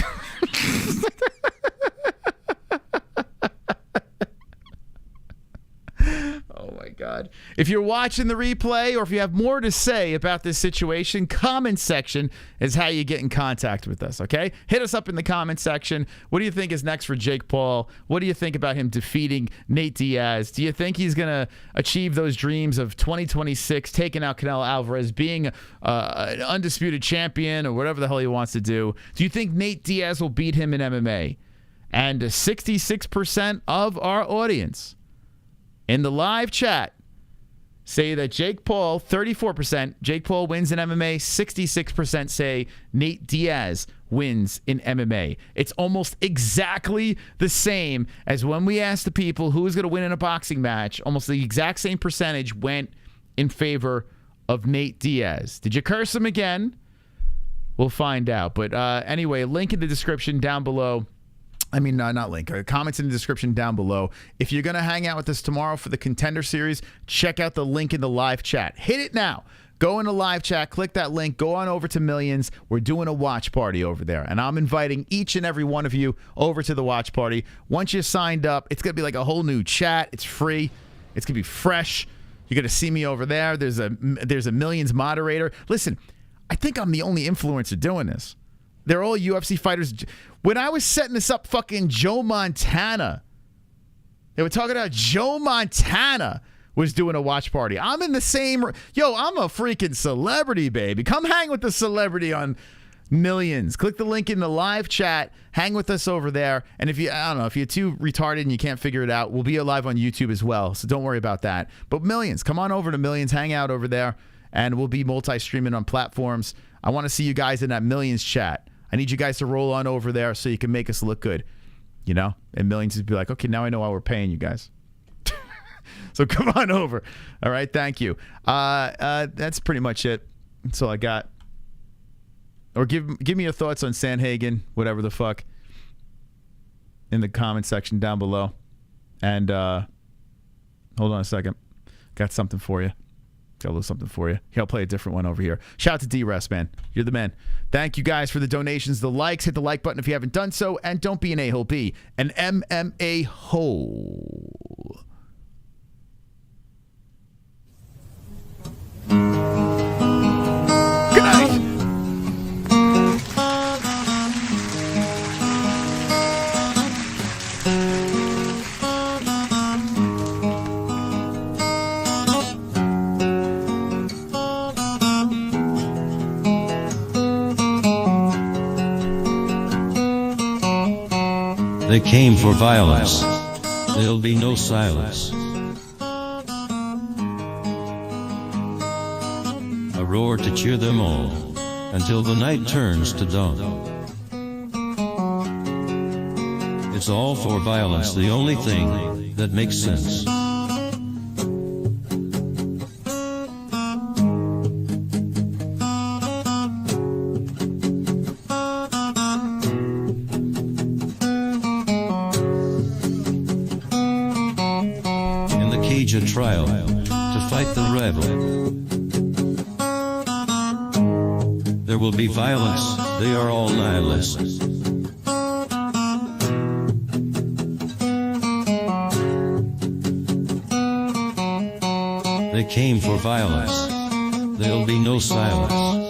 God. If you're watching the replay or if you have more to say about this situation, comment section is how you get in contact with us, okay? Hit us up in the comment section. What do you think is next for Jake Paul? What do you think about him defeating Nate Diaz? Do you think he's going to achieve those dreams of 2026, taking out Canelo Alvarez, being an undisputed champion or whatever the hell he wants to do? Do you think Nate Diaz will beat him in MMA? And 66% of our audience in the live chat say that Jake Paul, 34%, Jake Paul wins in MMA. 66% say Nate Diaz wins in MMA. It's almost exactly the same as when we asked the people who was going to win in a boxing match. Almost the exact same percentage went in favor of Nate Diaz. Did you curse him again? We'll find out. But anyway, link in the description down below. I mean, not link. Comments in the description down below. If you're going to hang out with us tomorrow for the Contender Series, check out the link in the live chat. Hit it now. Go in the live chat. Click that link. Go on over to Millions. We're doing a watch party over there. And I'm inviting each and every one of you over to the watch party. Once you're signed up, it's going to be like a whole new chat. It's free. It's going to be fresh. You're going to see me over there. There's a Millions moderator. Listen, I think I'm the only influencer doing this. They're all UFC fighters. When I was setting this up, fucking Joe Montana, they were talking about Joe Montana was doing a watch party. I'm in the same. Yo, I'm a freaking celebrity, baby. Come hang with the celebrity on Millions. Click the link in the live chat. Hang with us over there. And if you, I don't know, if you're too retarded and you can't figure it out, we'll be live on YouTube as well. So don't worry about that. But Millions, come on over to Millions. Hang out over there. And we'll be multi-streaming on platforms. I want to see you guys in that Millions chat. I need you guys to roll on over there so you can make us look good, you know? And Millions would be like, okay, now I know why we're paying you guys. So come on over. All right, thank you. That's pretty much it. That's all I got. Or give me your thoughts on Sandhagen, whatever the fuck, in the comment section down below. And hold on a second. Got something for you. Got a little something for you. Here, I'll play a different one over here. Shout out to D-Rest, man. You're the man. Thank you guys for the donations, the likes. Hit the like button if you haven't done so. And don't be an a-hole. Be an MMA-Hole. Good night. They came for violence. There'll be no silence. A roar to cheer them all until the night turns to dawn. It's all for violence, the only thing that makes sense. A trial to fight the rebel. There will be violence, they are all nihilists. They came for violence, there'll be no silence.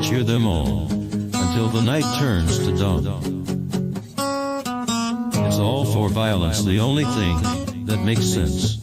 Cheer them all until the night turns to dawn. It's all for violence, the only thing that makes sense.